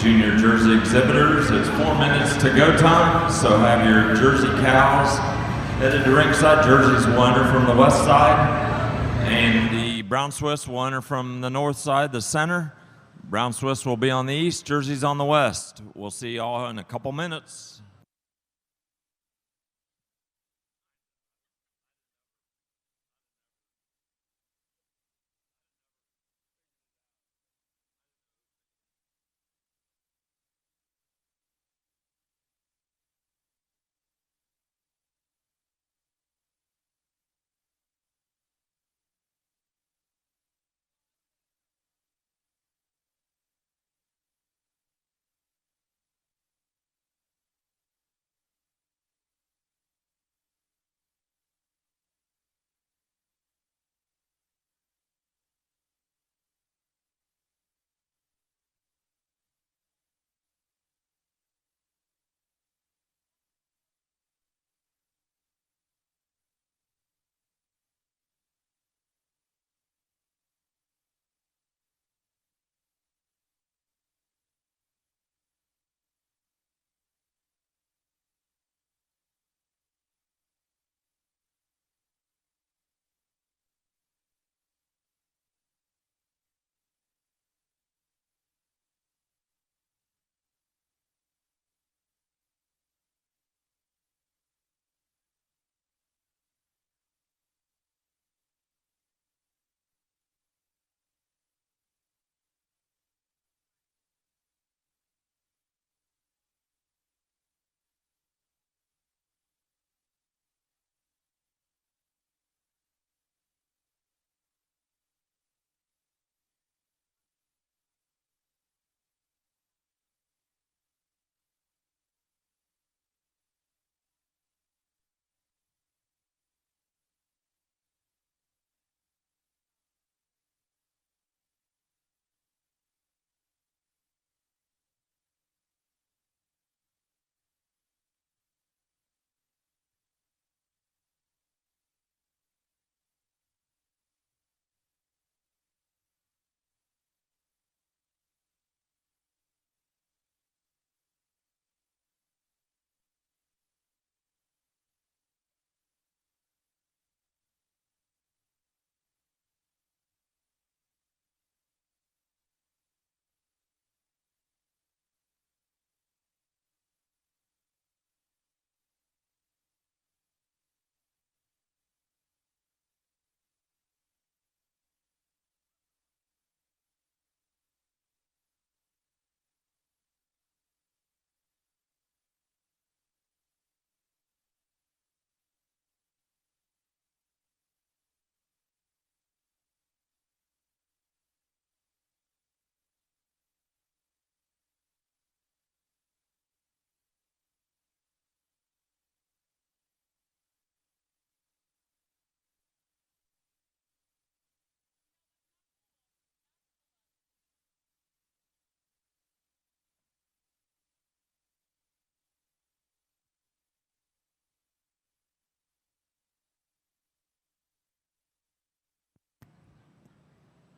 junior jersey exhibitors. It's 4 minutes to go time, so have your jersey cows headed to ringside. Jerseys will enter from the west side, and the brown Swiss will enter from the north side, the center. Brown Swiss will be on the east, jerseys on the west. We'll see y'all in a couple minutes.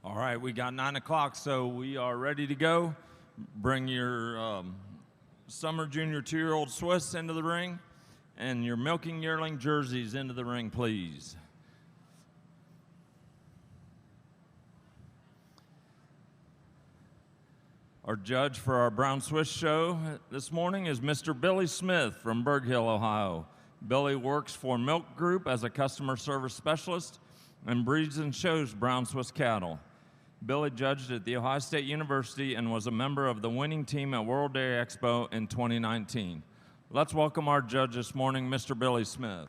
All right, we got 9 o'clock, so we are ready to go. Bring your summer junior 2-year-old Swiss into the ring and your milking yearling jerseys into the ring, please. Our judge for our Brown Swiss show this morning is Mr. Billy Smith from Berg Hill, Ohio. Billy works for Milk Group as a customer service specialist and breeds and shows Brown Swiss cattle. Billy judged at The Ohio State University and was a member of the winning team at World Dairy Expo in 2019. Let's welcome our judge this morning, Mr. Billy Smith.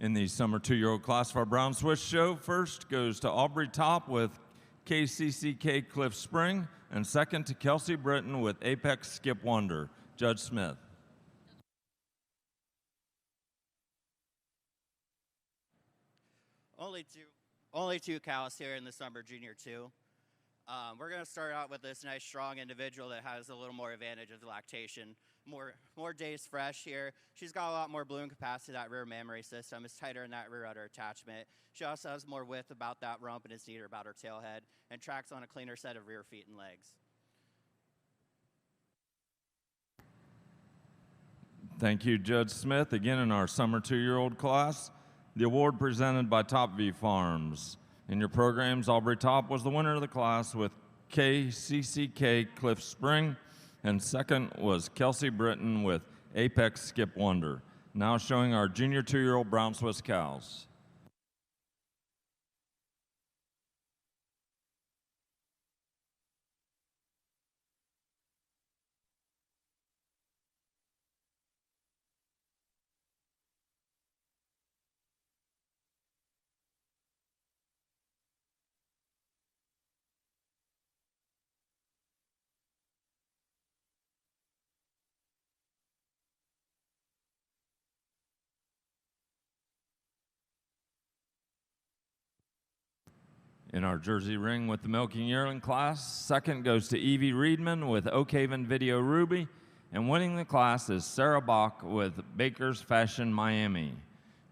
In the summer 2-year-old class of our Brown Swiss show, first goes to Aubrey Top with KCCK Cliff Spring, and second to Kelsey Britton with Apex Skip Wonder. Judge Smith. Only two cows here in the summer junior 2. We're going to start out with this nice strong individual that has a little more advantage of the lactation. More days fresh here. She's got a lot more bloom capacity. That rear mammary system is tighter in that rear udder attachment. She also has more width about that rump and is neater about her tail head, and tracks on a cleaner set of rear feet and legs. Thank you, Judge Smith. Again, in our summer 2-year-old class, the award presented by Top View Farms. In your programs, Aubrey Top was the winner of the class with KCCK Cliff Spring, and second was Kelsey Britton with Apex Skip Wonder. Now showing our junior 2-year-old Brown Swiss cows. In our Jersey ring with the milking yearling class, second goes to Evie Reedman with Oak Haven Video Ruby, and winning the class is Sarah Bach with Baker's Fashion Miami.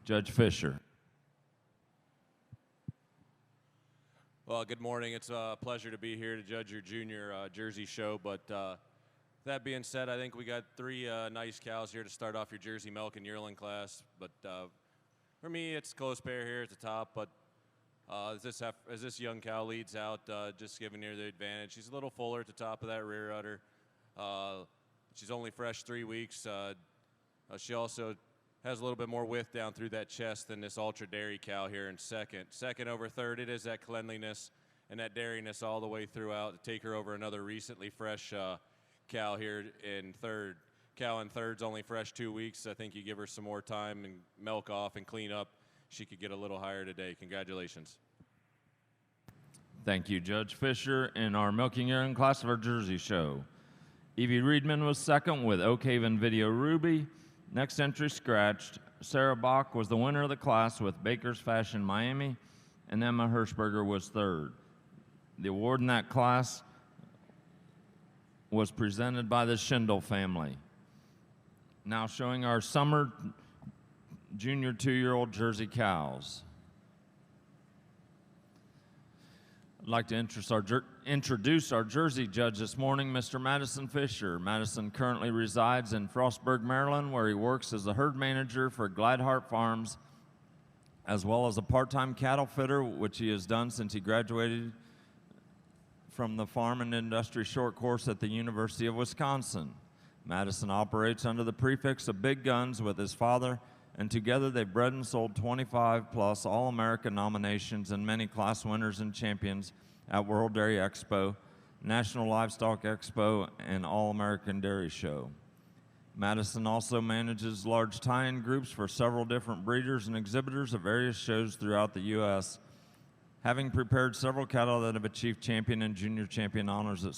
Judge Fisher. Well, good morning. It's a pleasure to be here to judge your junior Jersey show, but that being said, I think we got 3 nice cows here to start off your Jersey milk and yearling class, but for me, it's close pair here at the top, but as this young cow leads out, just giving her the advantage. She's a little fuller at the top of that rear udder. She's only fresh 3 weeks. She also has a little bit more width down through that chest than this ultra dairy cow here in second. Second over third, it is that cleanliness and that dairiness all the way throughout to take her over another recently fresh cow here in third. Cow in third's only fresh 2 weeks. I think you give her some more time and milk off and clean up, she could get a little higher today. Congratulations. Thank you, Judge Fisher. In our milking yearling class of our Jersey show, Evie Reedman was second with Oak Haven Video Ruby. Next entry scratched. Sarah Bach was the winner of the class with Baker's Fashion Miami, and Emma Hirschberger was third. The award in that class was presented by the Schindel family. Now showing our summer junior 2-year-old Jersey cows. I'd like to introduce our Jersey judge this morning, Mr. Madison Fisher. Madison currently resides in Frostburg, Maryland, where he works as a herd manager for Gladhart Farms, as well as a part-time cattle fitter, which he has done since he graduated from the Farm and Industry Short Course at the University of Wisconsin. Madison operates under the prefix of Big Guns with his father, and together they've bred and sold 25-plus All-American nominations and many class winners and champions at World Dairy Expo, National Livestock Expo, and All-American Dairy Show. Madison also manages large tie-in groups for several different breeders and exhibitors at various shows throughout the U.S., having prepared several cattle that have achieved champion and junior champion honors at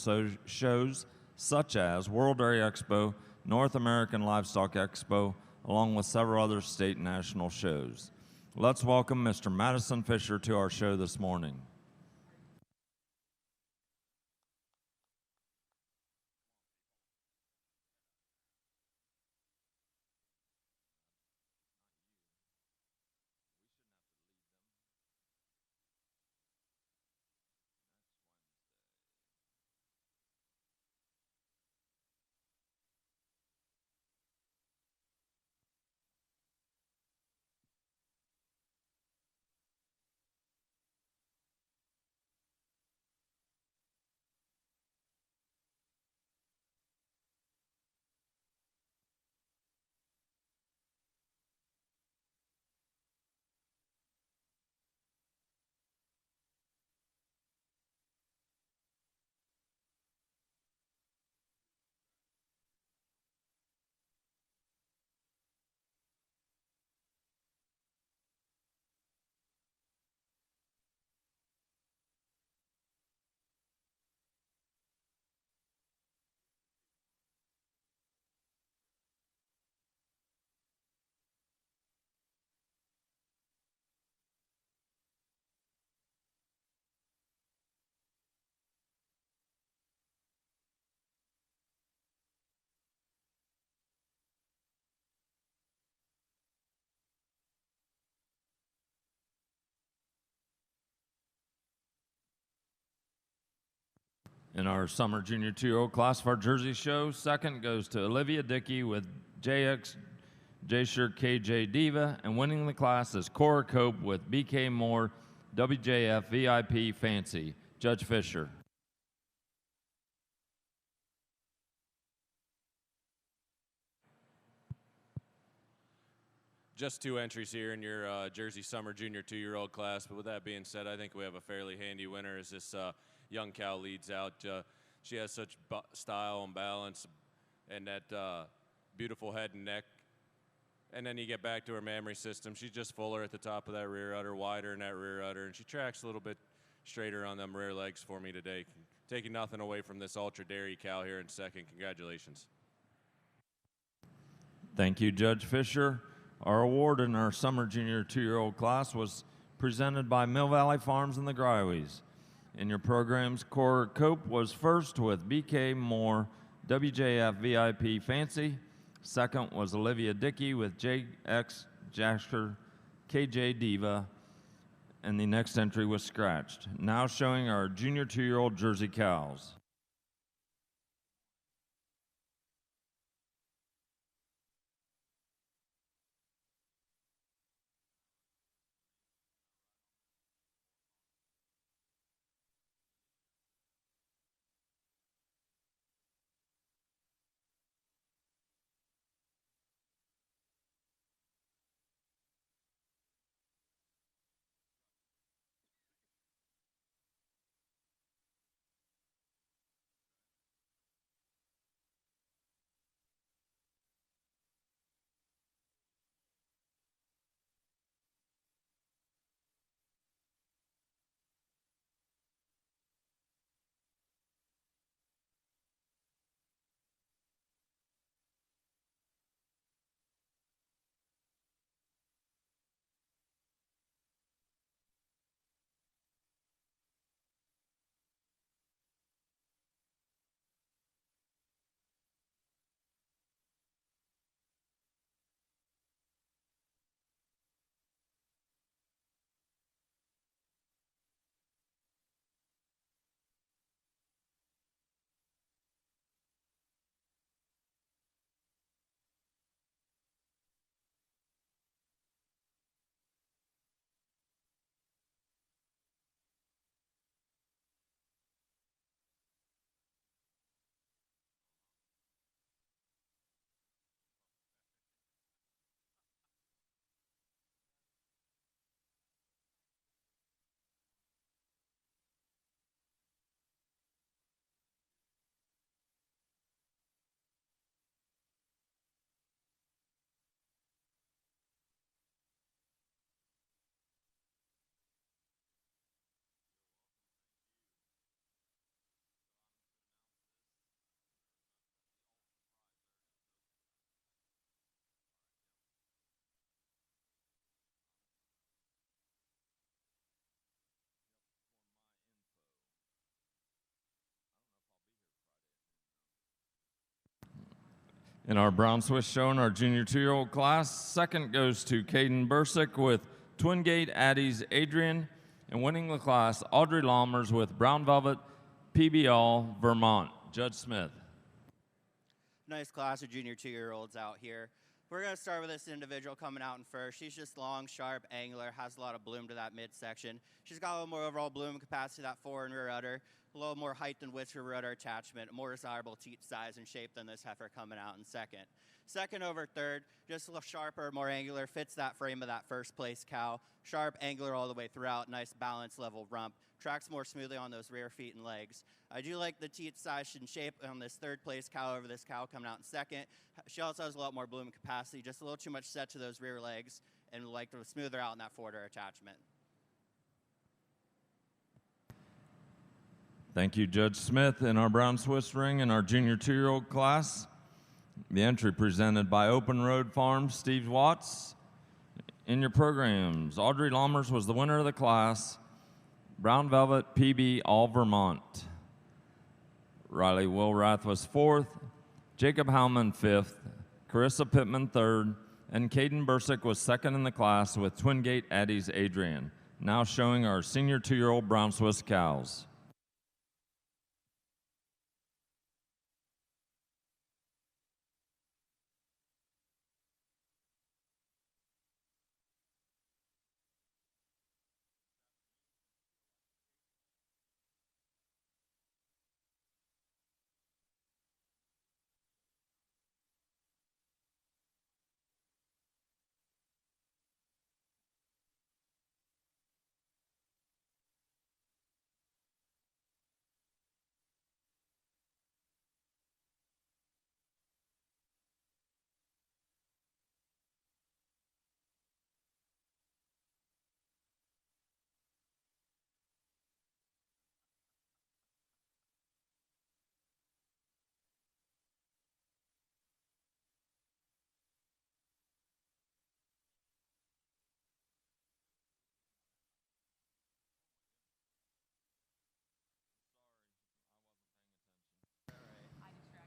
shows such as World Dairy Expo, North American Livestock Expo, along with several other state and national shows. Let's welcome Mr. Madison Fisher to our show this morning. In our summer junior 2-year-old class of our Jersey show, second goes to Olivia Dickey with JX Jasher KJ Diva, and winning the class is Cora Cope with BK Moore WJF VIP Fancy. Judge Fisher. Just 2 entries here in your Jersey Summer Junior 2-year-old class, but with that being said, I think we have a fairly handy winner as this young cow leads out. She has such style and balance and that beautiful head and neck. And then you get back to her mammary system. She's just fuller at the top of that rear udder, wider in that rear udder, and she tracks a little bit straighter on them rear legs for me today. Taking nothing away from this ultra dairy cow here in second. Congratulations. Thank you, Judge Fisher. Our award in our summer junior 2-year-old class was presented by Mill Valley Farms and the Grywees. In your programs, Cora Cope was first with BK Moore WJF VIP Fancy. Second was Olivia Dickey with JX Jasher KJ Diva. And the next entry was scratched. Now showing our junior 2-year-old Jersey cows. In our Brown Swiss show in our junior 2-year-old class, second goes to Caden Bursick with Twin Gate Addie's Adrian, and winning the class, Audrey Lammers with Brown Velvet PBL Vermont. Judge Smith. Nice class of junior 2-year-olds out here. We're going to start with this individual coming out in first. She's just long, sharp, angular, has a lot of bloom to that midsection. She's got a little more overall bloom capacity to that fore and rear udder, a little more height and width for rear udder attachment, a more desirable teat size and shape than this heifer coming out in second. Second over third, just a little sharper, more angular, fits that frame of that first place cow. Sharp, angular all the way throughout, nice balance level rump. Tracks more smoothly on those rear feet and legs. I do like the teat size and shape on this third place cow over this cow coming out in second. She also has a lot more bloom capacity, just a little too much set to those rear legs, and like to smooth her out in that forward attachment. Thank you, Judge Smith. In our Brown Swiss ring in our junior 2-year-old class, the entry presented by Open Road Farms, Steve Watts. In your programs, Audrey Lammers was the winner of the class. Brown Velvet PB All Vermont. Riley Wilrath was fourth. Jacob Howman fifth. Carissa Pittman third. And Caden Bursick was second in the class with Twin Gate Addie's Adrian. Now showing our senior 2-year-old Brown Swiss cows.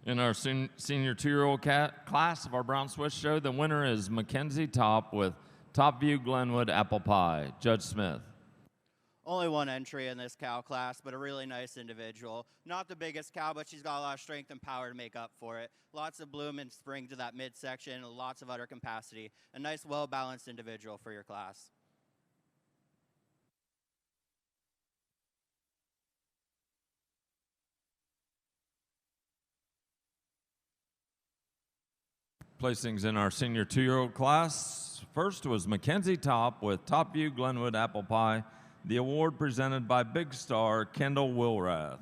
In our senior two-year-old class of our Brown Swiss show, the winner is Mackenzie Top with Top View Glenwood Apple Pie. Judge Smith. Only one entry in this cow class, but a really nice individual. Not the biggest cow, but she's got a lot of strength and power to make up for it. Lots of bloom and spring to that midsection, and lots of udder capacity. A nice, well-balanced individual for your class. Placings in our senior two-year-old class. First was Mackenzie Top with Top View Glenwood Apple Pie, the award presented by Big Star Kendall Wilrath.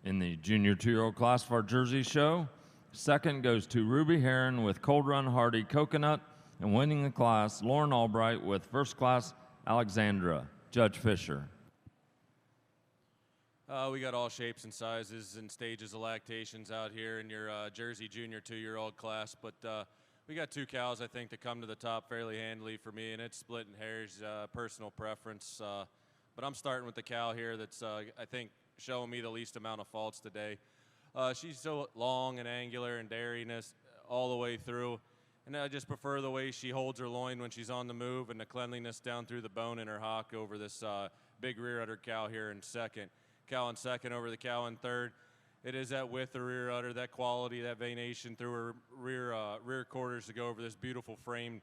In the junior two-year-old class of our Jersey show, second goes to Ruby Heron with Cold Run Hardy Coconut, and winning the class, Lauren Albright with first class Alexandra. Judge Fisher. We got all shapes and sizes and stages of lactations out here in your Jersey junior two-year-old class, but we got two cows, I think, that come to the top fairly handily for me, and it's splitting hairs, personal preference. But I'm starting with the cow here that's, I think, showing me the least amount of faults today. She's so long and angular and dairiness all the way through, and I just prefer the way she holds her loin when she's on the move and the cleanliness down through the bone in her hock over this big rear udder cow here in second. Cow in second over the cow in third. It is that width of rear udder, that quality, that venation through her rear quarters to go over this beautiful frame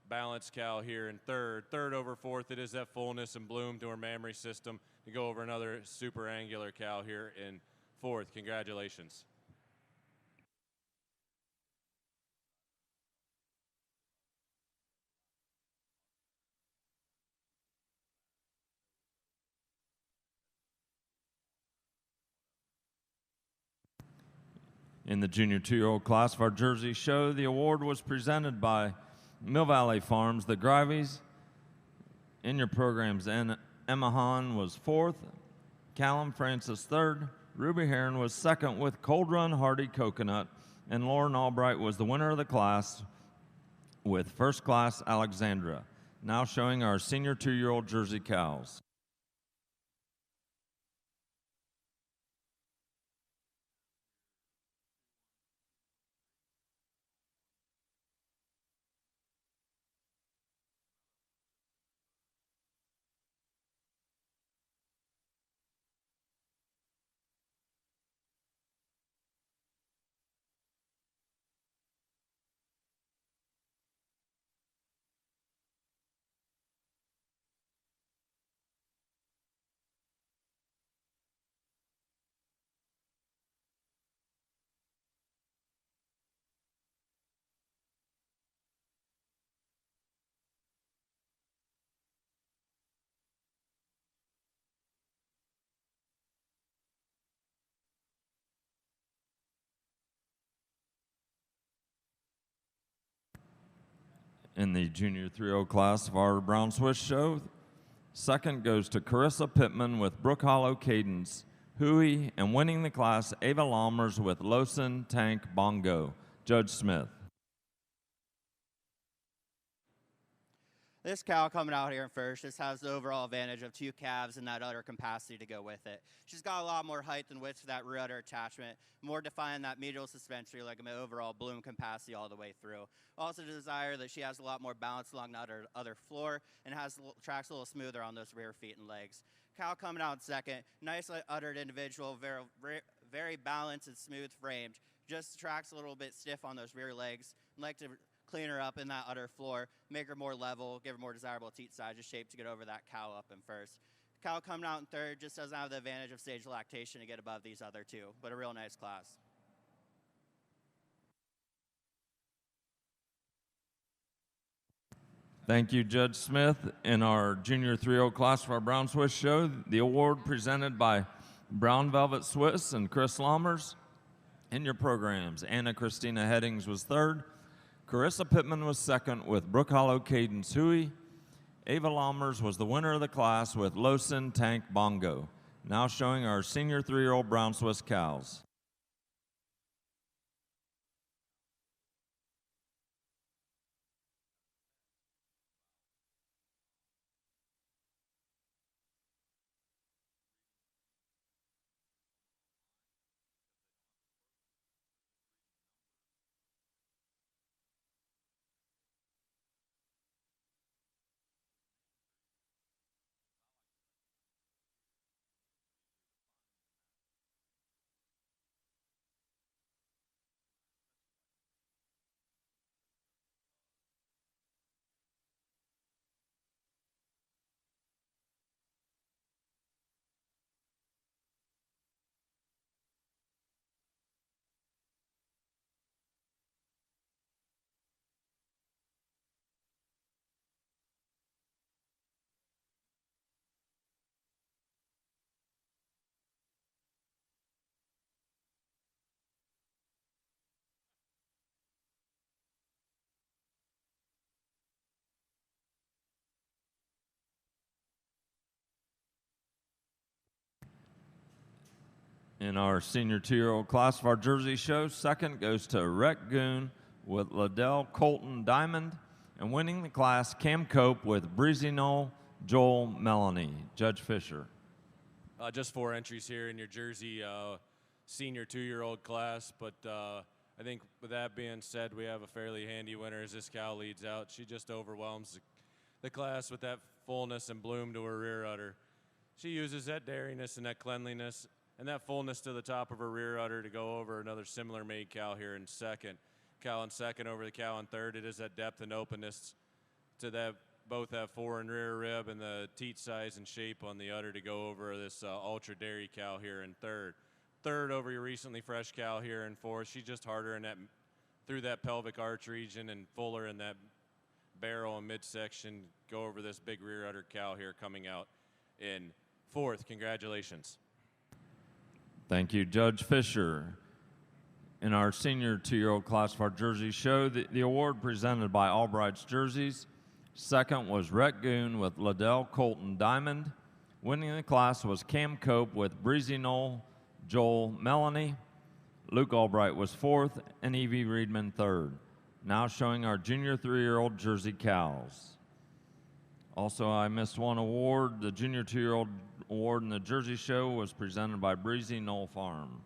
balanced cow here in third. Third over fourth, it is that fullness and bloom to her mammary system to go over another super angular cow here in fourth. Congratulations. In the junior two-year-old class of our Jersey show, the award was presented by Mill Valley Farms, the Griveys. In your programs, Emma Hahn was fourth, Callum Francis third, Ruby Heron was second with Cold Run Hardy Coconut, and Lauren Albright was the winner of the class with first class Alexandra. Now showing our senior two-year-old Jersey cows. in the Junior 3-0 class of our Brown Swiss show. Second goes to Carissa Pittman with Brook Hollow Cadence, Hui, and winning the class, Ava Lammers with Losen Tank Bongo. Judge Smith. This cow coming out here in first just has the overall advantage of 2 calves and that udder capacity to go with it. She's got a lot more height and width for that rear udder attachment, more defined that medial suspensory ligament, overall bloom capacity all the way through. Also desire that she has a lot more balance along the udder floor and tracks a little smoother on those rear feet and legs. Cow coming out in second, nice uddered individual, very balanced and smooth framed, just tracks a little bit stiff on those rear legs. I'd like to clean her up in that udder floor, make her more level, give her more desirable teat size shape to get over that cow up in first. Cow coming out in third just doesn't have the advantage of stage lactation to get above these other 2, but a real nice class. Thank you, Judge Smith. In our Junior 3-0 class for our Brown Swiss show, the award presented by Brown Velvet Swiss and Chris Lammers. In your programs, Anna Christina Headings was third, Carissa Pittman was second with Brook Hollow Cadence Hui. Ava Lammers was the winner of the class with Losen Tank Bongo. Now showing our senior 3-year-old Brown Swiss cows. In our senior 2-year-old class of our Jersey show, second goes to Rhett Goon with Liddell Colton Diamond, and winning the class, Cam Cope with Breezy Knoll Joel Melanie. Judge Fisher. Just 4 entries here in your Jersey senior 2-year-old class, but I think with that being said, we have a fairly handy winner as this cow leads out. She just overwhelms the class with that fullness and bloom to her rear udder. She uses that dairiness and that cleanliness and that fullness to the top of her rear udder to go over another similar made cow here in second. Cow in second over the cow in third. It is that depth and openness to that both have fore and rear rib and the teat size and shape on the udder to go over this ultra dairy cow here in third. Third over your recently fresh cow here in fourth. She's just harder in that through that pelvic arch region and fuller in that barrel and midsection. Go over this big rear udder cow here coming out in fourth. Congratulations. Thank you, Judge Fisher. In our senior 2-year-old class of our Jersey show, the award presented by Albright's Jerseys. Second was Rhett Goon with Liddell Colton Diamond. Winning the class was Cam Cope with Breezy Knoll Joel Melanie. Luke Albright was fourth and Evie Reedman third. Now showing our junior 3-year-old Jersey cows. Also, I missed one award. The junior 2-year-old award in the Jersey show was presented by Breezy Knoll Farm.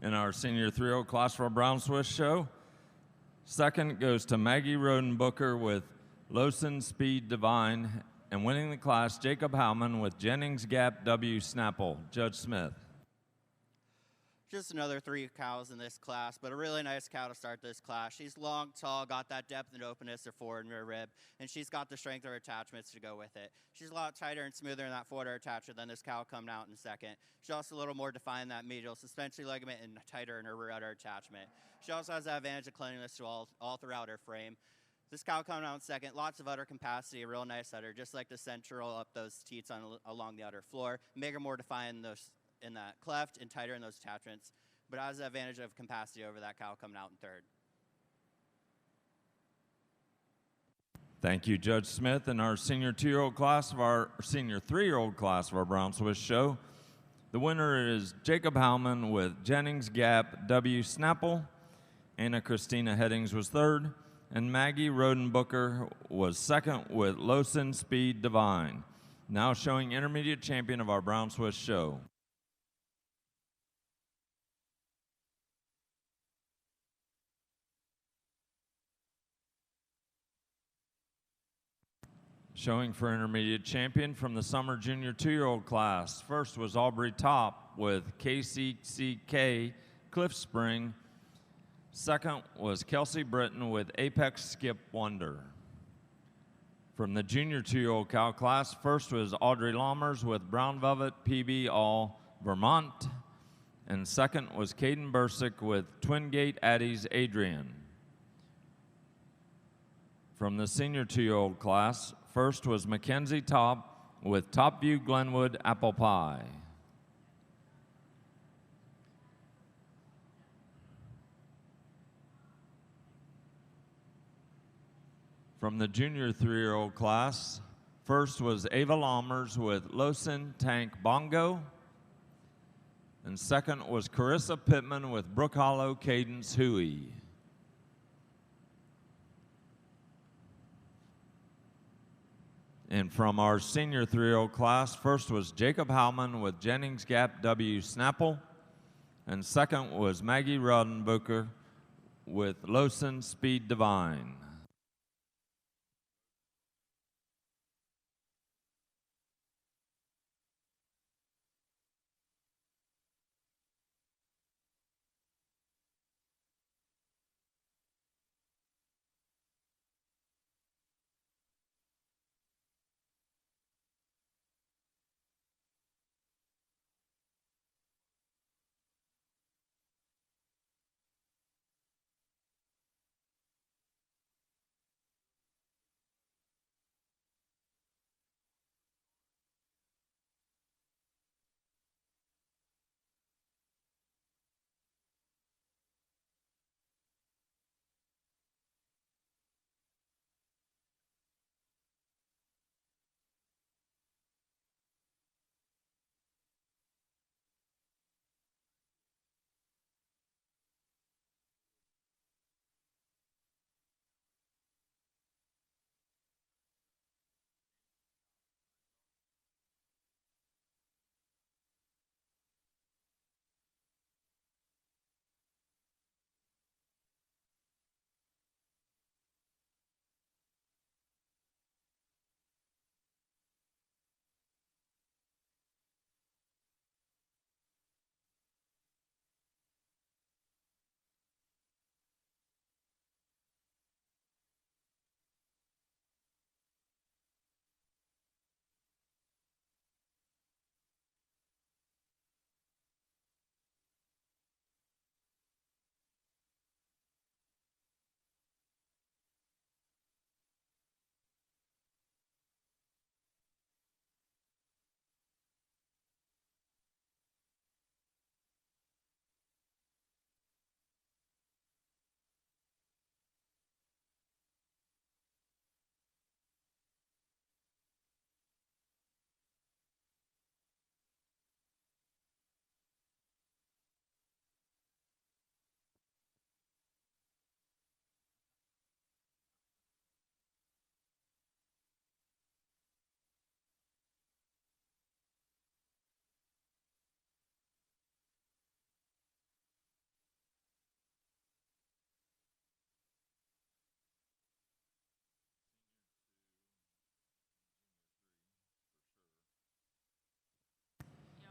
in our senior 3-year-old class for our Brown Swiss show. Second goes to Maggie Rodenbooker with Lowson Speed Divine, and winning the class, Jacob Howman with Jennings Gap W Snapple. Judge Smith. Just another 3 cows in this class, but a really nice cow to start this class. She's long, tall, got that depth and openness of forward and rear rib, and she's got the strength of her attachments to go with it. She's a lot tighter and smoother in that forward attachment than this cow coming out in second. She's also a little more defined in that medial suspensory ligament and tighter in her rear udder attachment. She also has that advantage of cleanliness to all throughout her frame. This cow coming out in second, lots of udder capacity, a real nice udder, just like the central up those teats along the udder floor, make her more defined in that cleft and tighter in those attachments, but has the advantage of capacity over that cow coming out in third. Thank you, Judge Smith. In our senior 2-year-old class of our senior 3-year-old class of our Brown Swiss show, the winner is Jacob Howman with Jennings Gap W Snapple. Anna Christina Headings was third, and Maggie Rodenbooker was second with Lowson Speed Divine. Now showing intermediate champion of our Brown Swiss show. Showing for intermediate champion from the summer junior 2-year-old class. First was Aubrey Top with KCCK Cliff Spring. Second was Kelsey Britton with Apex Skip Wonder. From the junior 2-year-old cow class, first was Audrey Lammers with Brown Velvet PB All Vermont. And second was Caden Bursick with Twin Gate Addies Adrian. From the senior 2-year-old class, first was Mackenzie Top with Top View Glenwood Apple Pie. From the junior 3-year-old class, first was Ava Lammers with Lowson Tank Bongo. And second was Carissa Pittman with Brook Hollow Cadence Huey. And from our senior 3-year-old class, first was Jacob Howman with Jennings Gap W Snapple, and second was Maggie Rodenbooker with Lowson Speed Divine.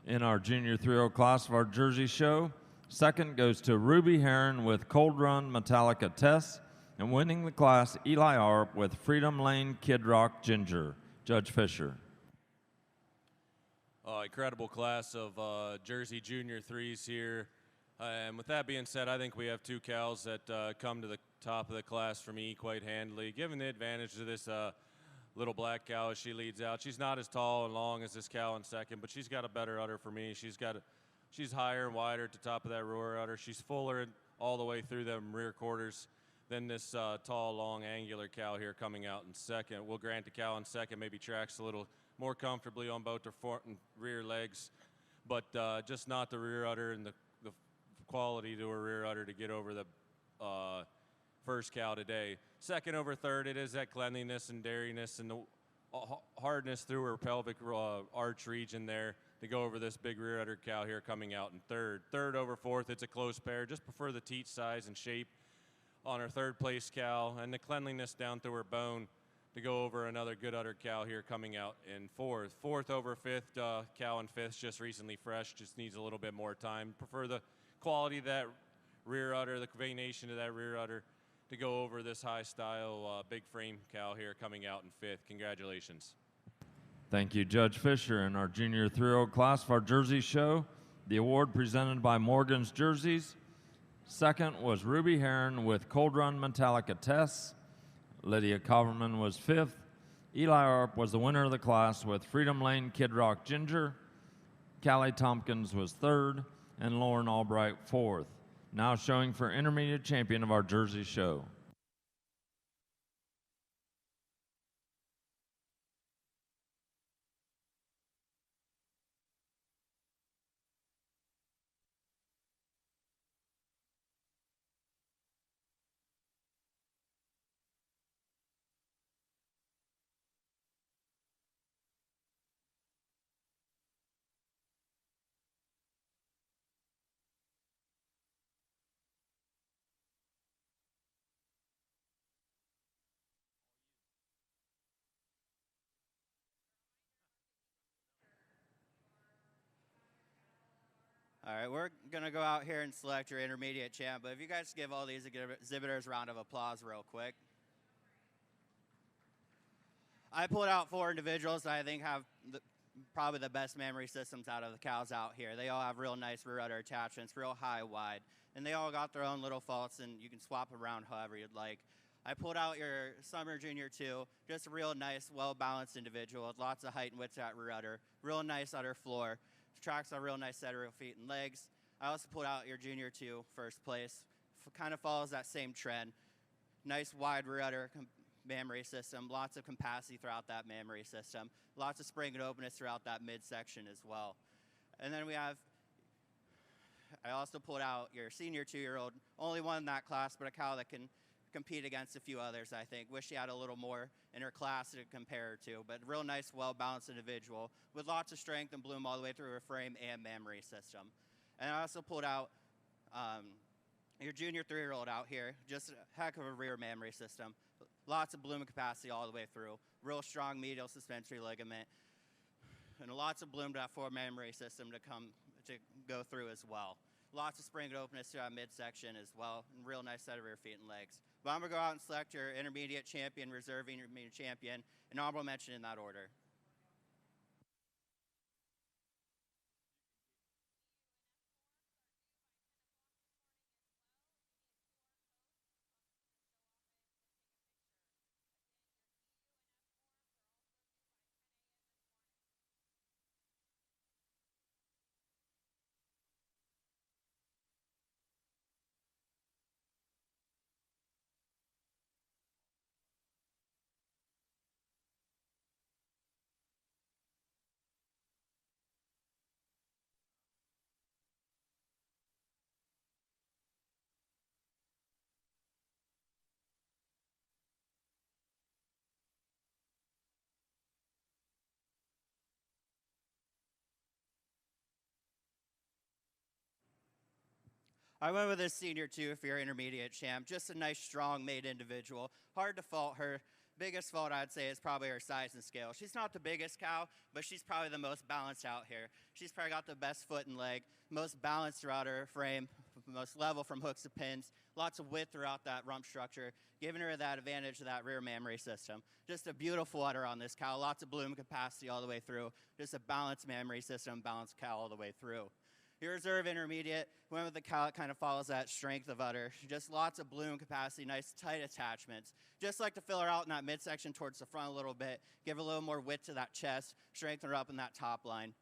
In our Junior 3-0 class of our Jersey show, second goes to Ruby Heron with Cold Run Metallica Tess, and winning the class, Eli Arp with Freedom Lane Kid Rock Ginger. Judge Fisher. Incredible class of Jersey Junior 3s here. And with that being said, I think we have two cows that come to the top of the class for me quite handily. Given the advantage to this little black cow as she leads out. She's not as tall and long as this cow in second, but she's got a better udder for me. She's higher and wider at the top of that rear udder. She's fuller all the way through them rear quarters than this tall, long, angular cow here coming out in second. We'll grant the cow in second maybe tracks a little more comfortably on both her front and rear legs, but just not the rear udder and the quality to her rear udder to get over the first cow today. Second over third, it is that cleanliness and dairiness and the hardness through her pelvic arch region there to go over this big rear udder cow here coming out in third. Third over fourth, it's a close pair. Just prefer the teat size and shape on her third place cow and the cleanliness down through her bone to go over another good udder cow here coming out in fourth. Fourth over fifth, cow in fifth, just recently fresh, just needs a little bit more time. Prefer the quality of that rear udder, the venation of that rear udder to go over this high style big frame cow here coming out in fifth. Congratulations. Thank you, Judge Fisher. In our Junior 3-0 class of our Jersey show, the award presented by Morgan's Jerseys. Second was Ruby Heron with Cold Run Metallica Tess. Lydia Coverman was fifth. Eli Arp was the winner of the class with Freedom Lane Kid Rock Ginger. Callie Tompkins was third, and Lauren Albright fourth. Now showing for intermediate champion of our Jersey show. All right, we're going to go out here and select your intermediate champ, but if you guys give all these exhibitors a round of applause real quick. I pulled out 4 individuals that I think have probably the best memory systems out of the cows out here. They all have real nice rear udder attachments, real high, wide, and they all got their own little faults, and you can swap around however you'd like. I pulled out your Summer Junior 2, just a real nice, well-balanced individual with lots of height and width at rear udder, real nice udder floor. Tracks are real nice set of real feet and legs. I also pulled out your Junior 2 first place. Kind of follows that same trend. Nice wide rear udder mammary system. Lots of capacity throughout that mammary system. Lots of spring and openness throughout that midsection as well. And then I also pulled out your senior 2-year-old. Only one in that class, but a cow that can compete against a few others, I think. Wish she had a little more in her class to compare her to, but real nice, well-balanced individual with lots of strength and bloom all the way through her frame and mammary system. And I also pulled out your Junior 3-year-old out here, just a heck of a rear mammary system. Lots of bloom capacity all the way through. Real strong medial suspensory ligament, and lots of bloom to that fore mammary system to go through as well. Lots of spring and openness to that midsection as well, and real nice set of rear feet and legs. But I'm going to go out and select your intermediate champion, reserve intermediate champion, and honorable mention in that order. I went with this senior 2 for your intermediate champ. Just a nice, strong made individual. Hard to fault her. Biggest fault I'd say is probably her size and scale. She's not the biggest cow, but she's probably the most balanced out here. She's probably got the best foot and leg, most balanced throughout her frame, most level from hooks to pins, lots of width throughout that rump structure, giving her that advantage of that rear mammary system. Just a beautiful udder on this cow, lots of bloom capacity all the way through, just a balanced mammary system, balanced cow all the way through. Your reserve intermediate, went with the cow that kind of follows that strength of udder. Just lots of bloom capacity, nice tight attachments. Just like to fill her out in that midsection towards the front a little bit, give a little more width to that chest, strengthen her up in that top line.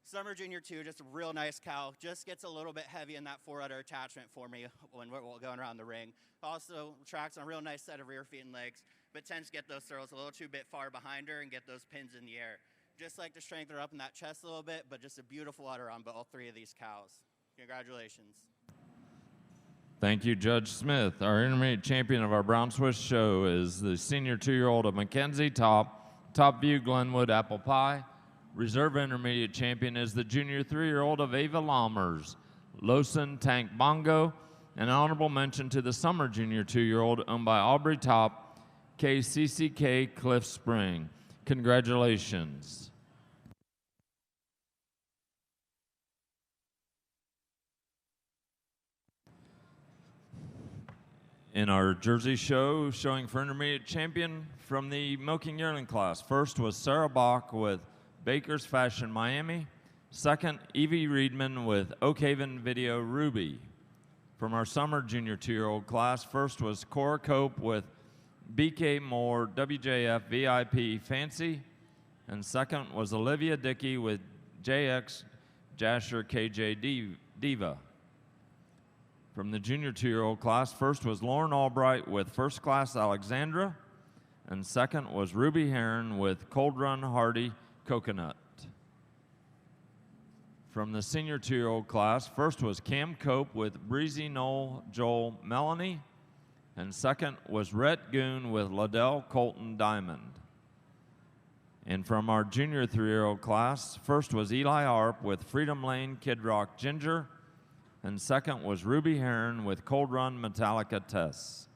Summer Junior 2, just a real nice cow. Just gets a little bit heavy in that fore udder attachment for me when we're going around the ring. Also tracks on a real nice set of rear feet and legs, but tends to get those throws a little too bit far behind her and get those pins in the air. Just like to strengthen her up in that chest a little bit, but just a beautiful udder on all three of these cows. Congratulations. Thank you, Judge Smith. Our intermediate champion of our Brown Swiss show is the senior 2-year-old of Mackenzie Top View Glenwood Apple Pie. Reserve intermediate champion is the junior 3-year-old of Ava Lammers, Lawson Tank Bongo. An honorable mention to the summer junior 2-year-old owned by Aubrey Top, KCCK Cliff Spring. Congratulations. In our Jersey show, showing for intermediate champion from the milking yearling class. First was Sarah Bach with Baker's Fashion Miami. Second, Evie Reedman with Oak Haven Video Ruby. From our summer junior 2-year-old class, first was Cora Cope with BK Moore WJF VIP Fancy. And second was Olivia Dickey with JX Jasher KJ Diva. From the junior 2-year-old class, first was Lauren Albright with First Class Alexandra, and second was Ruby Heron with Cold Run Hardy Coconut. From the senior 2-year-old class, first was Cam Cope with Breezy Knoll Joel Melanie, and second was Rhett Goon with Liddell Colton Diamond. And from our junior 3-year-old class, first was Eli Arp with Freedom Lane Kid Rock Ginger, and second was Ruby Heron with Cold Run Metallica Tess.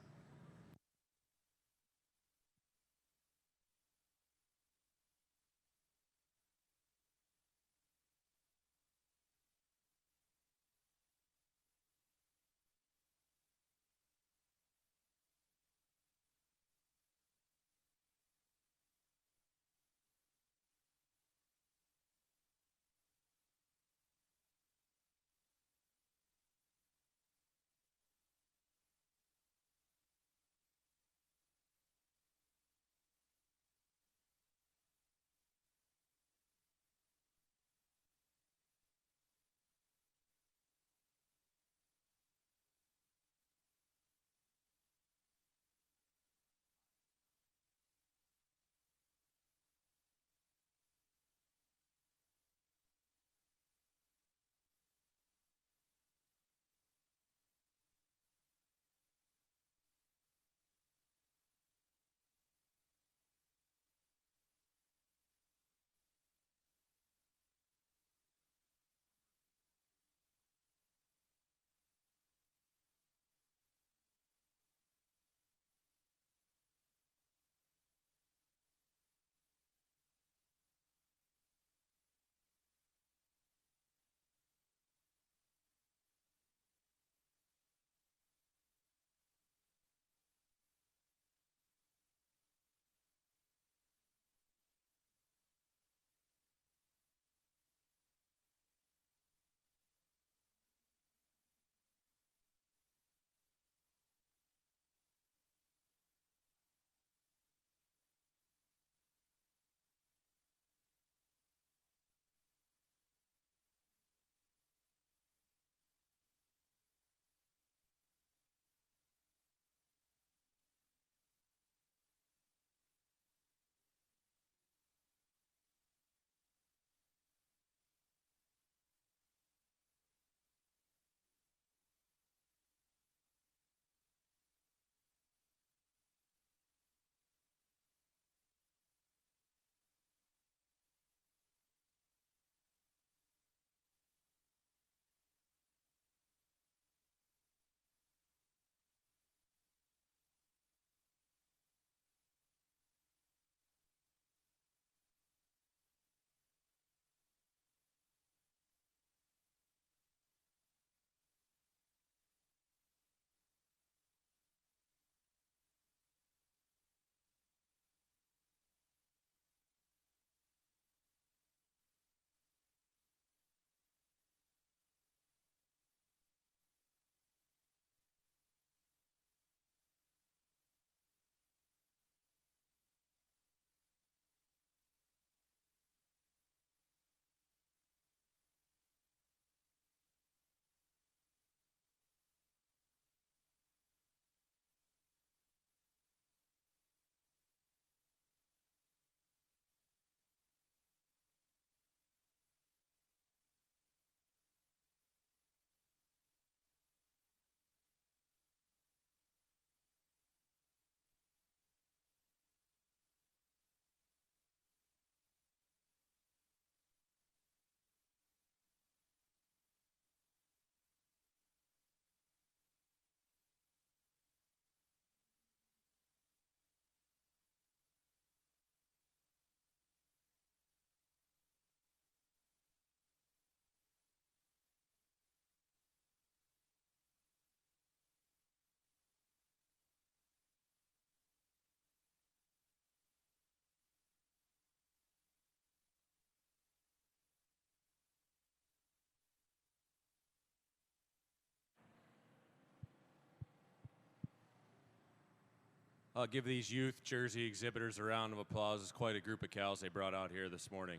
give these youth Jersey exhibitors a round of applause. It's quite a group of cows they brought out here this morning.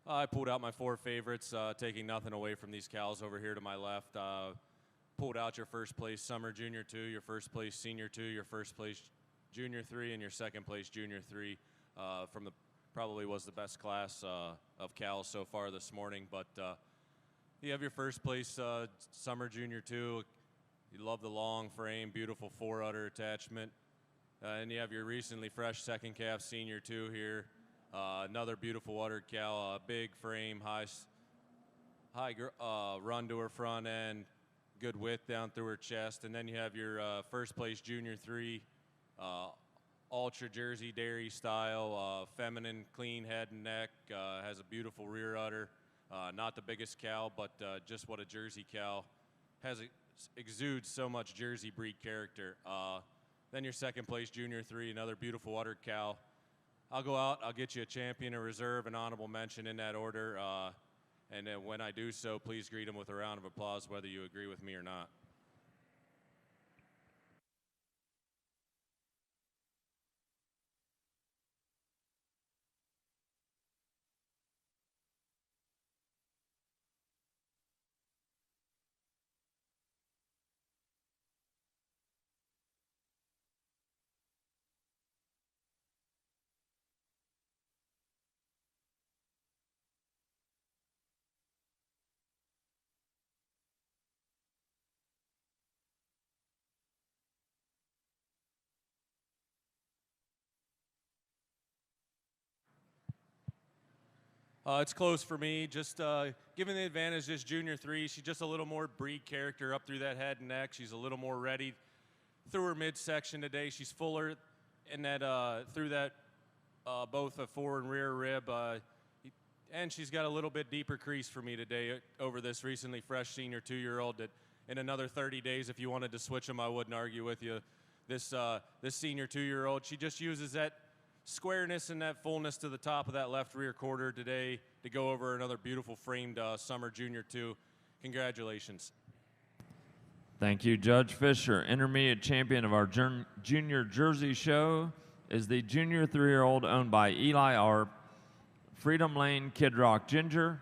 I pulled out my 4 favorites, taking nothing away from these cows over here to my left. Pulled out your first place Summer Junior 2, your first place Senior 2, your first place Junior 3, and your second place Junior 3 from the probably was the best class of cows so far this morning. But you have your first place Summer Junior 2. You love the long frame, beautiful 4-udder attachment. And you have your recently fresh second calf Senior 2 here. Another beautiful udder cow, big frame, high run to her front end, good width down through her chest. And then you have your first place Junior 3, ultra Jersey dairy style, feminine, clean head and neck, has a beautiful rear udder. Not the biggest cow, but just what a Jersey cow has. Exudes so much Jersey breed character. Then your second place Junior 3, another beautiful udder cow. I'll go out, I'll get you a champion, a reserve, an honorable mention in that order. And then when I do so, please greet them with a round of applause, whether you agree with me or not. It's close for me. Just giving the advantage this Junior 3. She's just a little more breed character up through that head and neck. She's a little more ready through her midsection today. She's fuller in that through that both a fore and rear rib. And she's got a little bit deeper crease for me today over this recently fresh Senior 2-year-old that in another 30 days, if you wanted to switch them, I wouldn't argue with you. This Senior 2-year-old, she just uses that squareness and that fullness to the top of that left rear quarter today to go over another beautiful framed Summer Junior 2. Congratulations. Thank you, Judge Fisher. Intermediate champion of our Junior Jersey show is the Junior 3-year-old owned by Eli Arp, Freedom Lane Kid Rock Ginger.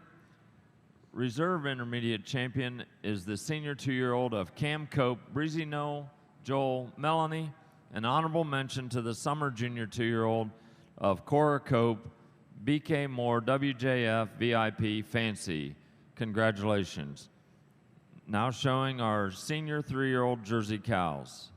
Reserve intermediate champion is the Senior 2-year-old of Cam Cope, Breezy Knoll, Joel, Melanie. An honorable mention to the Summer Junior 2-year-old of Cora Cope, BK Moore, WJF, VIP, Fancy. Congratulations. Now showing our Senior 3-year-old Jersey cows.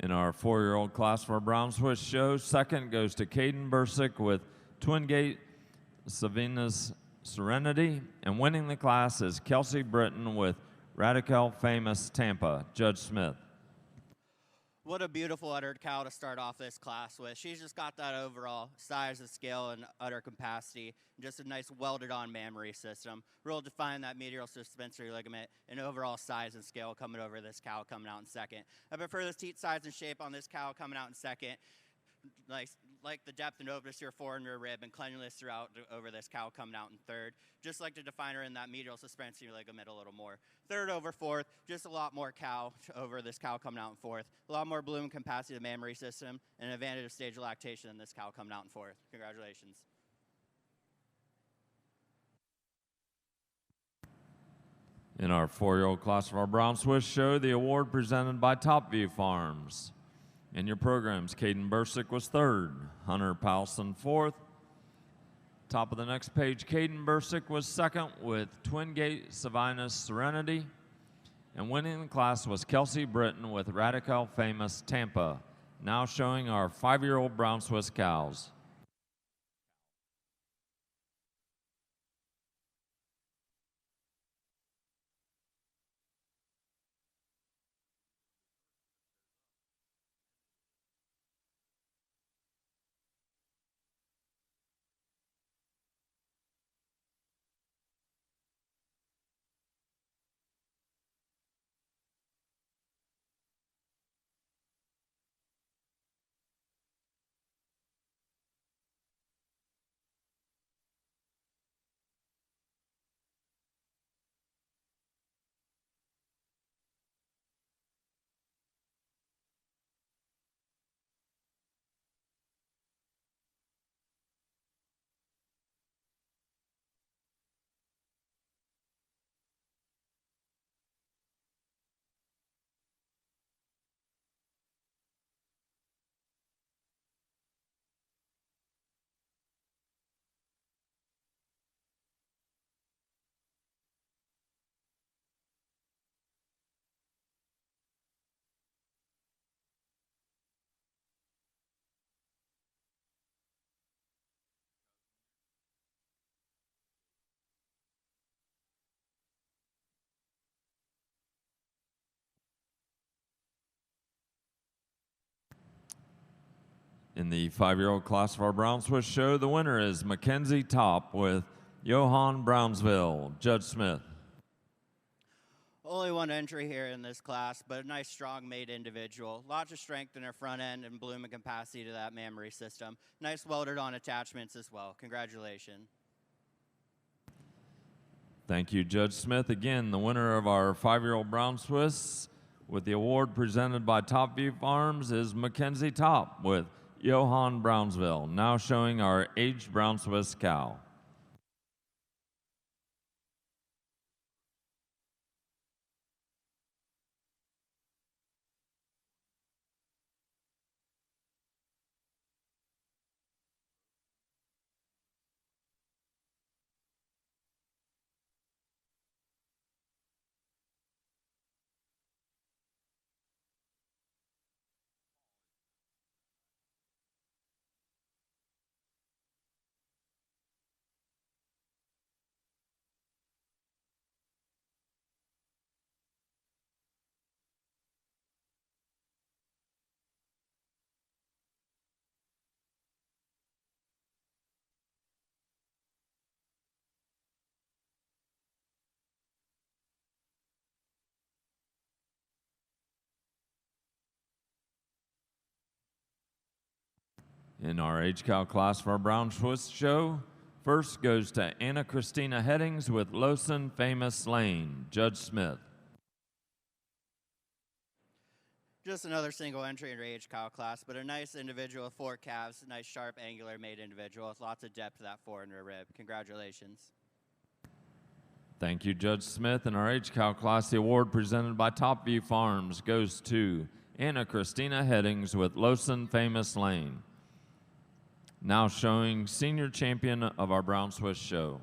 In our 4-year-old class for Brown Swiss show, second goes to Caden Bursick with Twingate Savina's Serenity, and winning the class is Kelsey Britton with Radical Famous Tampa. Judge Smith. What a beautiful uddered cow to start off this class with. She's just got that overall size and scale and udder capacity, and just a nice welded-on mammary system. Real define that medial suspensory ligament and overall size and scale coming over this cow coming out in second. I prefer this teat size and shape on this cow coming out in second. Nice like the depth and openness to your fore and rear rib and cleanliness throughout over this cow coming out in third. Just like to define her in that medial suspensory ligament a little more. Third over fourth, just a lot more cow over this cow coming out in fourth. A lot more bloom capacity of the mammary system and an advantage of stage of lactation than this cow coming out in fourth. Congratulations. In our 4-year-old class of our Brown Swiss show, the award presented by Topview Farms. In your programs, Caden Bursick was third, Hunter Powelson fourth. Top of the next page, Caden Bursick was second with Twin Gate Savinus Serenity. And winning the class was Kelsey Britton with Radical Famous Tampa. Now showing our 5-year-old Brown Swiss cows. In the 5-year-old class of our Brown Swiss show, the winner is Mackenzie Top with Johann Brownsville. Judge Smith. Only one entry here in this class, but a nice, strong made individual. Lots of strength in her front end and blooming capacity to that mammary system. Nice welded on attachments as well. Congratulations. Thank you, Judge Smith. Again, the winner of our 5-year-old Brown Swiss with the award presented by Topview Farms is Mackenzie Top with Johann Brownsville. Now showing our aged Brown Swiss cow. In our age cow class for our Brown Swiss show, first goes to Anna Christina Headings with Lowson Famous Lane. Judge Smith. Just another single entry in her age cow class, but a nice individual with 4 calves, nice sharp angular made individual with lots of depth to that fore and rear rib. Congratulations. Thank you, Judge Smith. In our age cow class, the award presented by Topview Farms goes to Anna Christina Headings with Lowson Famous Lane. Now showing senior champion of our Brown Swiss show.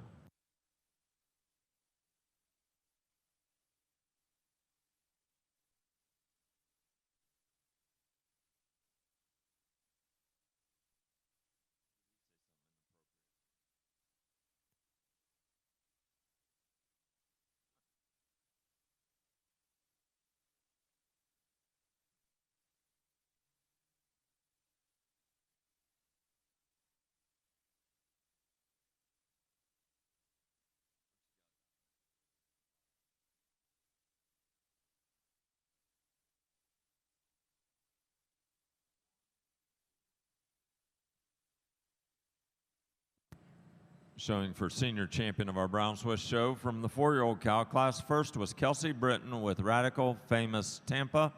Showing for senior champion of our Brown Swiss show from the 4-year-old cow class, first was Kelsey Britton with Radical Famous Tampa,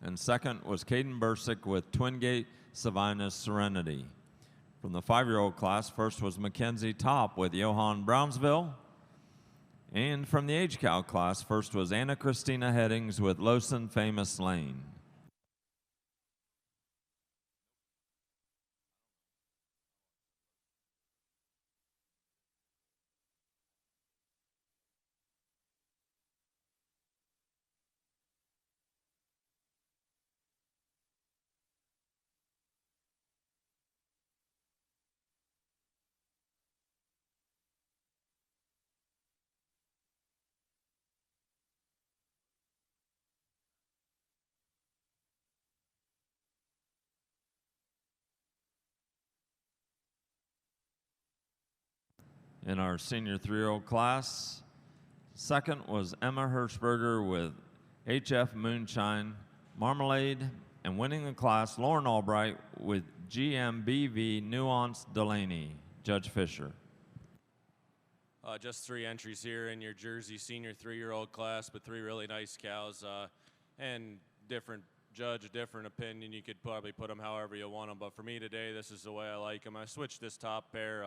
and second was Caden Bursick with Twingate Savannah's Serenity. From the 5-year-old class, first was Mackenzie Top with Johann Brownsville, and from the age cow class, first was Anna Christina Headings with Lowson Famous Lane. In our senior 3-year-old class, second was Emma Hirschberger with HF Moonshine Marmalade, and winning the class, Lauren Albright with GMBV Nuance Delaney. Judge Fisher. Just 3 entries here in your Jersey senior 3-year-old class, but 3 really nice cows, and different judge, different opinion. You could probably put them however you want them, but for me today, this is the way I like them. I switched this top pair.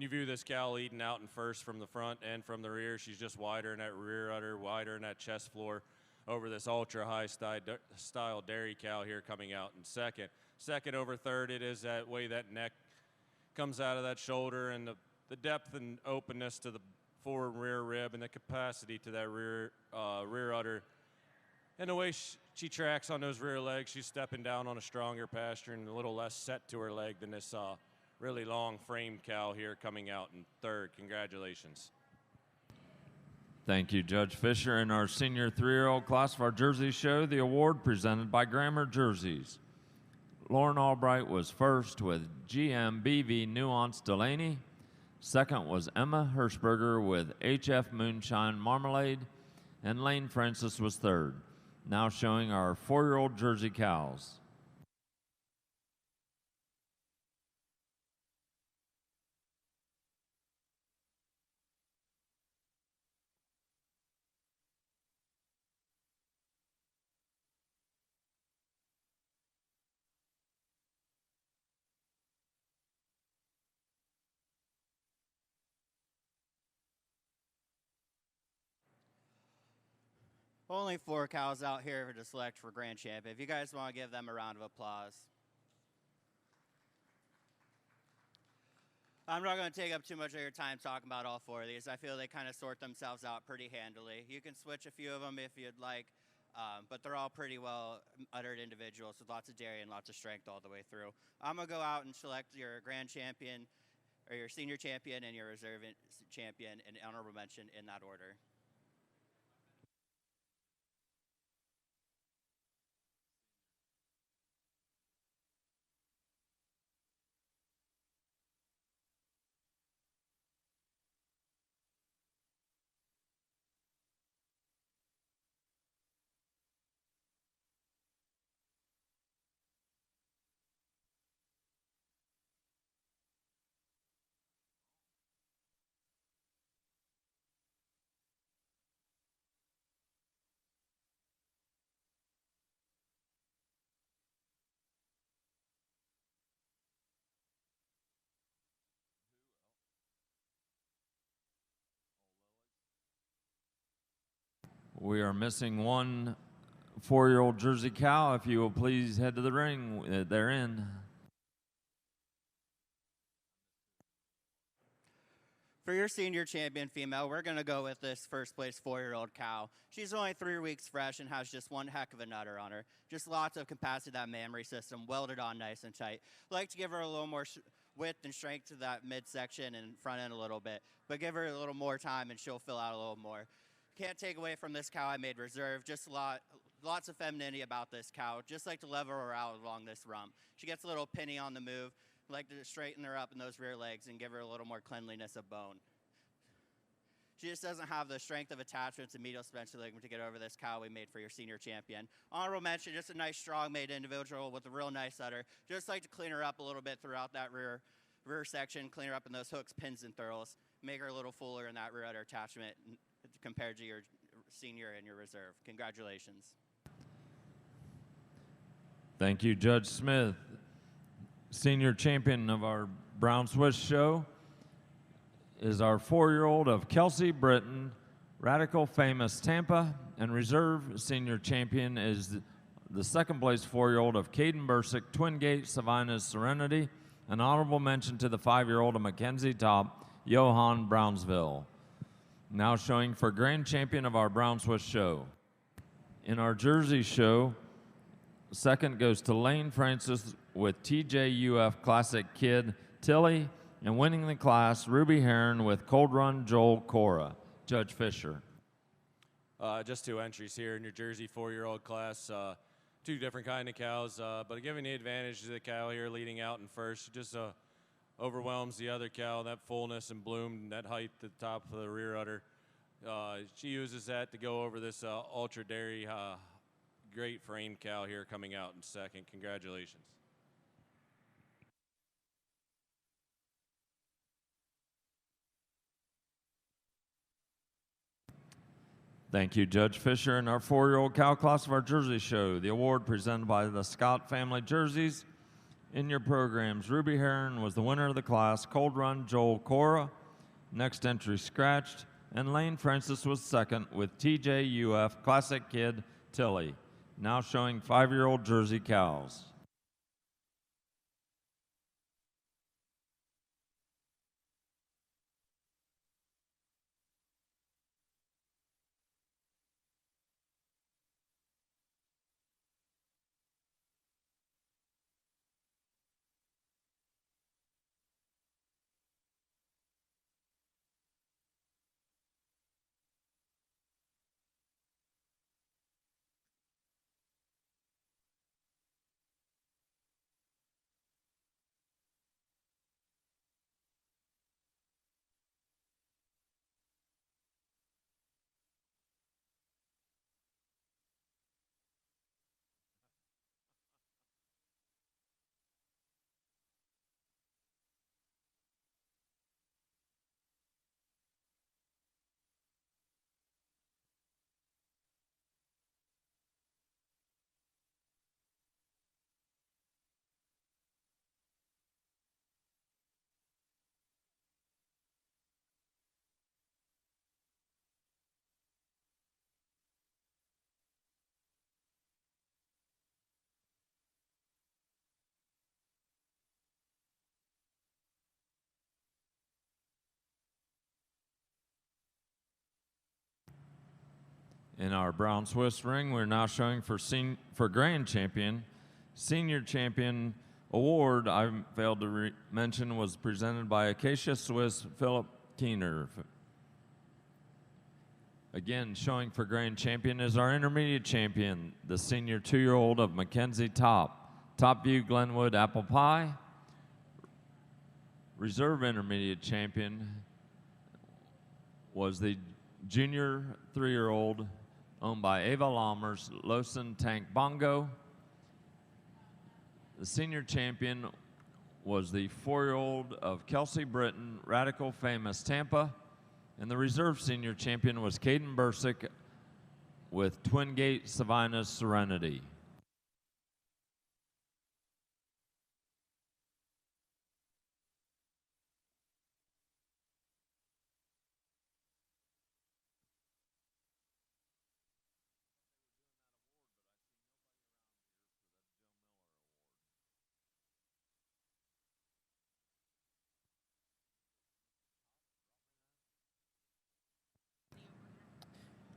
You view this cow leading out in first from the front and from the rear. She's just wider in that rear udder, wider in that chest floor over this ultra high style dairy cow here coming out in second. Second over third, it is that way that neck comes out of that shoulder, and the depth and openness to the forward and rear rib, and the capacity to that rear udder. And the way she tracks on those rear legs, she's stepping down on a stronger pasture and a little less set to her leg than this really long framed cow here coming out in third. Congratulations. Thank you, Judge Fisher. In our senior 3-year-old class of our Jersey show, the award presented by Grammar Jerseys. Lauren Albright was first with GMBV Nuance Delaney. Second was Emma Hirschberger with HF Moonshine Marmalade, and Lane Francis was third. Now showing our 4-year-old Jersey cows. Only 4 cows out here to select for Grand Champion. If you guys want to give them a round of applause. I'm not going to take up too much of your time talking about all 4 of these. I feel they kind of sort themselves out pretty handily. You can switch a few of them if you'd like, but they're all pretty well uttered individuals with lots of dairy and lots of strength all the way through. I'm going to go out and select your Grand Champion, or your Senior Champion, and your Reserve Champion, and honorable mention in that order. We are missing one 4-year-old Jersey cow. If you will please head to the ring, they're in. For your Senior Champion female, we're going to go with this first place 4-year-old cow. She's only 3 weeks fresh and has just one heck of a nutter on her. Just lots of capacity to that mammary system, welded on nice and tight. Like to give her a little more width and strength to that midsection and front end a little bit, but give her a little more time and she'll fill out a little more. Can't take away from this cow I made reserve. Just lots of femininity about this cow. Just like to level her out along this rump. She gets a little penny on the move. Like to straighten her up in those rear legs and give her a little more cleanliness of bone. She just doesn't have the strength of attachments and medial suspension ligament to get over this cow we made for your Senior Champion. Honorable mention, just a nice strong made individual with a real nice udder. Just like to clean her up a little bit throughout that rear rear section, clean her up in those hooks, pins, and thurls. Make her a little fuller in that rear udder attachment compared to your senior and your reserve. Congratulations. Thank you, Judge Smith. Senior champion of our Brown Swiss show is our 4-year-old of Kelsey Britton, Radical Famous Tampa, and reserve senior champion is the second place 4-year-old of Caden Bursick, Twin Gate, Savannah's Serenity. An honorable mention to the 5-year-old of Mackenzie Top, Johann Brownsville. Now showing for grand champion of our Brown Swiss show. In our Jersey show, second goes to Lane Francis with TJUF Classic Kid Tilly, and winning the class, Ruby Heron with Cold Run Joel Cora. Judge Fisher. Just 2 entries here in your Jersey 4-year-old class. 2 different kind of cows, but giving the advantage to the cow here leading out in first. She just overwhelms the other cow, that fullness and bloom, that height at the top of the rear udder. She uses that to go over this ultra dairy, great frame cow here coming out in second. Congratulations. Thank you, Judge Fisher. In our 4-year-old cow class of our Jersey show, the award presented by the Scott Family Jerseys. In your programs, Ruby Heron was the winner of the class, Cold Run Joel Cora, next entry scratched, and Lane Francis was second with TJUF Classic Kid Tilly. Now showing 5-year-old Jersey cows. In our Brown Swiss ring, we're now showing for grand champion. Senior champion award, I failed to mention, was presented by Acacia Swiss Philip Keener. Again, showing for grand champion is our intermediate champion, the senior 2-year-old of Mackenzie Top. Top View Glenwood Apple Pie. Reserve intermediate champion was the junior 3-year-old owned by Ava Lammers, Lawson Tank Bongo. The senior champion was the 4-year-old of Kelsey Britton, Radical Famous Tampa. And the reserve senior champion was Caden Bursick with Twin Gate Savannah's Serenity.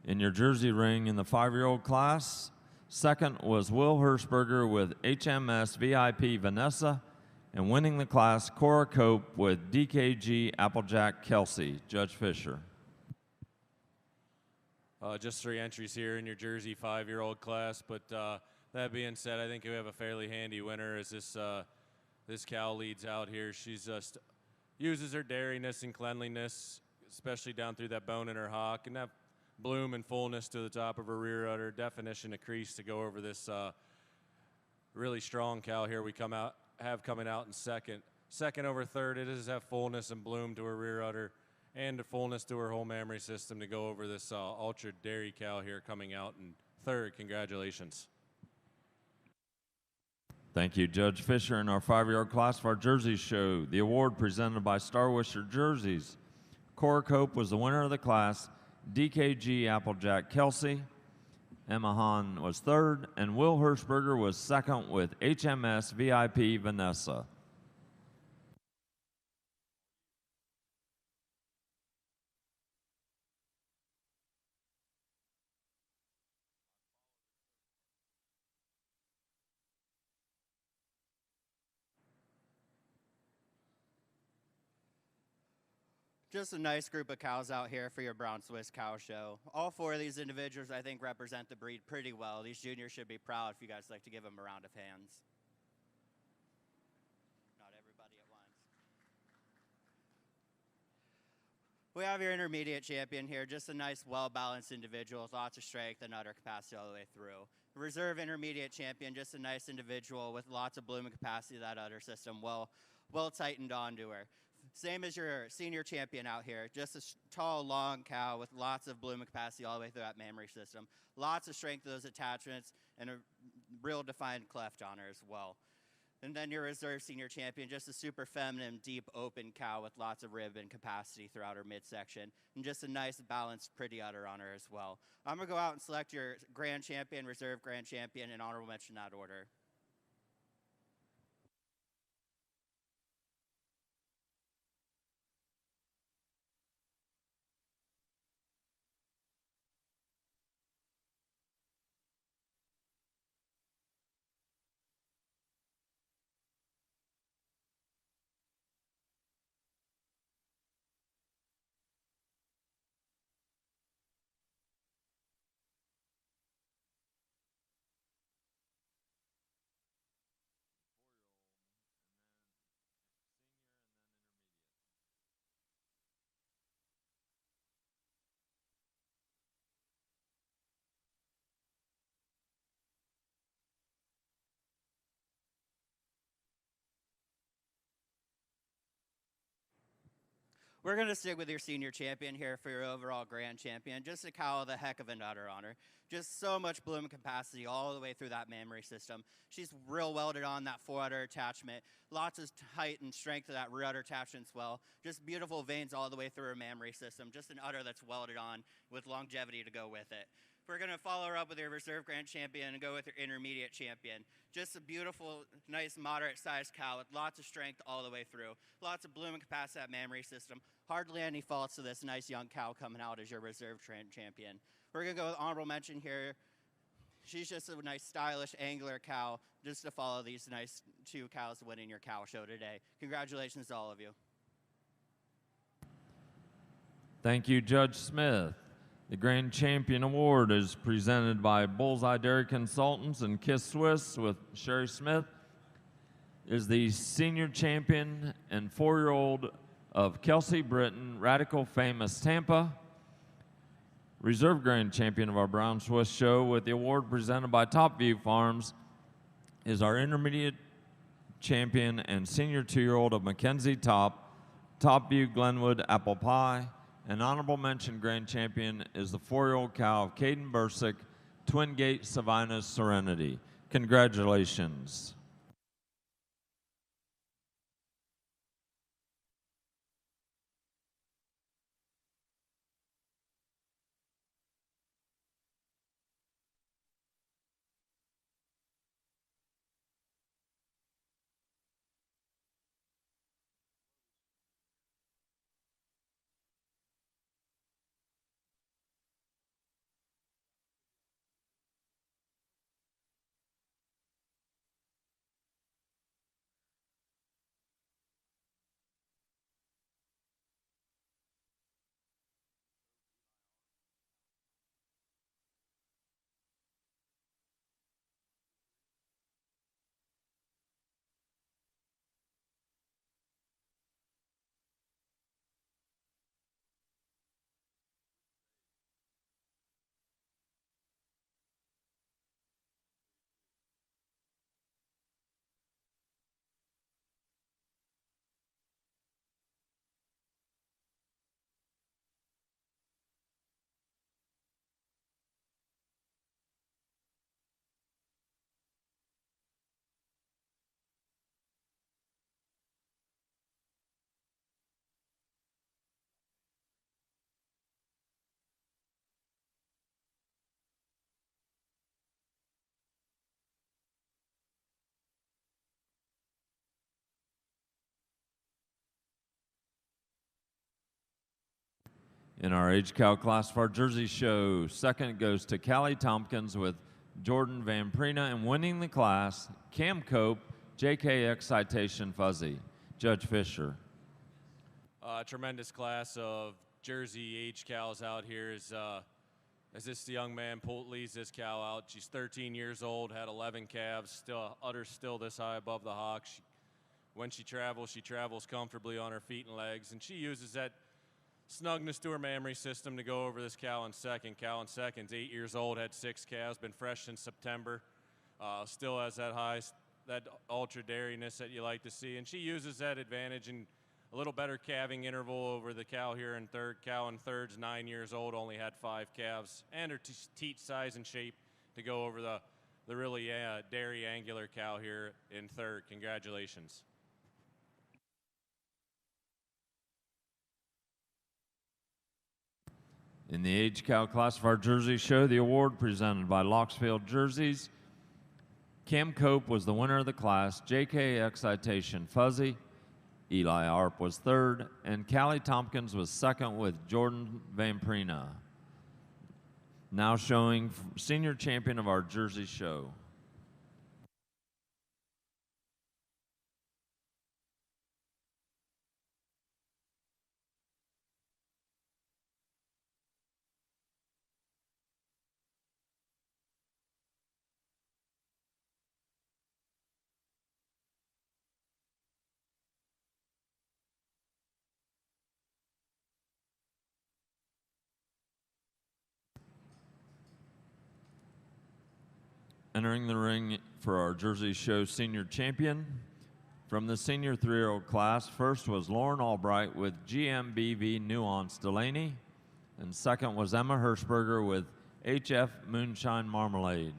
In your Jersey ring in the 5-year-old class, second was Will Hirschberger with HMS VIP Vanessa, and winning the class, Cora Cope with DKG Applejack Kelsey. Judge Fisher. Just 3 entries here in your Jersey 5-year-old class, but that being said, I think we have a fairly handy winner as this cow leads out here. She's just uses her dairiness and cleanliness, especially down through that bone in her hock, and that bloom and fullness to the top of her rear udder, definition of crease to go over this really strong cow here we have coming out in second. second over third. It does have fullness and bloom to her rear udder and the fullness to her whole mammary system to go over this ultra dairy cow here coming out in third. Congratulations. Thank you, Judge Fisher. In our 5-year-old class for our Jersey show, the award presented by Star Wisher Jerseys. Cora Cope was the winner of the class, DKG Applejack Kelsey. Emma Hahn was third, and Will Hirschberger was second with HMS VIP Vanessa. Just a nice group of cows out here for your Brown Swiss Cow Show. All 4 of these individuals, I think, represent the breed pretty well. These juniors should be proud if you guys like to give them a round of hands. Not everybody at once. We have your intermediate champion here, just a nice, well-balanced individual with lots of strength and udder capacity all the way through. The reserve intermediate champion, just a nice individual with lots of blooming capacity of that udder system, well tightened onto her. Same as your senior champion out here, just a tall, long cow with lots of blooming capacity all the way through that mammary system. Lots of strength of those attachments and a real defined cleft on her as well. And then your reserve senior champion, just a super feminine, deep, open cow with lots of rib and capacity throughout her midsection, and just a nice, balanced, pretty udder on her as well. I'm going to go out and select your grand champion, reserve grand champion, and honorable mention in that order. We're going to stick with your senior champion here for your overall grand champion. Just a cow with a heck of an udder on her. Just so much bloom capacity all the way through that mammary system. She's real welded on that fore-udder attachment. Lots of height and strength of that rear udder attachment as well. Just beautiful veins all the way through her mammary system. Just an udder that's welded on with longevity to go with it. We're going to follow her up with your reserve grand champion and go with your intermediate champion. Just a beautiful, nice, moderate-sized cow with lots of strength all the way through. Lots of bloom and capacity at mammary system. Hardly any faults to this nice young cow coming out as your reserve champion. We're going to go with honorable mention here. She's just a nice, stylish, angular cow just to follow these nice 2 cows winning your cow show today. Congratulations to all of you. Thank you, Judge Smith. The Grand Champion Award is presented by Bullseye Dairy Consultants and Kiss Swiss with Sherry Smith. Is the senior champion and 4-year-old of Kelsey Britton, Radical Famous Tampa. Reserve Grand Champion of our Brown Swiss show with the award presented by Top View Farms is our intermediate champion and senior 2-year-old of Mackenzie Top View Glenwood Apple Pie. An honorable mention grand champion is the 4-year-old cow of Caden Bursick, Twin Gate Savannah's Serenity. Congratulations. In our age cow class of our Jersey show, second goes to Callie Tompkins with Jordan Van Prina, and winning the class, Cam Cope, JKX Citation Fuzzy. Judge Fisher. Tremendous class of Jersey age cows out here as this young man leads this cow out. She's 13 years old, had 11 calves, still this high above the hock. When she travels comfortably on her feet and legs, and she uses that snugness to her mammary system to go over this cow in second. Cow in second's 8 years old, had 6 calves, been fresh since September. Still has that ultra dairyness that you like to see, and she uses that advantage and a little better calving interval over the cow here in third. Cow in third's 9 years old, only had 5 calves, and her teat size and shape to go over the really dairy angular cow here in third. Congratulations. In the age cow class of our Jersey show, the award presented by Locksfield Jerseys. Cam Cope was the winner of the class, JK Citation Fuzzy, Eli Arp was third, and Callie Tompkins was second with Jordan Van Prina. Now showing senior champion of our Jersey show. Entering the ring for our Jersey show senior champion. From the senior 3-year-old class, first was Lauren Albright with GMBV Nuance Delaney, and second was Emma Hirschberger with HF Moonshine Marmalade.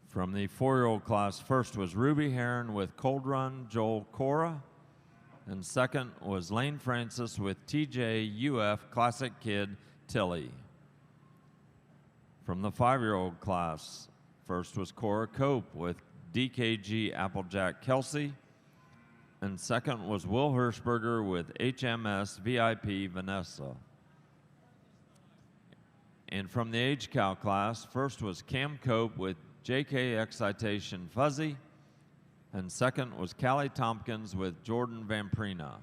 From the 4-year-old class, first was Ruby Heron with Cold Run Joel Cora, and second was Lane Francis with TJUF Classic Kid Tilly. From the 5-year-old class, first was Cora Cope with DKG Applejack Kelsey, and second was Will Hirschberger with HMS VIP Vanessa. And from the age cow class, first was Cam Cope with JK Excitation Fuzzy, and second was Callie Tompkins with Jordan Van Prina.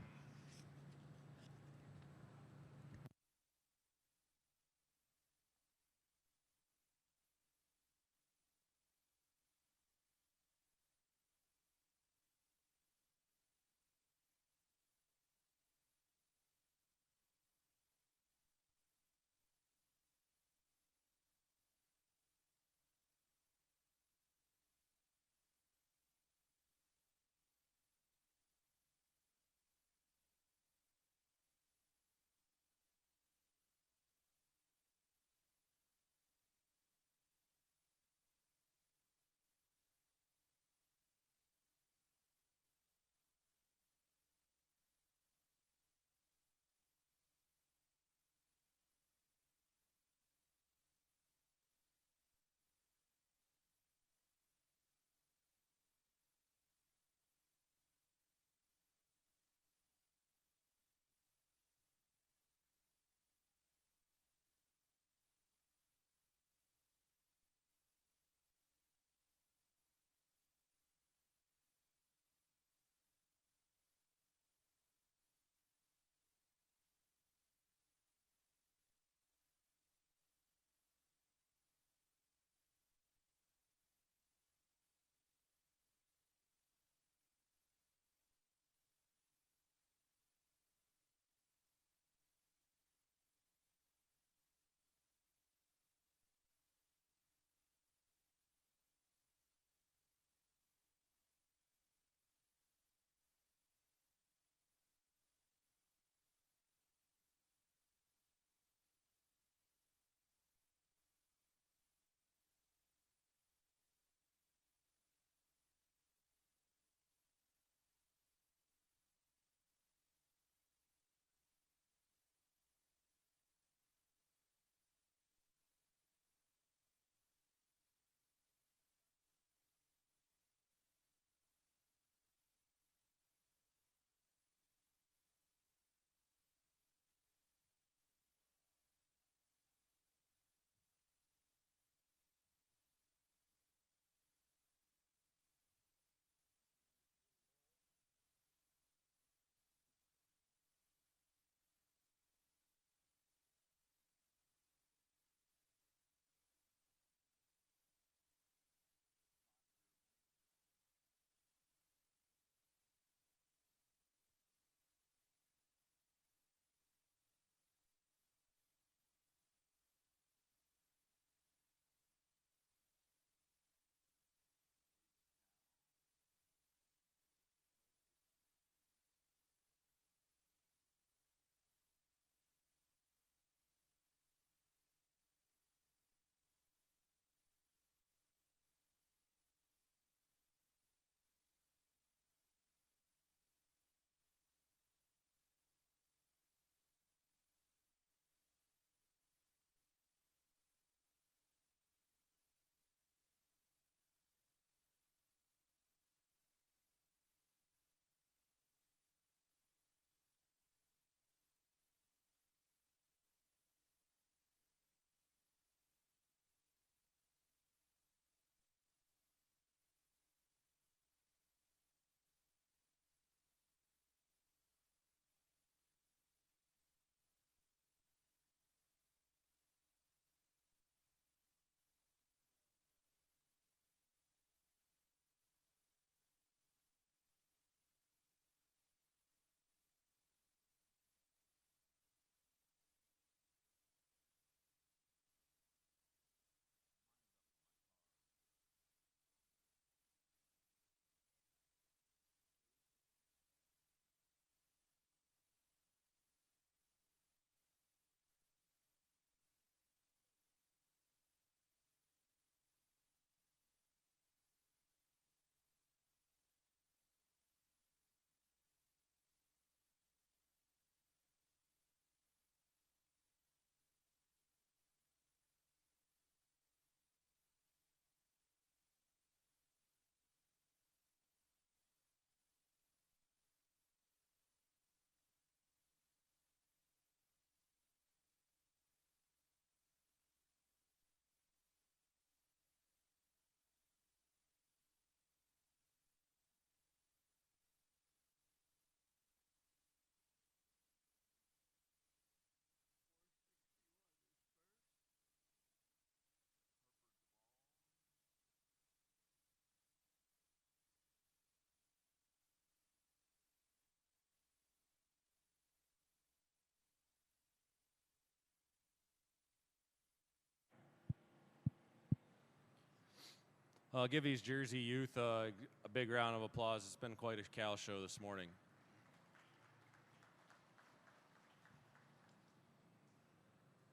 Give these Jersey youth a big round of applause. It's been quite a cow show this morning.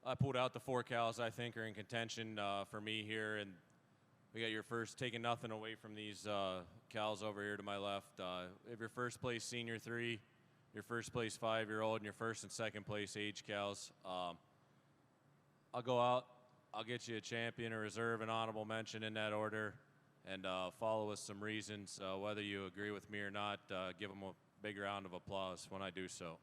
I pulled out the 4 cows I think are in contention for me here, and we got your first, taking nothing away from these cows over here to my left. If your first place senior 3, your first place 5-year-old, and your first and second place age cows, I'll go out, I'll get you a champion, a reserve, an honorable mention in that order, and follow with some reasons. Whether you agree with me or not, give them a big round of applause when I do so.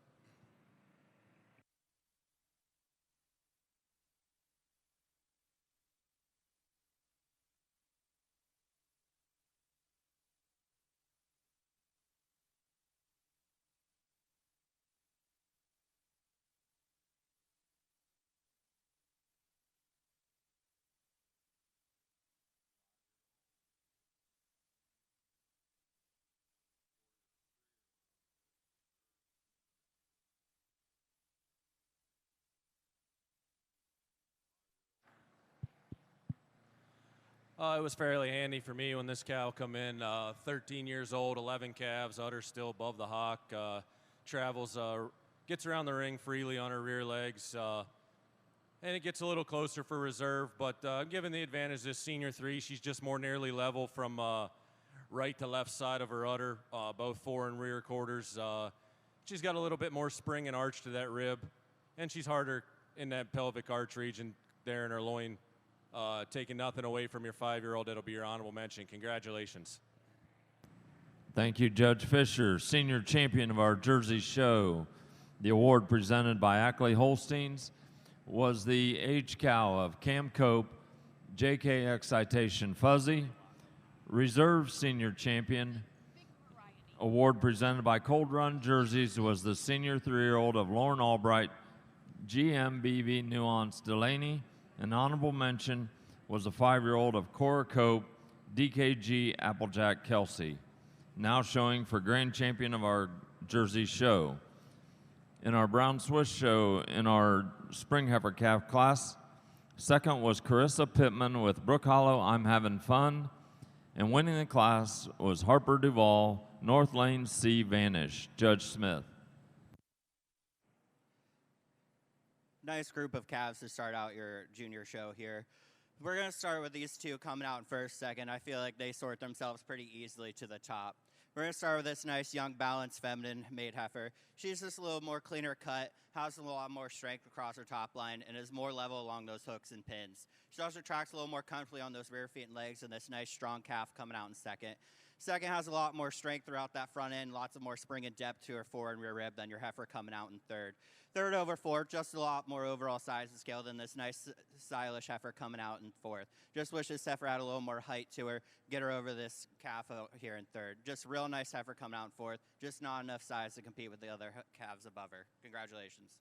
It was fairly handy for me when this cow come in. 13 years old, 11 calves, udder still above the hock. Travels, gets around the ring freely on her rear legs. And it gets a little closer for reserve, but given the advantage this senior 3, she's just more nearly level from right to left side of her udder, both fore and rear quarters. She's got a little bit more spring and arch to that rib, and she's harder in that pelvic arch region there in her loin. Taking nothing away from your 5-year-old, it'll be your honorable mention. Congratulations. Thank you, Judge Fisher, senior champion of our Jersey show. The award presented by Ackley Holsteins was the age cow of Cam Cope, JK Excitation Fuzzy. Reserve senior champion award presented by Cold Run Jerseys was the senior 3-year-old of Lauren Albright, GMBV Nuance Delaney. An honorable mention was the 5-year-old of Cora Cope, DKG Applejack Kelsey. Now showing for grand champion of our Jersey show. In our Brown Swiss show in our Spring Heifer Calf class, second was Carissa Pittman with Brook Hollow, I'm Having Fun. And winning the class was Harper Duvall, North Lane C Vanish. Judge Smith. Nice group of calves to start out your junior show here. We're going to start with these two coming out in first, second. I feel like they sort themselves pretty easily to the top. We're going to start with this nice, young, balanced, feminine made heifer. She's just a little more cleaner cut, has a lot more strength across her top line, and is more level along those hooks and pins. She also tracks a little more comfortably on those rear feet and legs, and this nice, strong calf coming out in second. Second has a lot more strength throughout that front end, lots of more spring and depth to her fore and rear rib than your heifer coming out in third. Third over fourth, just a lot more overall size and scale than this nice, stylish heifer coming out in fourth. Just wish this heifer had a little more height to her, get her over this calf out here in third. Just real nice heifer coming out in fourth, just not enough size to compete with the other calves above her. Congratulations.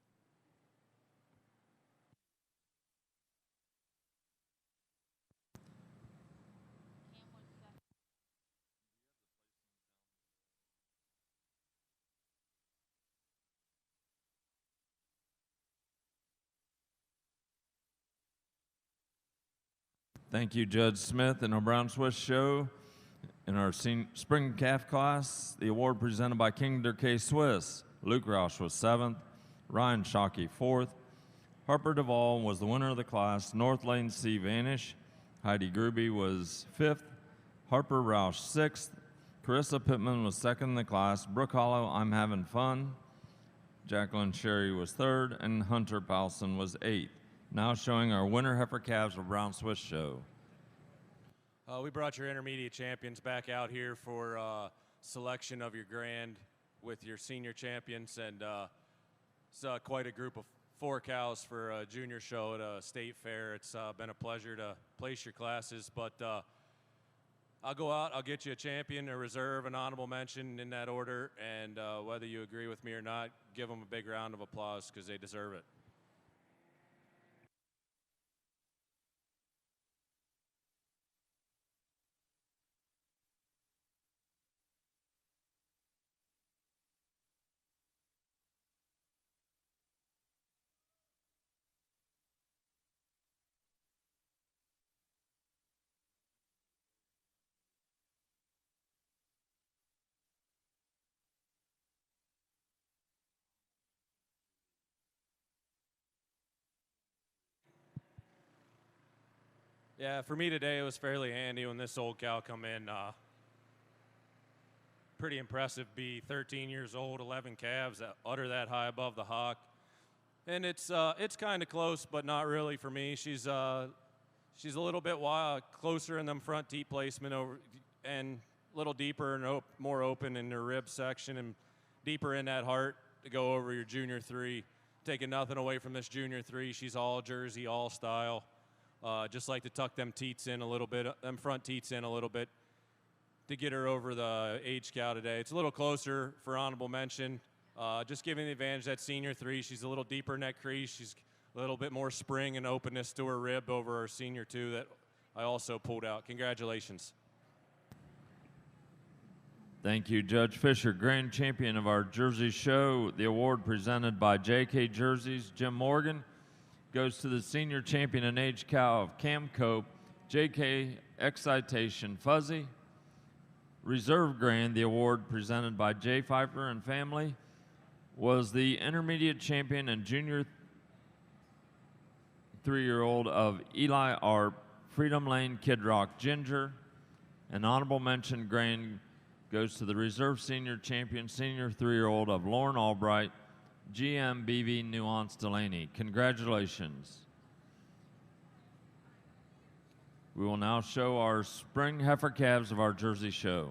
Thank you, Judge Smith. In our Brown Swiss show, in our spring calf class, the award presented by Kinder K Swiss. Luke Roush was 7th, Ryan Shockey 4th. Harper Duvall was the winner of the class. North Lane C Vanish. Heidi Gruby was 5th. Harper Roush 6th. Carissa Pittman was 2nd in the class. Brook Hollow, I'm Having Fun. Jacqueline Sherry was 3rd, and Hunter Paulson was 8th. Now showing our winter heifer calves of Brown Swiss show. We brought your intermediate champions back out here for selection of your grand with your senior champions, and it's quite a group of 4 cows for a junior show at a state fair. It's been a pleasure to place your classes, but I'll go out, I'll get you a champion, a reserve, an honorable mention in that order, and whether you agree with me or not, give them a big round of applause because they deserve it. Yeah, for me today, it was fairly handy when this old cow come in. Pretty impressive, be 13 years old, 11 calves that utter that high above the hock. And it's kind of close, but not really for me. She's a little bit closer in them front teat placement and a little deeper and more open in her rib section and deeper in that heart to go over your junior 3. Taking nothing away from this junior 3. She's all Jersey, all style. Just like to tuck them teats in a little bit, them front teats in a little bit to get her over the age cow today. It's a little closer for honorable mention. Just giving the advantage that senior 3. She's a little deeper in that crease. She's a little bit more spring and openness to her rib over our senior 2 that I also pulled out. Congratulations. Thank you, Judge Fisher. Grand champion of our Jersey show, the award presented by JK Jerseys, Jim Morgan, goes to the senior champion in age cow of Cam Cope, JK Excitation Fuzzy. Reserve Grand, the award presented by Jay Heifer and family, was the intermediate champion and junior 3-year-old of Eli Arp, Freedom Lane Kid Rock Ginger. An honorable mention grand goes to the reserve senior champion, senior 3-year-old of Lauren Albright, GMBV Nuance Delaney. Congratulations. We will now show our spring heifer calves of our Jersey show.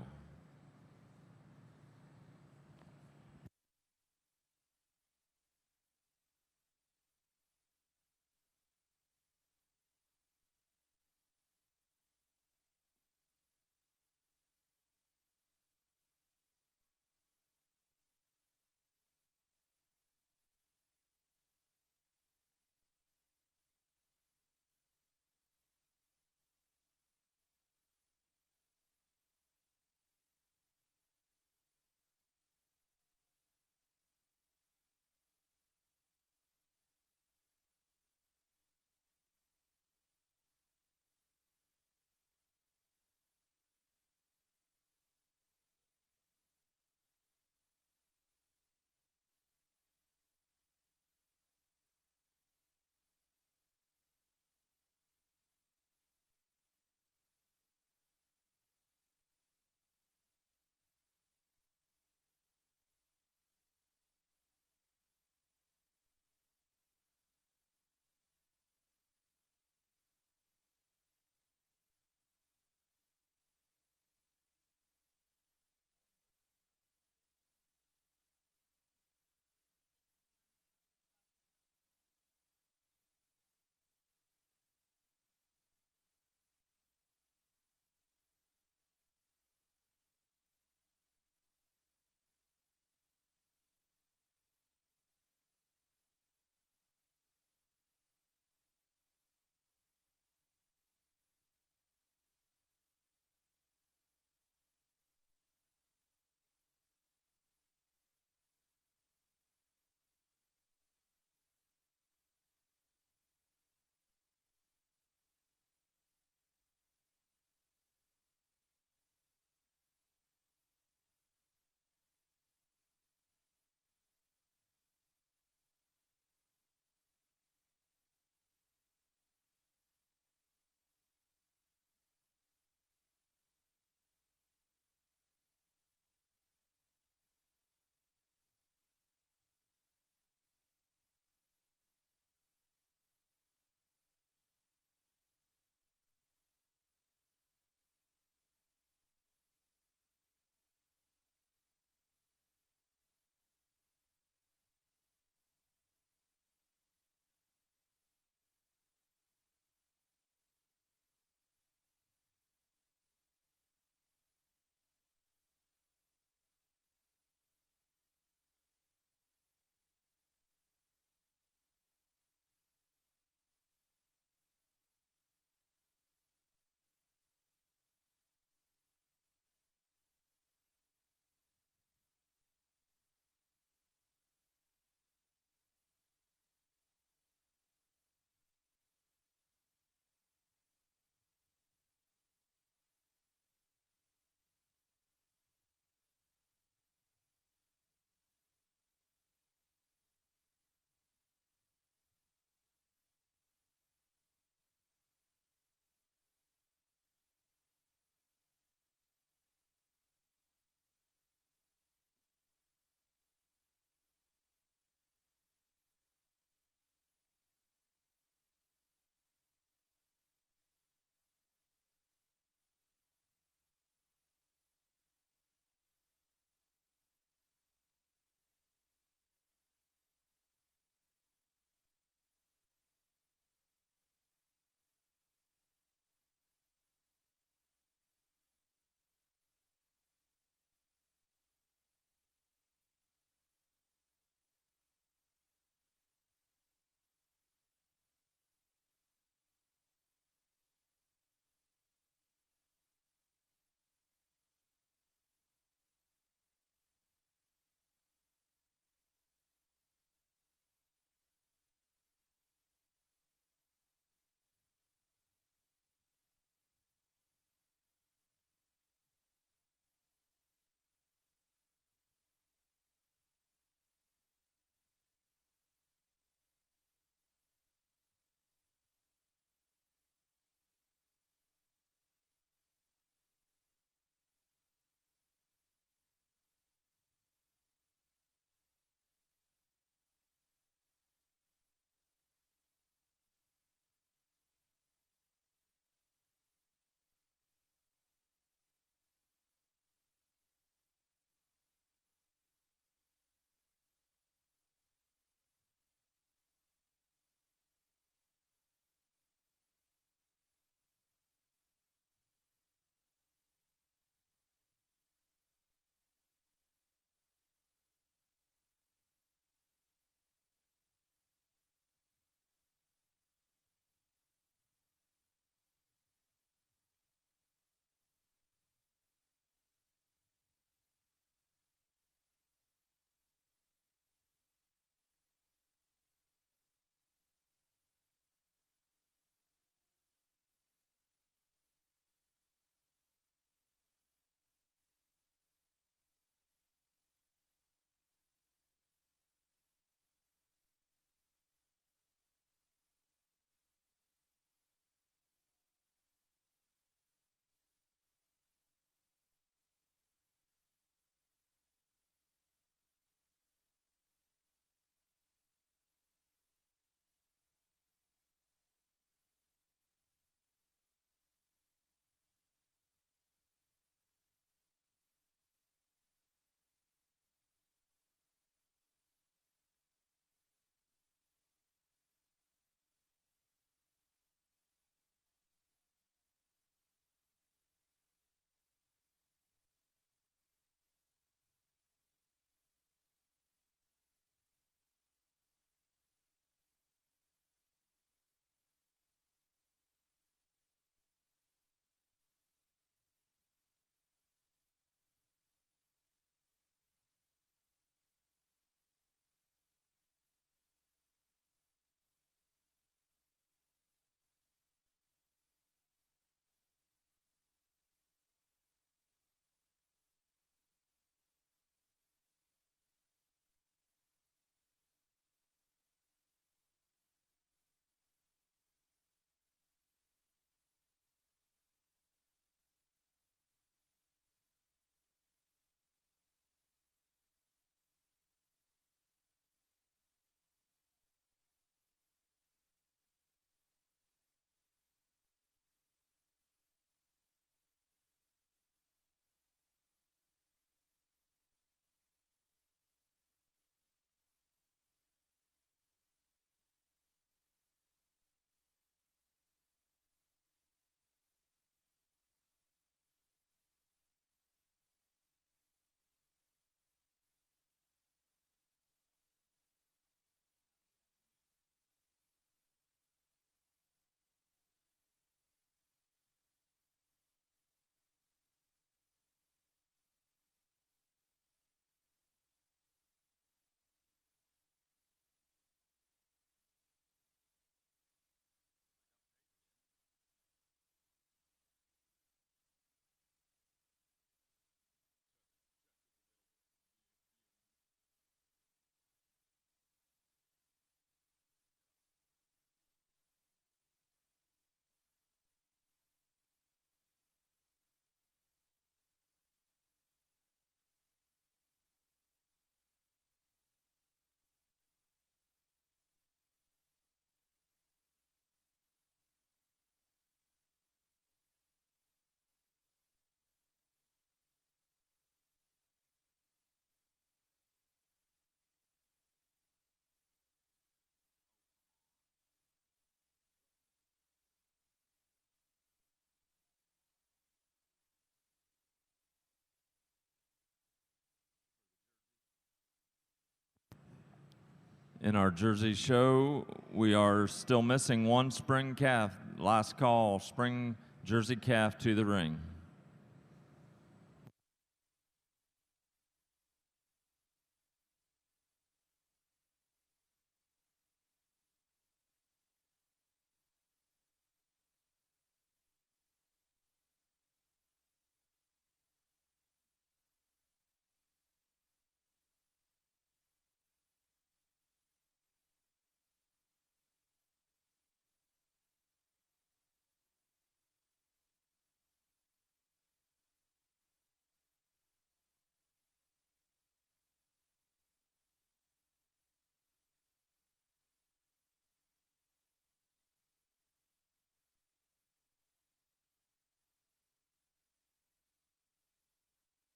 In our Jersey show, we are still missing one spring calf. Last call, spring Jersey calf to the ring.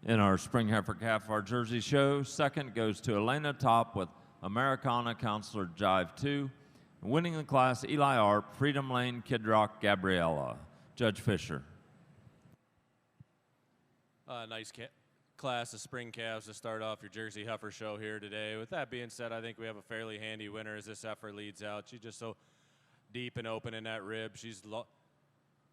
In our spring heifer calf of our Jersey show, second goes to Elena Top with Americana Counselor Jive 2. Winning the class, Eli Arp, Freedom Lane, Kid Rock, Gabriella. Judge Fisher. Nice class of spring calves to start off your Jersey heifer show here today. With that being said, I think we have a fairly handy winner as this heifer leads out. She's just so deep and open in that rib. She's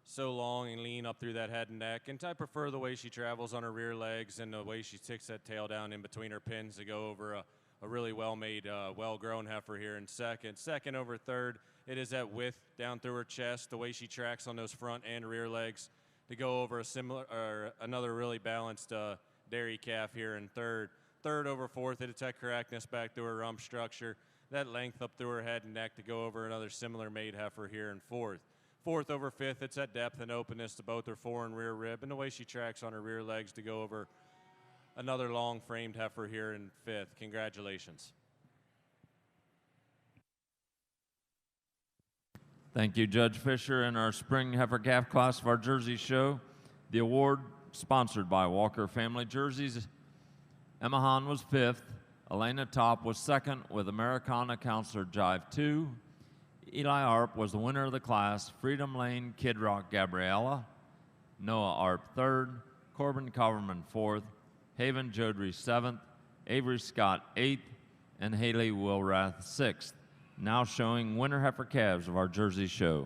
so long and lean up through that head and neck, and I prefer the way she travels on her rear legs and the way she sticks that tail down in between her pins to go over a really well-made, well-grown heifer here in second. Second over third, it is that width down through her chest, the way she tracks on those front and rear legs to go over a similar or another really balanced dairy calf here in third. Third over fourth, it's that correctness back through her rump structure, that length up through her head and neck to go over another similar made heifer here in fourth. Fourth over fifth, it's that depth and openness to both her fore and rear rib and the way she tracks on her rear legs to go over another long-framed heifer here in fifth. Congratulations. Thank you, Judge Fisher. In our spring heifer calf class of our Jersey show, the award sponsored by Walker Family Jerseys. Emma Hahn was fifth. Elena Top was second with Americana Counselor Jive 2. Eli Arp was the winner of the class. Freedom Lane, Kid Rock, Gabriella. Noah Arp third. Corbin Coverman fourth. Haven Jodry seventh. Avery Scott eighth. And Haley Wilrath sixth. Now showing winter heifer calves of our Jersey show.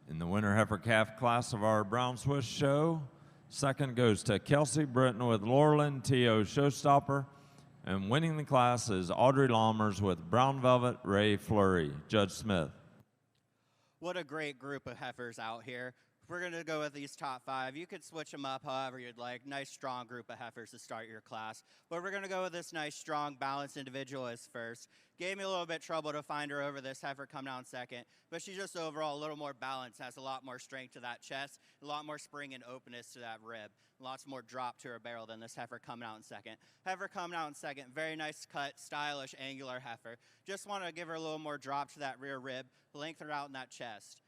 In the winter heifer calf class of our Brown Swiss show, second goes to Kelsey Britton with Laurelyn T.O. Showstopper, and winning the class is Audrey Lammers with Brown Velvet Ray Flurry. Judge Smith. What a great group of heifers out here. We're going to go with these top five. You could switch them up however you'd like. Nice, strong group of heifers to start your class. But we're going to go with this nice, strong, balanced individual as first. Gave me a little bit trouble to find her over this heifer coming out in second, but she's just overall a little more balanced, has a lot more strength to that chest, a lot more spring and openness to that rib, lots more drop to her barrel than this heifer coming out in second. Heifer coming out in second, very nice cut, stylish, angular heifer. Just want to give her a little more drop to that rear rib, lengthen her out in that chest.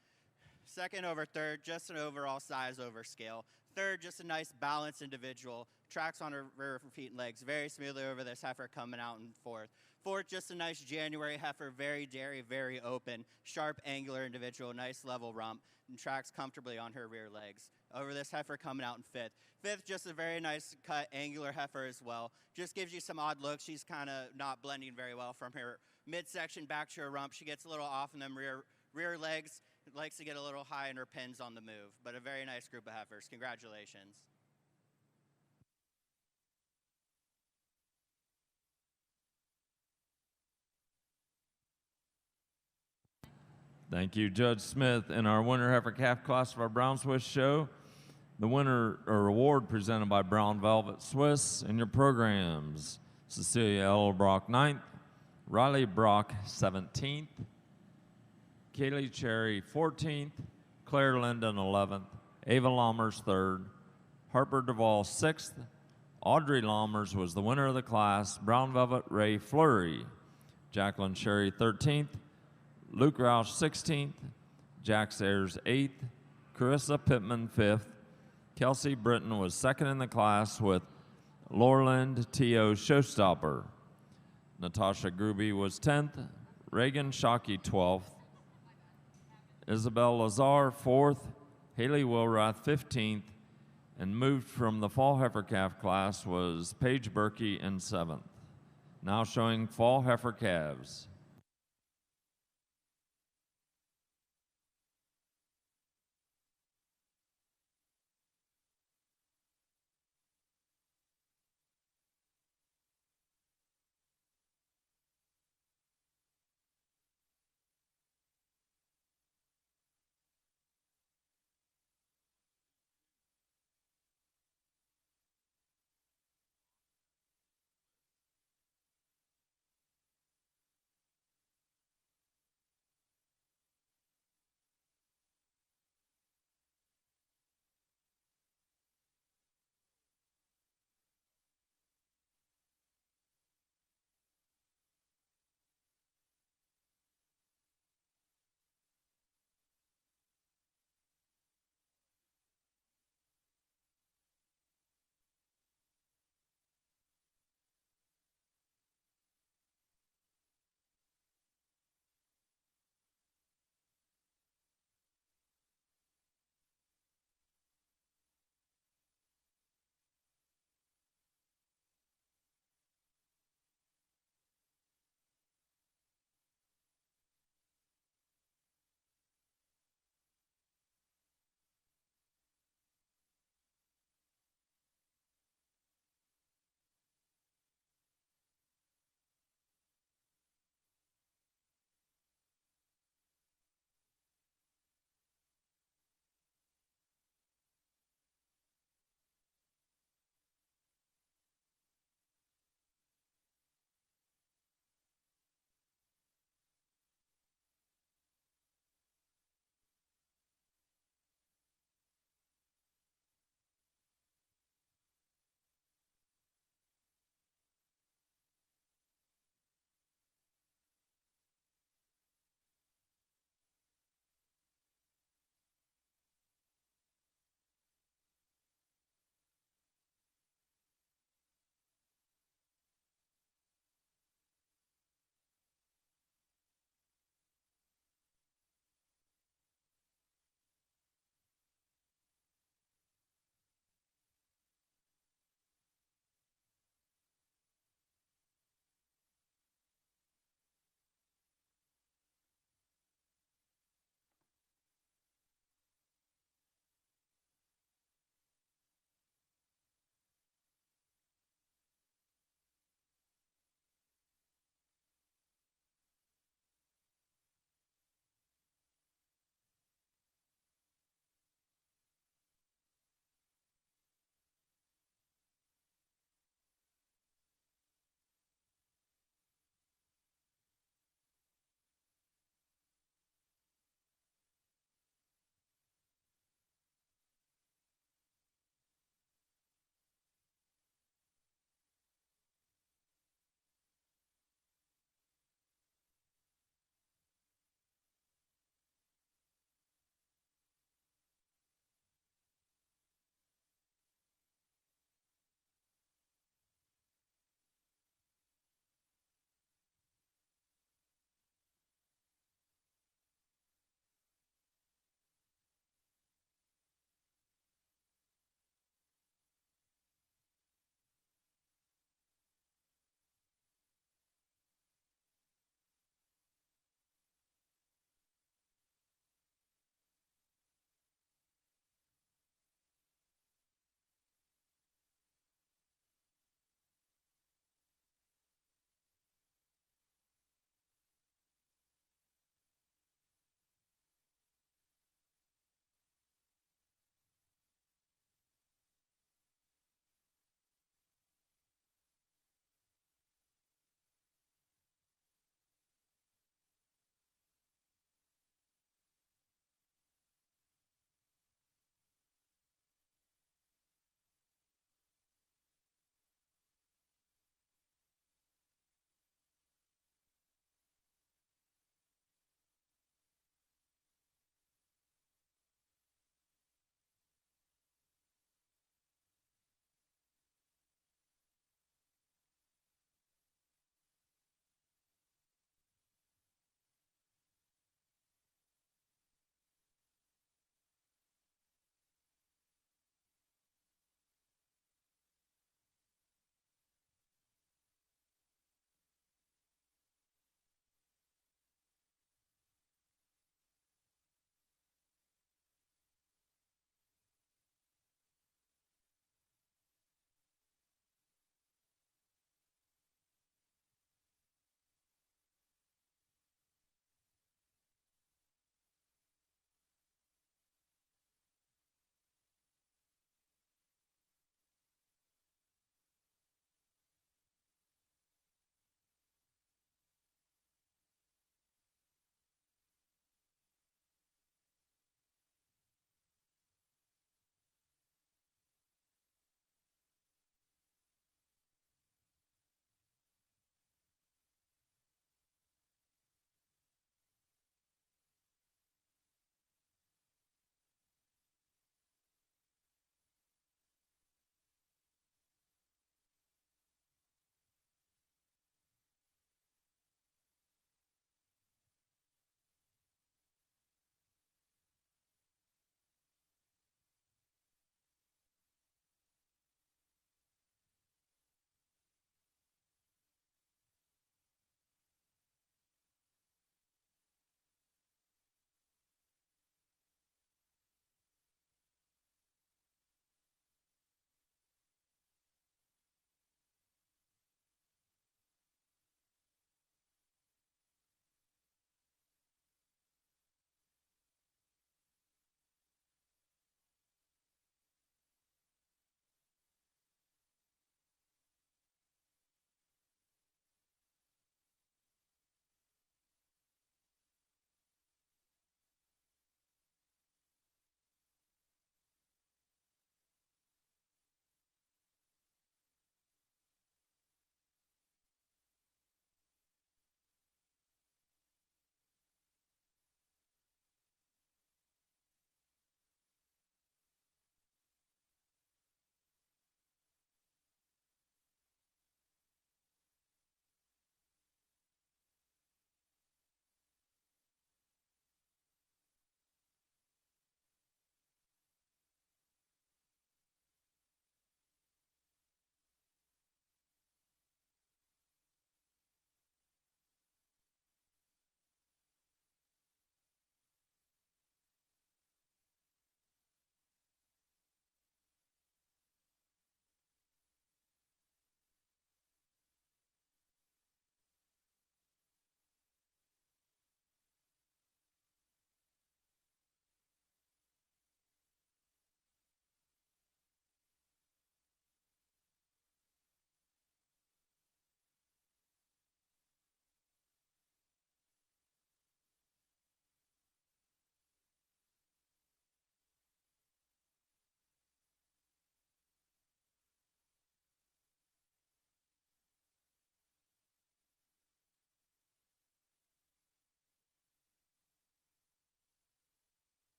Second over third, just an overall size over scale. Third, just a nice balanced individual. Tracks on her rear feet and legs very smoothly over this heifer coming out in fourth. Fourth, just a nice January heifer, very dairy, very open, sharp, angular individual, nice level rump, and tracks comfortably on her rear legs. Over this heifer coming out in fifth. Fifth, just a very nice cut, angular heifer as well. Just gives you some odd looks. She's kind of not blending very well from her midsection back to her rump. She gets a little off in them rear legs. Likes to get a little high in her pins on the move, but a very nice group of heifers. Congratulations. Thank you, Judge Smith. In our winter heifer calf class of our Brown Swiss show, the winner or award presented by Brown Velvet Swiss in your programs: Cecilia L. Brock 9th, Riley Brock 17th, Kaylee Cherry 14th, Claire Linden 11th, Ava Lammers 3rd, Harper Duvall 6th, Audrey Lammers was the winner of the class, Brown Velvet Ray Fleury, Jacqueline Sherry 13th, Luke Roush 16th, Jack Sayers 8th, Carissa Pittman 5th, Kelsey Britton was second in the class with Lorland T.O. Showstopper. Natasha Gruby was 10th, Reagan Shockey 12th, Isabel Lazar 4th, Haley Wilrath 15th, and moved from the fall heifer calf class was Paige Berkey in 7th. Now showing fall heifer calves.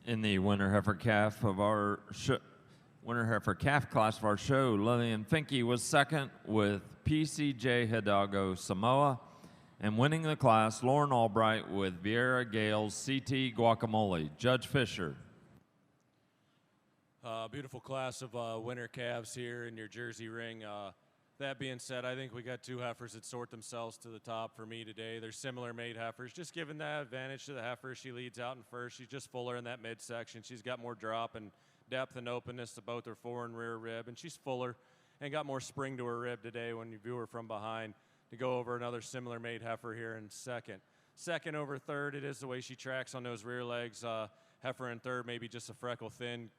In the winter heifer calf of our winter heifer calf class of our show, Lillian Finke was second with PCJ Hidalgo Samoa, and winning the class, Lauren Albright with Vieira Gales CT Guacamole. Judge Fisher. Beautiful class of winter calves here in your Jersey ring. That being said, I think we got two heifers that sort themselves to the top for me today. They're similar made heifers, just giving that advantage to the heifer. She leads out in first. She's just fuller in that midsection. She's got more drop and depth and openness to both her fore and rear rib, and she's fuller and got more spring to her rib today when you view her from behind. To go over another similar made heifer here in second. Second over third, it is the way she tracks on those rear legs. Heifer in third, maybe just a freckle thin.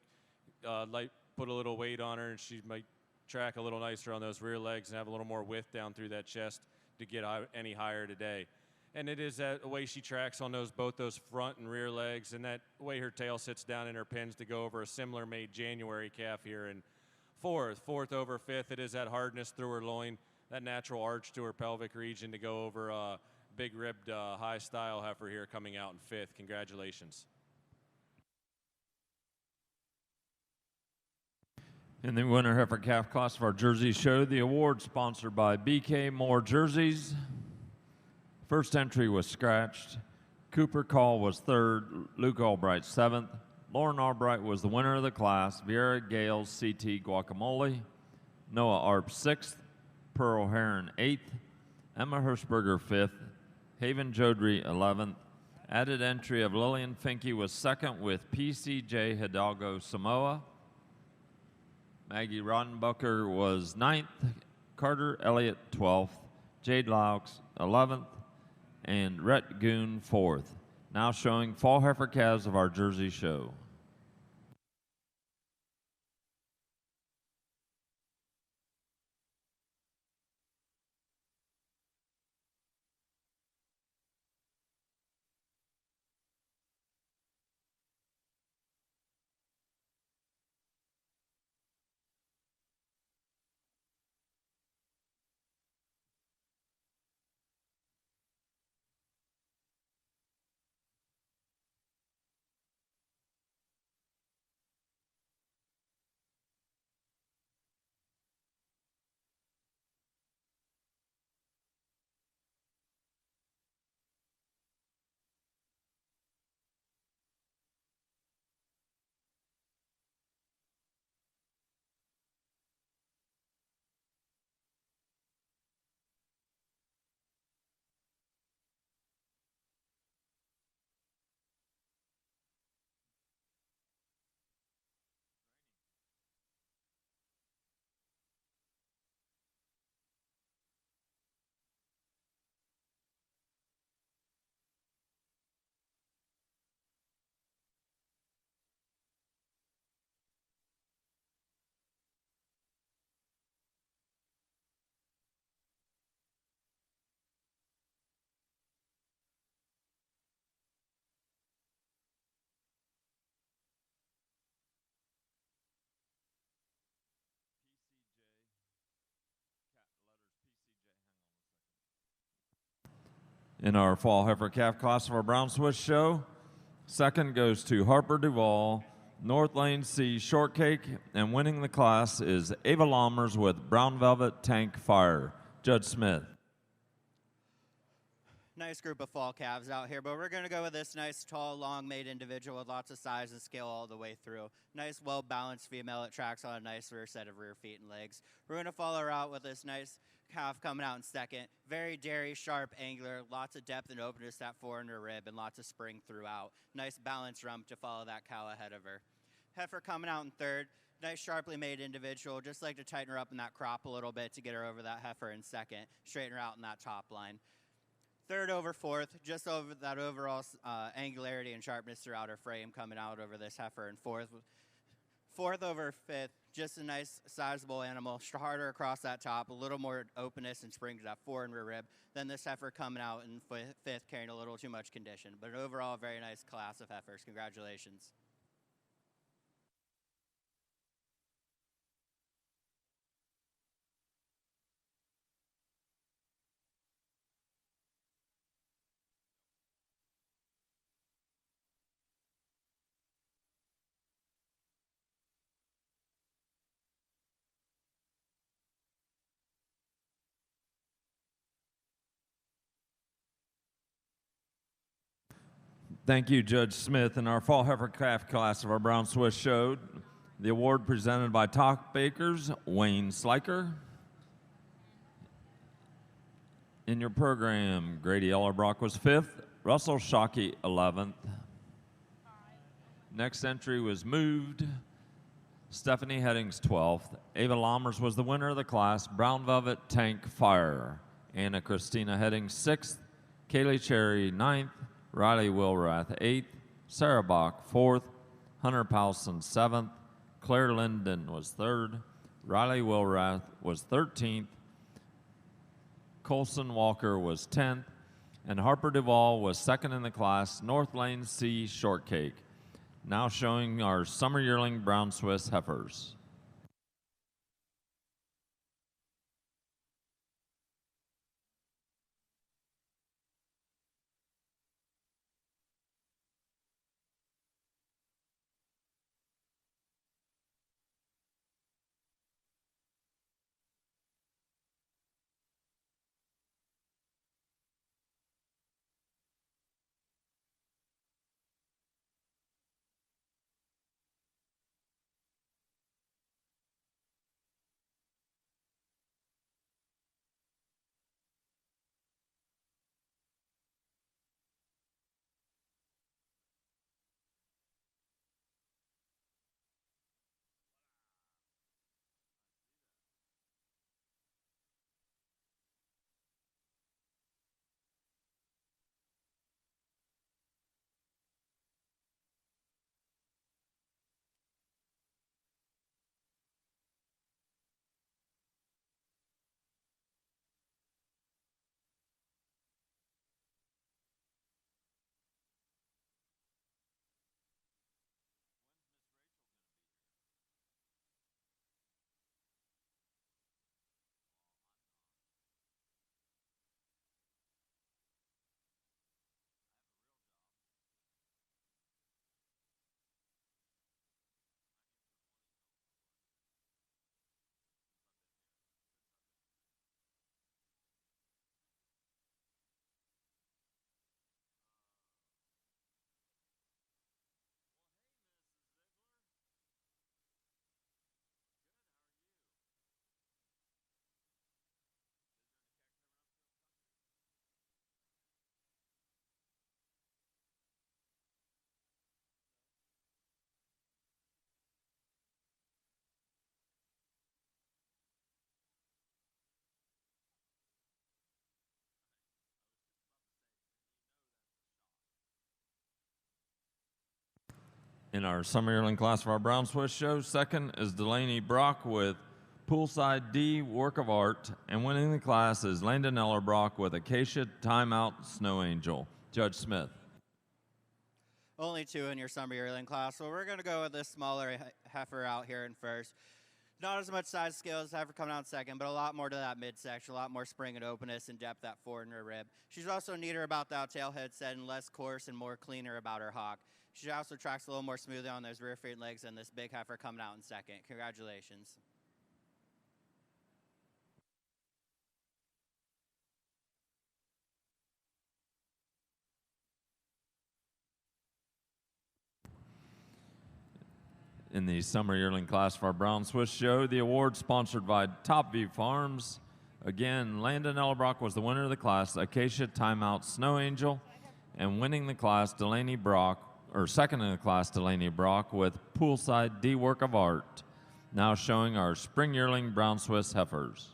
Light put a little weight on her, and she might track a little nicer on those rear legs and have a little more width down through that chest to get any higher today. And it is that way she tracks on both those front and rear legs, and that way her tail sits down in her pins to go over a similar made January calf here in fourth. Fourth over fifth, it is that hardness through her loin, that natural arch to her pelvic region to go over a big ribbed high style heifer here coming out in fifth. Congratulations. In the winter heifer calf class of our Jersey show, the award sponsored by BK Moore Jerseys. First entry was scratched. Cooper Call was third. Luke Albright seventh. Lauren Albright was the winner of the class. Vieira Gales CT Guacamole. Noah Arp sixth. Pearl Heron eighth. Emma Hirschberger fifth. Haven Jodry 11th. Added entry of Lillian Finke was second with PCJ Hidalgo Samoa. Maggie Rodenbucker was 9th, Carter Elliott 12th, Jade Laux 11th, and Rhett Goon 4th. Now showing fall heifer calves of our Jersey show. In our fall heifer calf class of our Brown Swiss show, second goes to Harper Duvall, North Lane C Shortcake, and winning the class is Ava Lammers with Brown Velvet Tank Fire. Judge Smith. Nice group of fall calves out here, but we're going to go with this nice, tall, long-made individual with lots of size and scale all the way through. Nice, well-balanced female that tracks on a nice rear set of rear feet and legs. We're going to follow her out with this nice calf coming out in second. Very dairy, sharp, angular, lots of depth and openness that fore in her rib, and lots of spring throughout. Nice balanced rump to follow that cow ahead of her. Heifer coming out in third. Nice, sharply made individual. Just like to tighten her up in that crop a little bit to get her over that heifer in second. Straighten her out in that top line. Third over fourth, just over that overall angularity and sharpness throughout her frame coming out over this heifer in fourth. Fourth over fifth, just a nice sizable animal, harder across that top, a little more openness and spring to that fore and rear rib. Then this heifer coming out in fifth, carrying a little too much condition. But overall, very nice class of heifers. Congratulations. Thank you, Judge Smith. In our fall heifer calf class of our Brown Swiss show, the award presented by Top Bakers, Wayne Sliker. In your program, Grady Ellerbrock was 5th, Russell Shockey 11th. Next entry was moved. Stephanie Headings 12th. Ava Lammers was the winner of the class. Brown Velvet Tank Fire. Anna Christina Headings 6th. Kaylee Cherry 9th. Riley Wilrath 8th. Sarah Bach 4th. Hunter Powelson 7th. Claire Linden was 3rd. Riley Wilrath was 13th. Colson Walker was 10th. And Harper Duvall was 2nd in the class. North Lane C Shortcake. Now showing our summer yearling brown Swiss heifers. In our summer yearling class of our brown Swiss show, 2nd is Delaney Brock with Poolside D Work of Art, and winning the class is Landon Ellerbrock with Acacia Timeout Snow Angel. Judge Smith. Only 2 in your summer yearling class, so we're going to go with this smaller heifer out here in first. Not as much size skill as heifer coming out second, but a lot more to that midsection, a lot more spring and openness and depth that forward in her rib. She's also neater about that tailhead set and less coarse and more cleaner about her hock. She also tracks a little more smoothly on those rear feet legs than this big heifer coming out in second. Congratulations. In the summer yearling class of our brown Swiss show, the award sponsored by Top View Farms. Again, Landon Ellerbrock was the winner of the class, Acacia Timeout Snow Angel, and winning the class, Delaney Brock, or 2nd in the class, Delaney Brock with Poolside D Work of Art. Now showing our spring yearling brown Swiss heifers.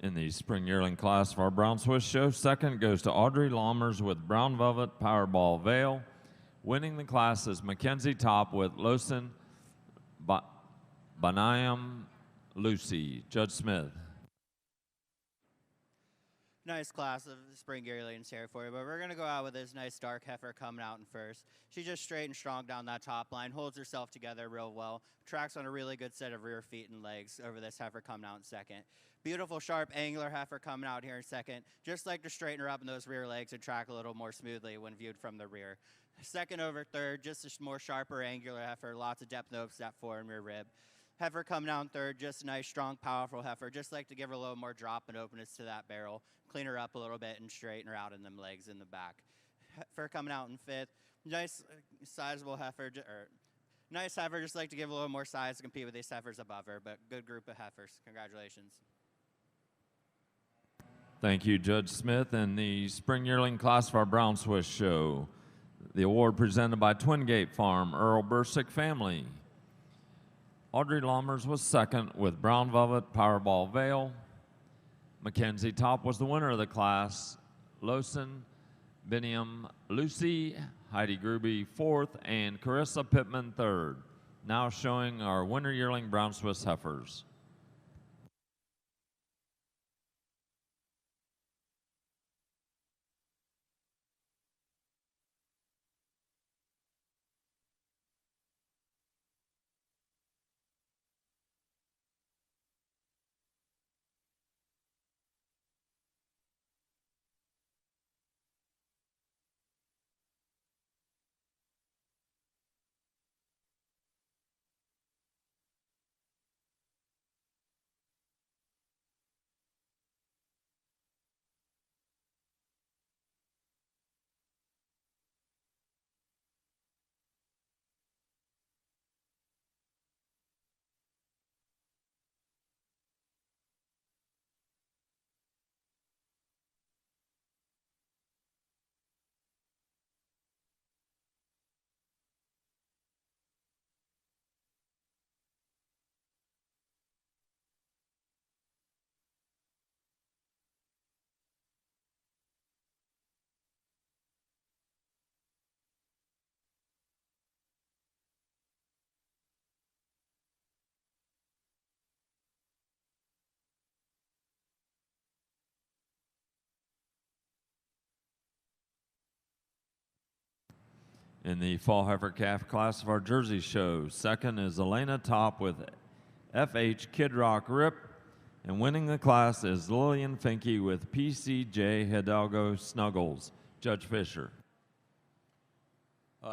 In the spring yearling class of our Brown Swiss show, second goes to Audrey Lammers with Brown Velvet Powerball Veil. Winning the class is Mackenzie Top with Losin Banayam Lucy. Judge Smith. Nice class of spring yearlings here for you, but we're going to go out with this nice dark heifer coming out in first. She's just straight and strong down that top line, holds herself together real well, tracks on a really good set of rear feet and legs over this heifer coming out in second. Beautiful, sharp, angular heifer coming out here in second. Just like to straighten her up in those rear legs and track a little more smoothly when viewed from the rear. Second over third, just a more sharper, angular heifer, lots of depth nose at fore and rear rib. Heifer coming out in third, just a nice, strong, powerful heifer. Just like to give her a little more drop and openness to that barrel. Clean her up a little bit and straighten her out in them legs in the back. Heifer coming out in fifth. Nice, sizable heifer, nice heifer. Just like to give a little more size to compete with these heifers above her, but good group of heifers. Congratulations. Thank you, Judge Smith. And the spring yearling class of our Brown Swiss show. The award presented by Twin Gate Farm, Earl Bursick family. Audrey Lammers was second with Brown Velvet Powerball Veil. Mackenzie Top was the winner of the class. Losin Biniam Lucy, Heidi Gruby fourth, and Carissa Pittman third. Now showing our winter yearling Brown Swiss heifers. In the fall heifer calf class of our Jersey show, second is Elena Top with FH Kid Rock Rip, and winning the class is Lillian Finke with PCJ Hidalgo Snuggles. Judge Fisher.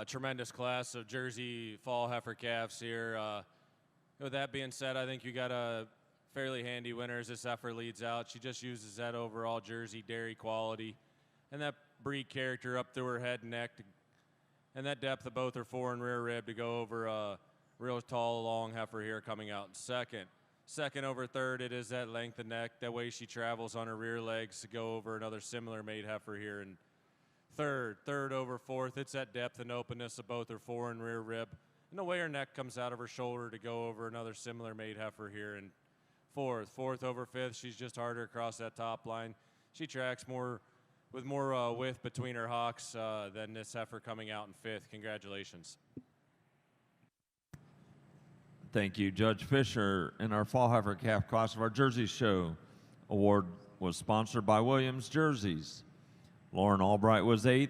Tremendous class of Jersey fall heifer calves here. With that being said, I think you got a fairly handy winner as this heifer leads out. She just uses that overall Jersey dairy quality and that breed character up through her head and neck and that depth of both her fore and rear rib to go over a real tall, long heifer here coming out in second. Second over third, it is that length of neck, that way she travels on her rear legs to go over another similar made heifer here in third. Third over fourth, it's that depth and openness of both her fore and rear rib, and the way her neck comes out of her shoulder to go over another similar made heifer here in fourth. Fourth over fifth, she's just harder across that top line. She tracks more with more width between her hocks than this heifer coming out in fifth. Congratulations. Thank you, Judge Fisher. In our fall heifer calf class of our Jersey show, award was sponsored by Williams Jerseys. Lauren Albright was 8th,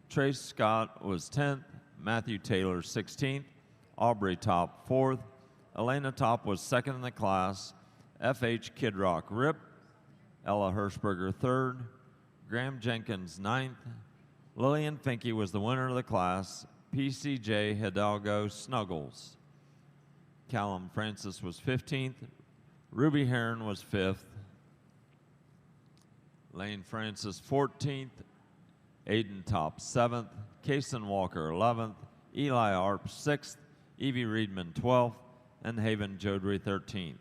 Trace Scott was 10th, Matthew Taylor 16th, Aubrey Top 4th, Elena Top was 2nd in the class, FH Kid Rock Rip, Ella Hirschberger 3rd, Graham Jenkins 9th, Lillian Finke was the winner of the class, PCJ Hidalgo Snuggles. Callum Francis was 15th, Ruby Heron was 5th, Lane Francis 14th, Aiden Top 7th, Kason Walker 11th, Eli Arp 6th, Evie Reedman 12th, and Haven Jodry 13th.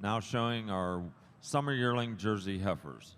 Now showing our summer yearling Jersey heifers.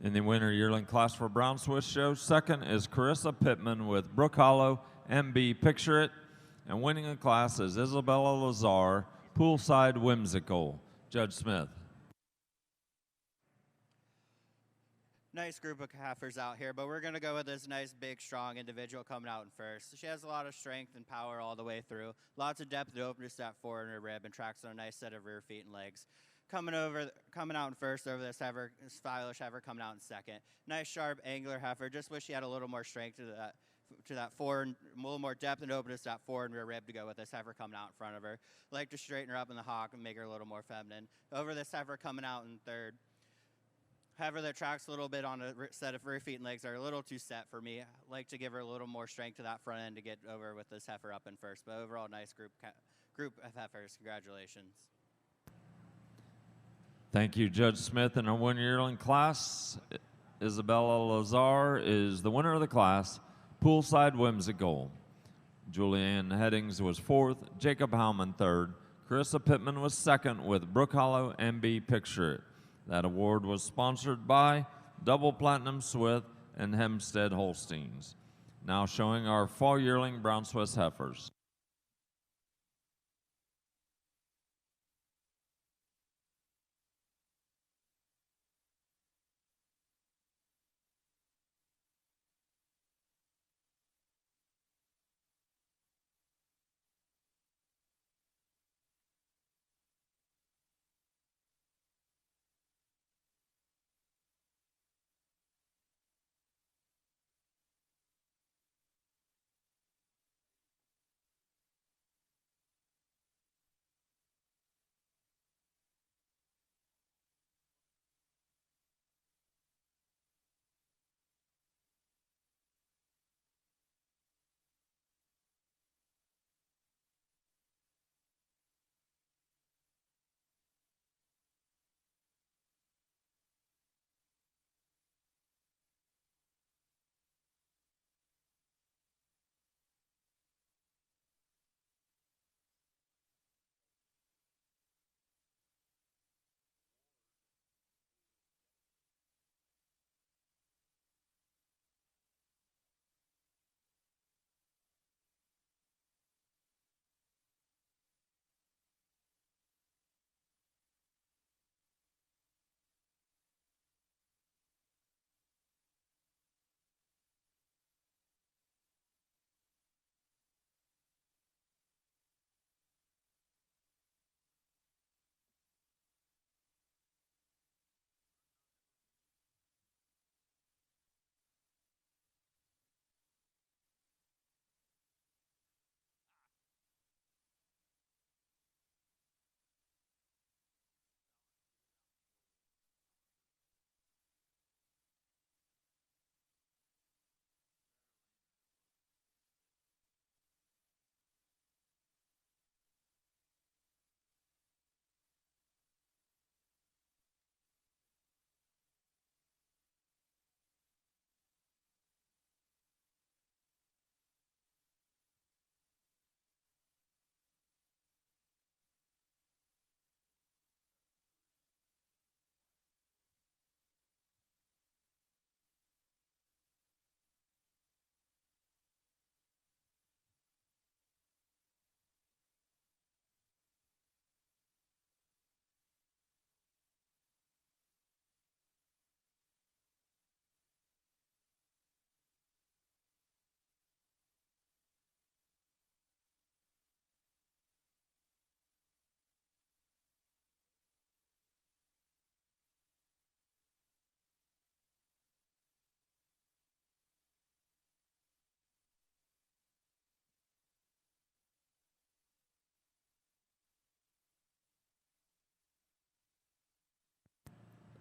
In the winter yearling class for Brown Swiss Show, second is Carissa Pittman with Brook Hollow MB Picture It, and winning the class is Isabella Lazar, Poolside Whimsical. Judge Smith. Nice group of heifers out here, but we're going to go with this nice, big, strong individual coming out in first. She has a lot of strength and power all the way through. Lots of depth and openness to that forward in her rib and tracks on a nice set of rear feet and legs. Coming out in first over this heifer, stylish heifer coming out in second. Nice, sharp, angular heifer. Just wish she had a little more strength to that forward, a little more depth and openness to that forward and rear rib to go with this heifer coming out in front of her. Like to straighten her up in the hock and make her a little more feminine. Over this heifer coming out in third. Heifer that tracks a little bit on a set of rear feet and legs are a little too set for me. I like to give her a little more strength to that front end to get over with this heifer up in first. But overall, nice group of heifers. Congratulations. Thank you, Judge Smith. In our one yearling class, Isabella Lazar is the winner of the class, Poolside Whimsical. Julianne Headings was fourth, Jacob Howman third, Carissa Pittman was second with Brook Hollow MB Picture It. That award was sponsored by Double Platinum Swift and Hempstead Holsteins. Now showing our fall yearling Brown Swiss heifers.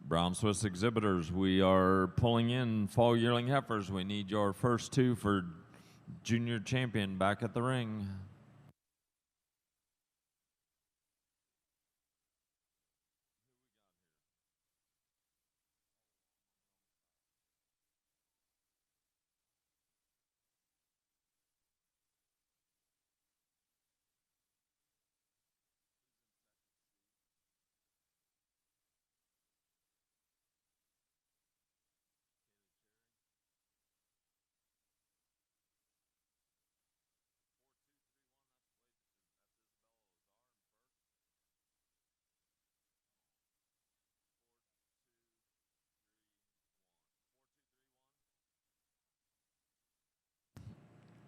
Brown Swiss exhibitors, we are pulling in fall yearling heifers. We need your first two for junior champion back at the ring.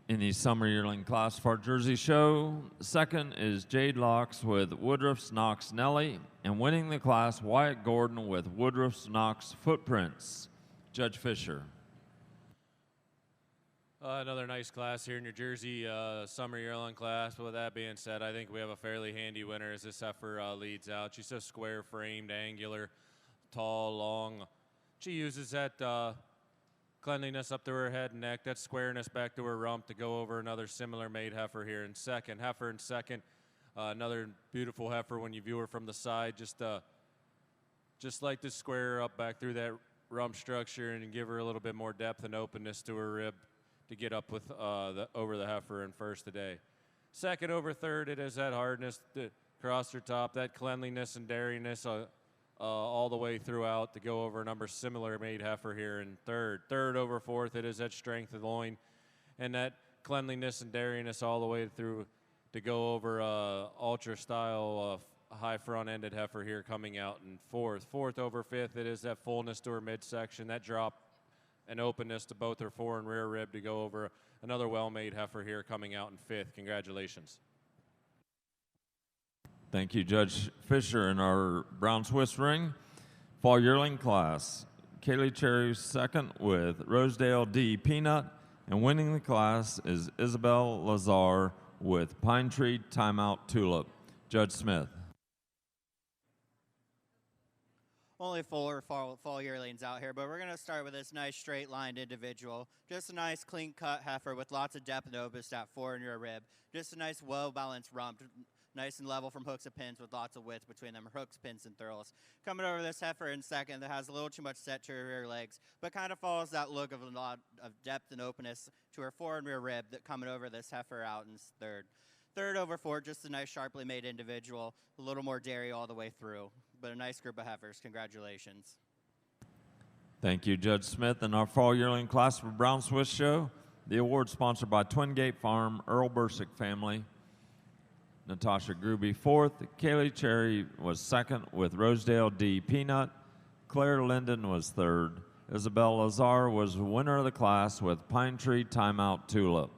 In the summer yearling class for our Jersey show, second is Jade Locks with Woodruff's Knox Nelly, and winning the class, Wyatt Gordon with Woodruff's Knox Footprints. Judge Fisher. Another nice class here in New Jersey, summer yearling class. But with that being said, I think we have a fairly handy winner as this heifer leads out. She's so square framed, angular, tall, long. She uses that cleanliness up to her head and neck, that squareness back to her rump to go over another similar made heifer here in second. Heifer in second, another beautiful heifer when you view her from the side. Just like to square her up back through that rump structure and give her a little bit more depth and openness to her rib to get up with over the heifer in first today. Second over third, it is that hardness across her top, that cleanliness and dairiness all the way throughout to go over a number similar made heifer here in third. Third over fourth, it is that strength of loin and that cleanliness and dairiness all the way through to go over ultra style high front ended heifer here coming out in fourth. Fourth over fifth, it is that fullness to her midsection, that drop and openness to both her fore and rear rib to go over another well-made heifer here coming out in fifth. Congratulations. Thank you, Judge Fisher. In our Brown Swiss ring, fall yearling class, Kaylee Cherry second with Rosedale D. Peanut, and winning the class is Isabel Lazar with Pine Tree Timeout Tulip. Judge Smith. Only four fall yearlings out here, but we're going to start with this nice straight-lined individual. Just a nice clean-cut heifer with lots of depth and openness at fore and rear rib. Just a nice well-balanced rump, nice and level from hooks and pins with lots of width between them, hooks, pins, and thurls. Coming over this heifer in second that has a little too much set to her rear legs, but kind of follows that look of a lot of depth and openness to her fore and rear rib that coming over this heifer out in third. Third over four, just a nice sharply made individual, a little more dairy all the way through, but a nice group of heifers. Congratulations. Thank you, Judge Smith. In our fall yearling class for Brown Swiss Show, the award sponsored by Twin Gate Farm, Earl Bursick family. Natasha Gruby fourth, Kaylee Cherry was second with Rosedale D. Peanut. Claire Linden was third. Isabel Lazar was winner of the class with Pine Tree Timeout Tulip.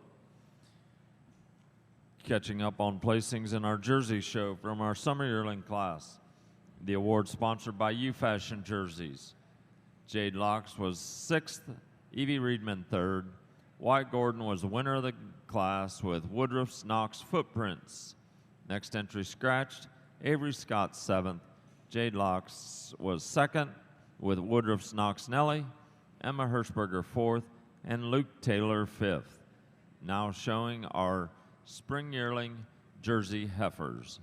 Catching up on placings in our Jersey show from our summer yearling class. The award sponsored by U Fashion Jerseys. Jade Locks was sixth, Evie Reedman third. Wyatt Gordon was the winner of the class with Woodruff's Knox Footprints. Next entry scratched, Avery Scott seventh. Jade Locks was second with Woodruff's Knox Nelly. Emma Hirschberger fourth, and Luke Taylor fifth. Now showing our spring yearling Jersey heifers.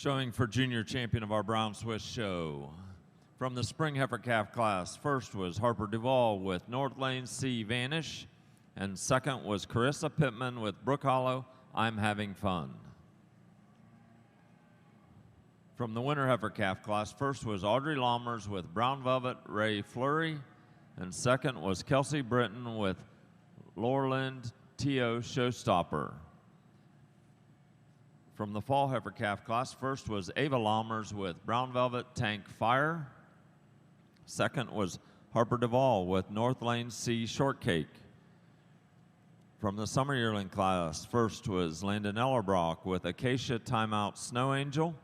Showing for junior champion of our Brown Swiss show. From the spring heifer calf class, first was Harper Duvall with North Lane C Vanish, and second was Carissa Pittman with Brook Hollow, I'm Having Fun. From the winter heifer calf class, first was Audrey Lammers with Brown Velvet Ray Fleury, and second was Kelsey Britton with Lorland T.O. Showstopper. From the fall heifer calf class, first was Ava Lammers with Brown Velvet Tank Fire. Second was Harper Duvall with North Lane C Shortcake. From the summer yearling class, first was Landon Ellerbrock with Acacia Timeout Snow Angel,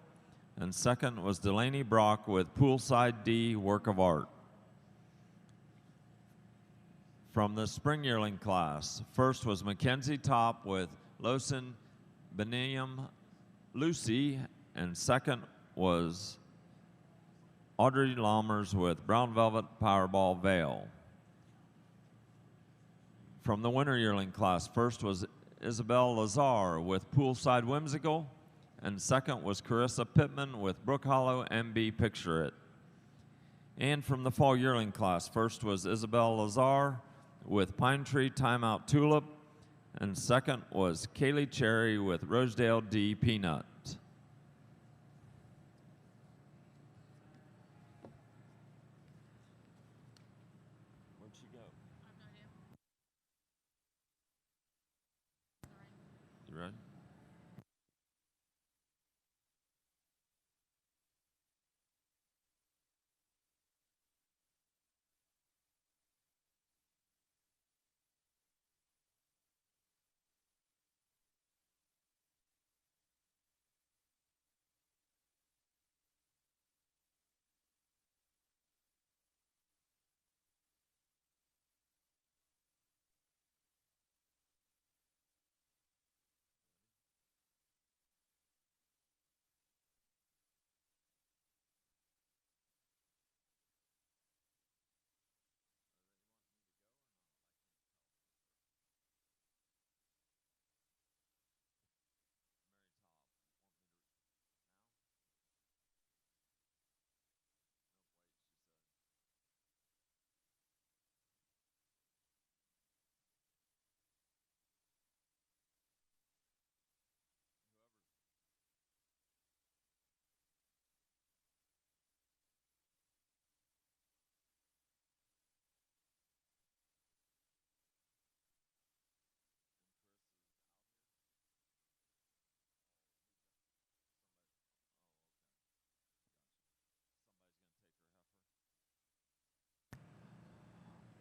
and second was Delaney Brock with Poolside D Work of Art. From the spring yearling class, first was Mackenzie Top with Losin Benium Lucy, and second was Audrey Lammers with Brown Velvet Powerball Veil. From the winter yearling class, first was Isabel Lazar with Poolside Whimsical, and second was Carissa Pittman with Brook Hollow MB Picture It. And from the fall yearling class, first was Isabel Lazar with Pine Tree Timeout Tulip, and second was Kaylee Cherry with Rosedale D Peanut. Where'd she go? You ready?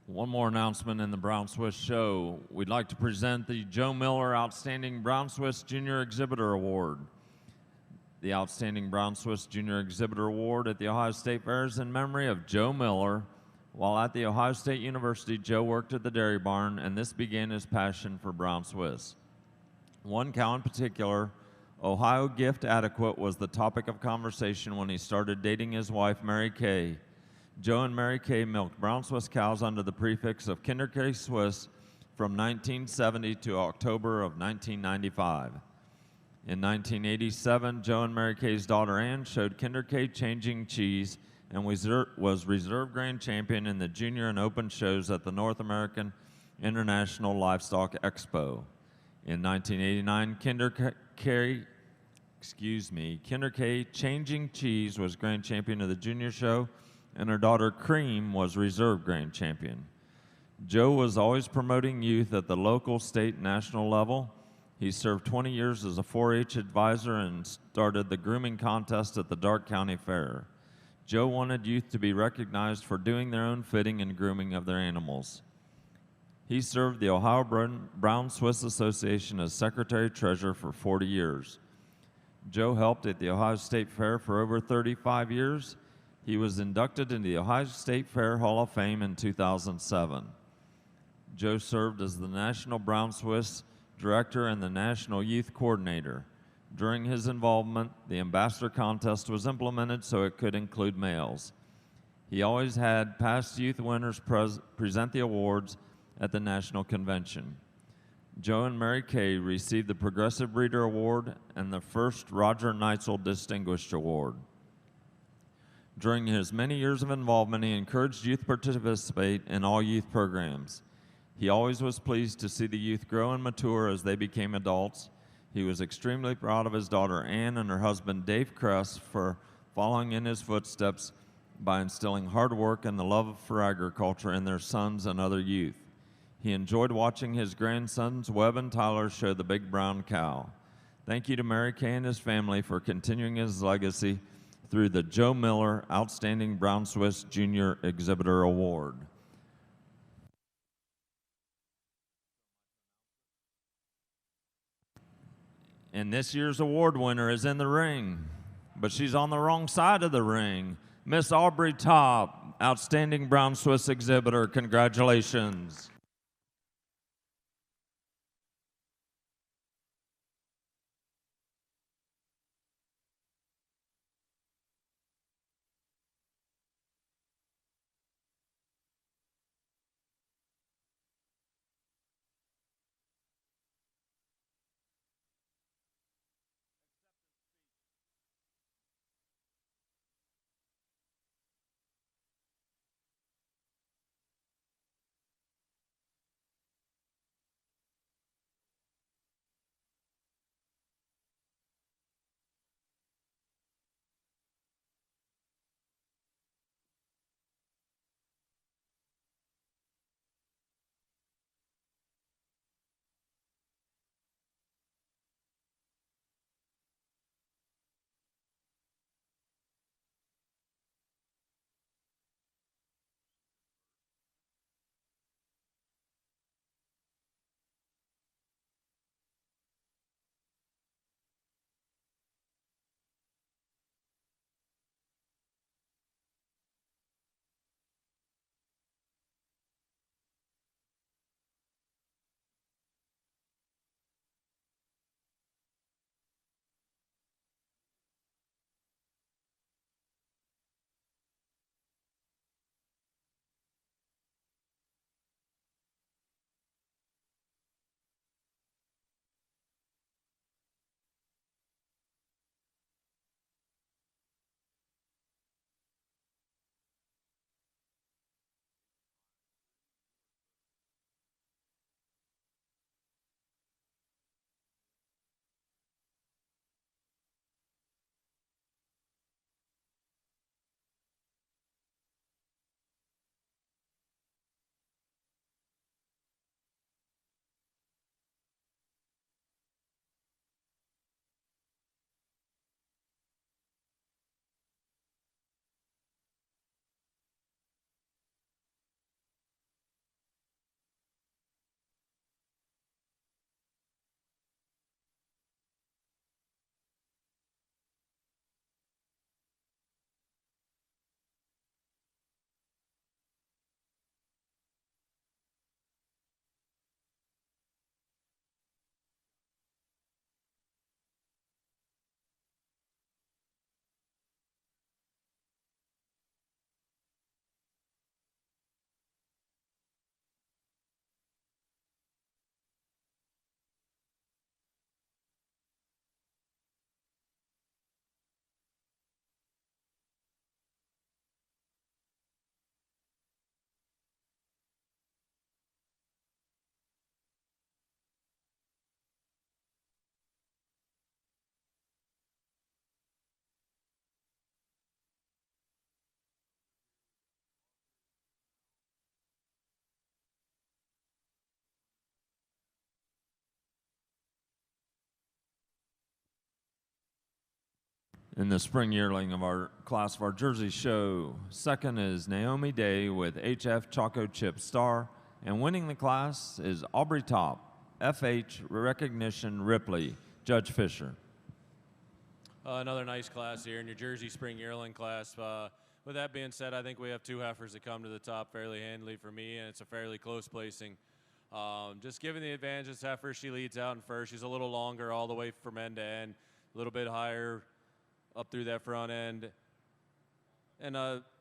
One more announcement in the Brown Swiss show. We'd like to present the Joe Miller Outstanding Brown Swiss Junior Exhibitor Award. The Outstanding Brown Swiss Junior Exhibitor Award at the Ohio State Fair is in memory of Joe Miller. While at The Ohio State University, Joe worked at the dairy barn, and this began his passion for Brown Swiss. One cow in particular, Ohio Gift Adequate, was the topic of conversation when he started dating his wife, Mary Kay. Joe and Mary Kay milked Brown Swiss cows under the prefix of Kinder K Swiss from 1970 to October of 1995. In 1987, Joe and Mary Kay's daughter Ann showed Kinder K changing cheese and was reserve grand champion in the junior and open shows at the North American International Livestock Expo. In 1989, Kinder K changing cheese was grand champion of the junior show, and her daughter Cream was reserve grand champion. Joe was always promoting youth at the local, state, national level. He served 20 years as a 4-H advisor and started the grooming contest at the Darke County Fair. Joe wanted youth to be recognized for doing their own fitting and grooming of their animals. He served the Ohio Brown Swiss Association as secretary-treasurer for 40 years. Joe helped at the Ohio State Fair for over 35 years. He was inducted into the Ohio State Fair Hall of Fame in 2007. Joe served as the National Brown Swiss Director and the National Youth Coordinator. During his involvement, the Ambassador Contest was implemented so it could include males. He always had past youth winners present the awards at the National Convention. Joe and Mary Kay received the Progressive Breeder Award and the first Roger Neitzel Distinguished Award. During his many years of involvement, he encouraged youth to participate in all youth programs. He always was pleased to see the youth grow and mature as they became adults. He was extremely proud of his daughter Ann and her husband Dave Kress for following in his footsteps by instilling hard work and the love for agriculture in their sons and other youth. He enjoyed watching his grandsons Webb and Tyler show the big brown cow. Thank you to Mary Kay and his family for continuing his legacy through the Joe Miller Outstanding Brown Swiss Junior Exhibitor Award. And this year's award winner is in the ring, but she's on the wrong side of the ring. Miss Aubrey Top, Outstanding Brown Swiss Exhibitor, congratulations. In the spring yearling of our class of our Jersey show, second is Naomi Day with HF Choco Chip Star, and winning the class is Aubrey Top, FH Recognition Ripley, Judge Fisher. Another nice class here in your Jersey spring yearling class. With that being said, I think we have two heifers that come to the top fairly handily for me, and it's a fairly close placing. Just given the advantage of this heifer, she leads out in first. She's a little longer all the way from end to end, a little bit higher up through that front end. And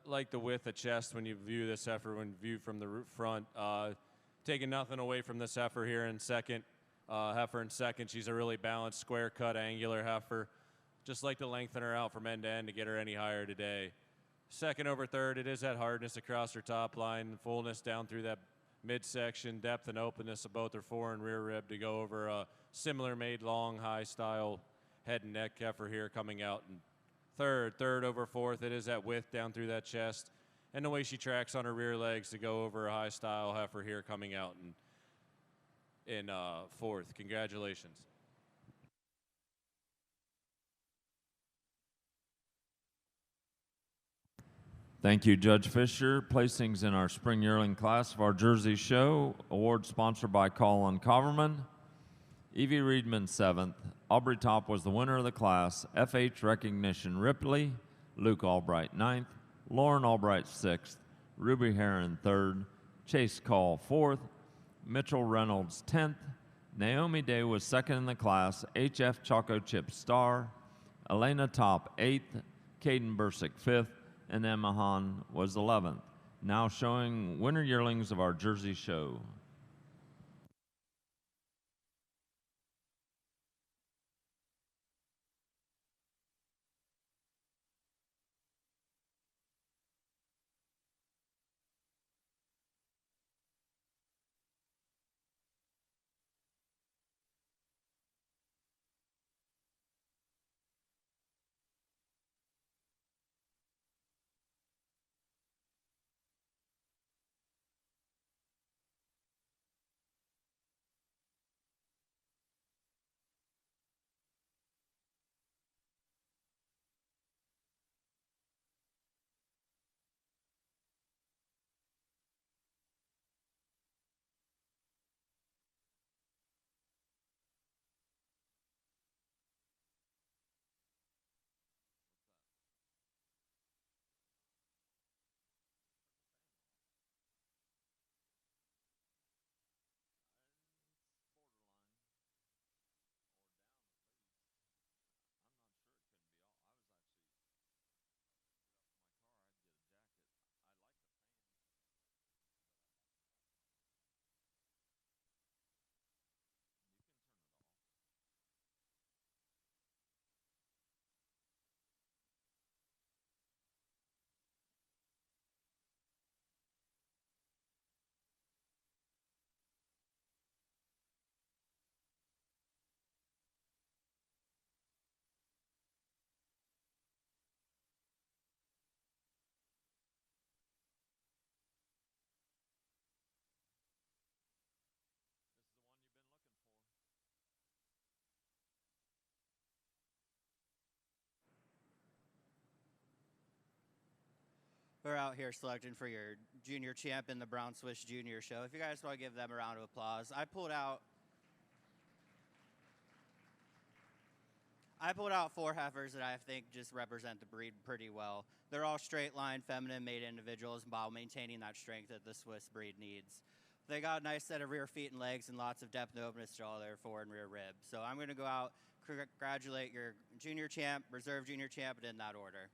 like the width of chest when you view this heifer when viewed from the front. Taking nothing away from this heifer here in second. Heifer in second. She's a really balanced, square cut, angular heifer. Just like to lengthen her out from end to end to get her any higher today. Second over third, it is that hardness across her top line, fullness down through that midsection, depth and openness of both her fore and rear rib to go over a similar made long, high style head and neck heifer here coming out. And third over fourth, it is that width down through that chest and the way she tracks on her rear legs to go over a high style heifer here coming out in fourth. Congratulations. Thank you, Judge Fisher. Placings in our spring yearling class of our Jersey show. Award sponsored by Colin Coverman. Evie Reedman, 7th. Aubrey Top was the winner of the class. FH Recognition Ripley. Luke Albright, 9th. Lauren Albright, 6th. Ruby Heron, 3rd. Chase Call, 4th. Mitchell Reynolds, 10th. Naomi Day was 2nd in the class. HF Choco Chip Star. Elena Top, 8th. Caden Bursick, 5th. And Emma Hahn was 11th. Now showing winter yearlings of our Jersey show. We're out here selecting for your junior champ in the Brown Swiss Junior show. If you guys want to give them a round of applause. I pulled out 4 heifers that I think just represent the breed pretty well. They're all straight line, feminine made individuals while maintaining that strength that the Swiss breed needs. They got a nice set of rear feet and legs and lots of depth and openness to all their fore and rear ribs. So I'm going to go out, congratulate your junior champ, reserve junior champ, and in that order.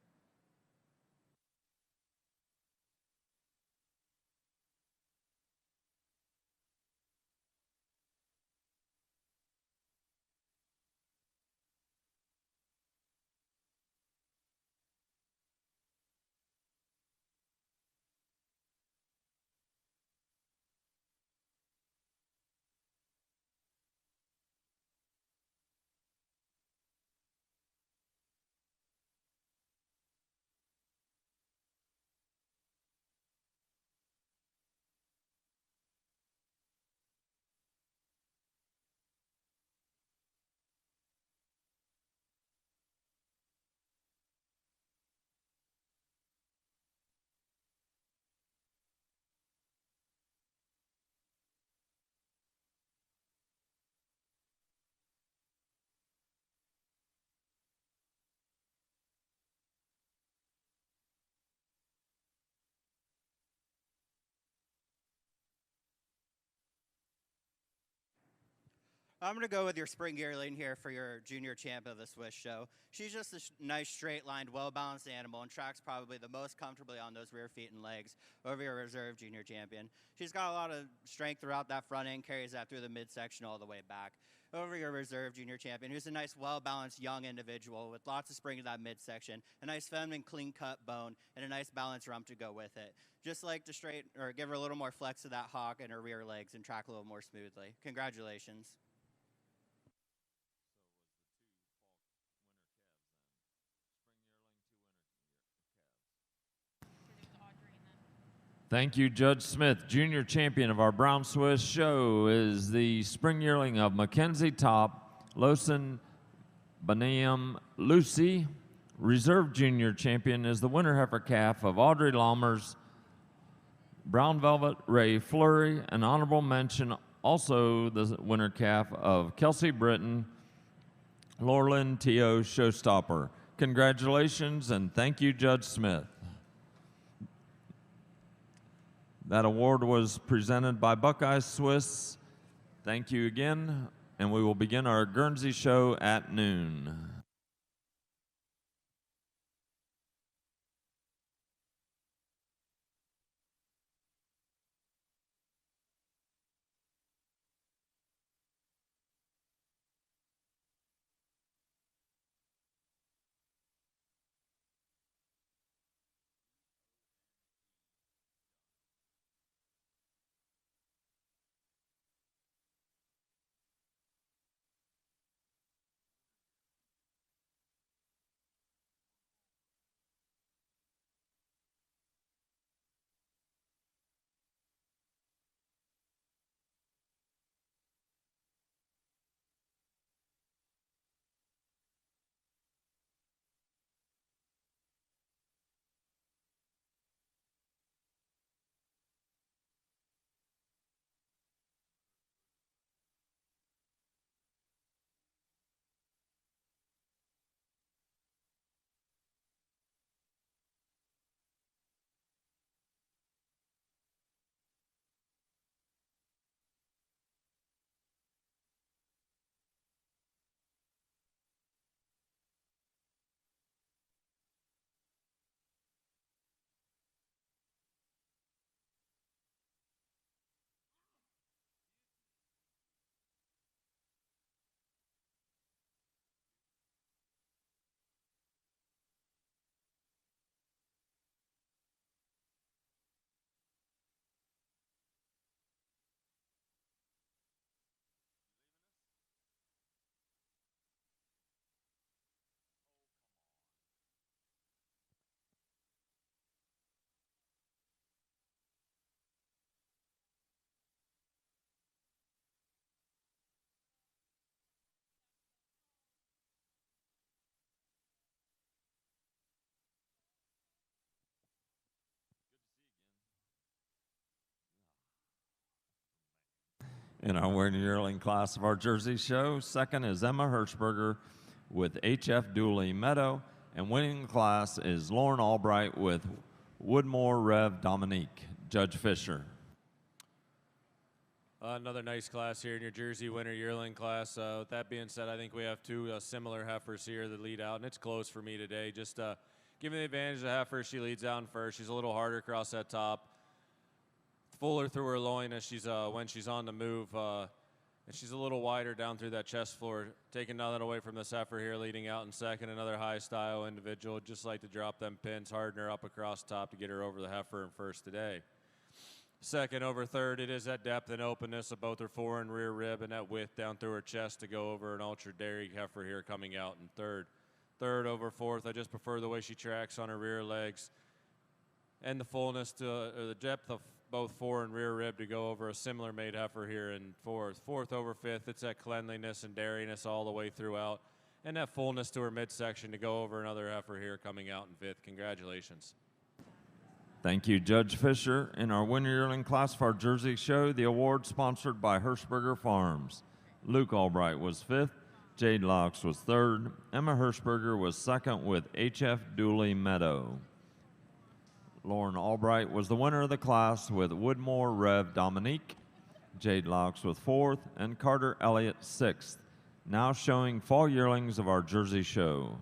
I'm going to go with your spring yearling here for your junior champ of the Swiss show. She's just a nice, straight-lined, well-balanced animal and tracks probably the most comfortably on those rear feet and legs over your reserve junior champion. She's got a lot of strength throughout that front end, carries that through the midsection all the way back. Over your reserve junior champion, who's a nice, well-balanced young individual with lots of spring to that midsection, a nice feminine, clean-cut bone, and a nice balanced rump to go with it. Just like to give her a little more flex to that hock and her rear legs and track a little more smoothly. Congratulations. Thank you, Judge Smith. Junior champion of our Brown Swiss show is the spring yearling of Mackenzie Top, Losen Baniam Lucy. Reserve junior champion is the winter heifer calf of Audrey Lammers, Brown Velvet Ray Fleury. An honorable mention also the winter calf of Kelsey Britton, Laurelyn T.O. Showstopper. Congratulations and thank you, Judge Smith. That award was presented by Buckeye Swiss. Thank you again, and we will begin our Guernsey show at noon. In our winter yearling class of our Jersey show, second is Emma Hirschberger with HF Dooley Meadow, and winning the class is Lauren Albright with Woodmore Rev Dominique. Judge Fisher. Another nice class here in your Jersey winter yearling class. With that being said, I think we have two similar heifers here that lead out, and it's close for me today. Just giving the advantage of the heifer, she leads down first. She's a little harder across that top. Fuller through her loin as she's when she's on the move, and she's a little wider down through that chest floor. Taking nothing away from this heifer here, leading out in second. Another high style individual. Just like to drop them pins, harden her up across top to get her over the heifer in first today. Second over third, it is that depth and openness of both her fore and rear rib and that width down through her chest to go over an ultra dairy heifer here coming out in third. Third over fourth, I just prefer the way she tracks on her rear legs and the fullness to or the depth of both fore and rear rib to go over a similar made heifer here in fourth. Fourth over fifth, it's that cleanliness and dairiness all the way throughout and that fullness to her midsection to go over another heifer here coming out in fifth. Congratulations. Thank you, Judge Fisher. In our winter yearling class for our Jersey show, the award sponsored by Hirschberger Farms. Luke Albright was fifth, Jade Locks was third, Emma Hirschberger was second with HF Dooley Meadow. Lauren Albright was the winner of the class with Woodmore Rev Dominique. Jade Laux with 4th, and Carter Elliott 6th. Now showing fall yearlings of our Jersey show.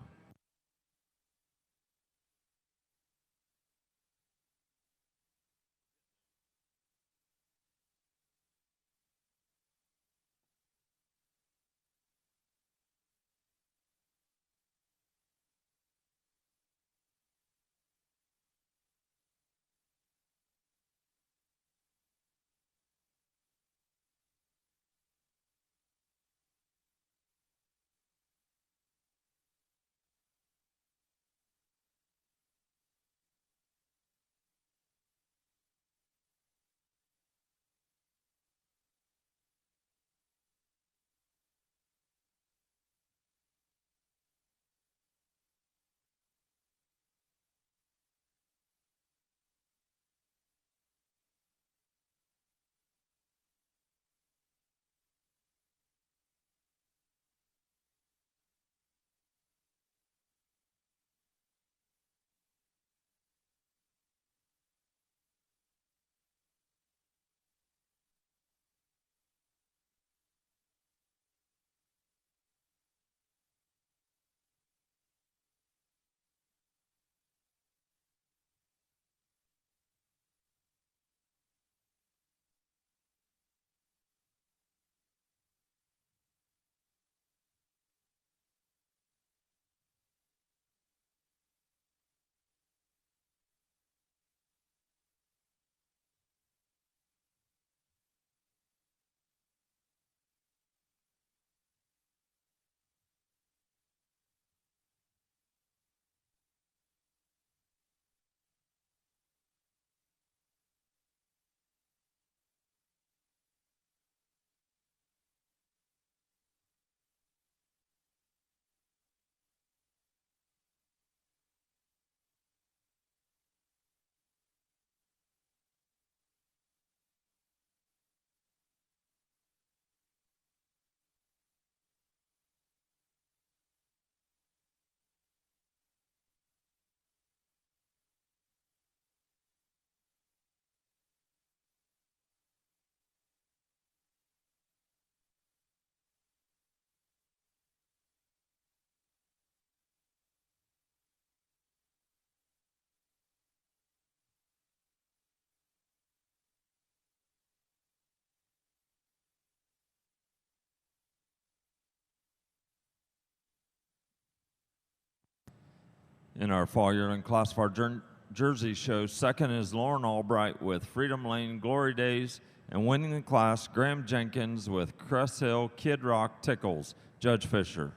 In our fall yearling class of our Jersey show, 2nd is Lauren Albright with Freedom Lane Glory Days, and winning the class, Graham Jenkins with Crest Hill Kid Rock Tickles. Judge Fisher.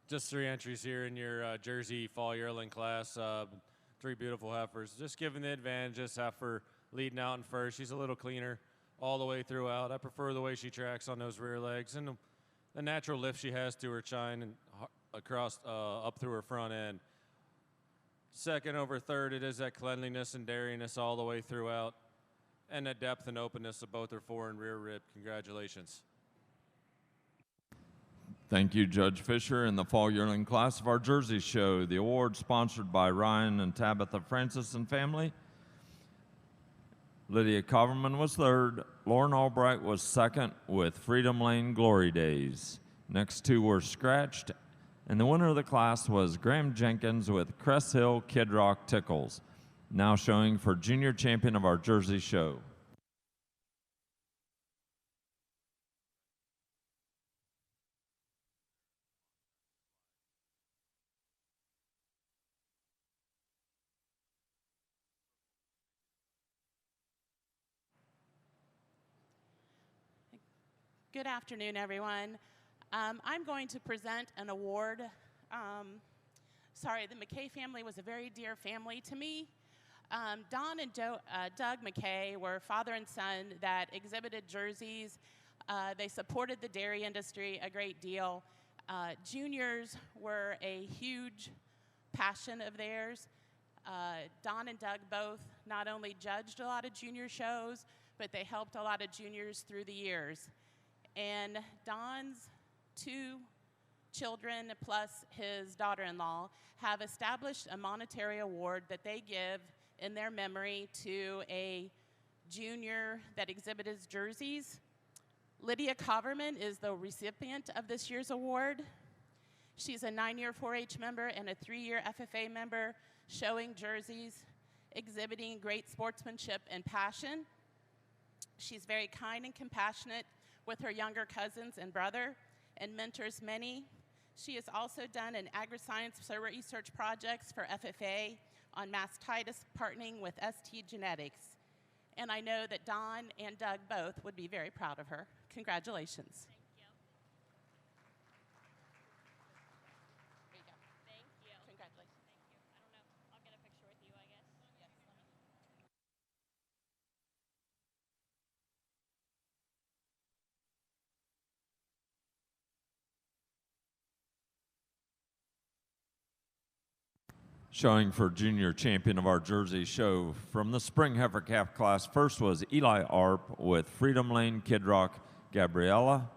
Just 3 entries here in your Jersey fall yearling class. 3 beautiful heifers. Just giving the advantage. This heifer leading out in first. She's a little cleaner all the way throughout. I prefer the way she tracks on those rear legs and the natural lift she has to her chine and across up through her front end. 2nd over 3rd, it is that cleanliness and dairiness all the way throughout, and the depth and openness of both her fore and rear rib. Congratulations. Thank you, Judge Fisher. In the fall yearling class of our Jersey show, the award sponsored by Ryan and Tabitha Francis and family. Lydia Coverman was 3rd. Lauren Albright was 2nd with Freedom Lane Glory Days. Next 2 were scratched, and the winner of the class was Graham Jenkins with Crest Hill Kid Rock Tickles. Now showing for junior champion of our Jersey show. Good afternoon, everyone. I'm going to present an award. The McKay family was a very dear family to me. Don and Doug McKay were father and son that exhibited jerseys. They supported the dairy industry a great deal. Juniors were a huge passion of theirs. Don and Doug both not only judged a lot of junior shows, but they helped a lot of juniors through the years. And Don's 2 children plus his daughter-in-law have established a monetary award that they give in their memory to a junior that exhibited jerseys. Lydia Coverman is the recipient of this year's award. She's a 9-year 4-H member and a 3-year FFA member, showing jerseys, exhibiting great sportsmanship and passion. She's very kind and compassionate with her younger cousins and brother and mentors many. She has also done an agri-science research projects for FFA on mastitis, partnering with ST Genetics. And I know that Don and Doug both would be very proud of her. Congratulations. Thank you. There you go. Thank you. Congratulations. Thank you. I don't know. I'll get a picture with you, I guess. Yes, let me. Showing for junior champion of our Jersey show from the spring heifer calf class. First was Eli Arp with Freedom Lane Kid Rock Gabriella,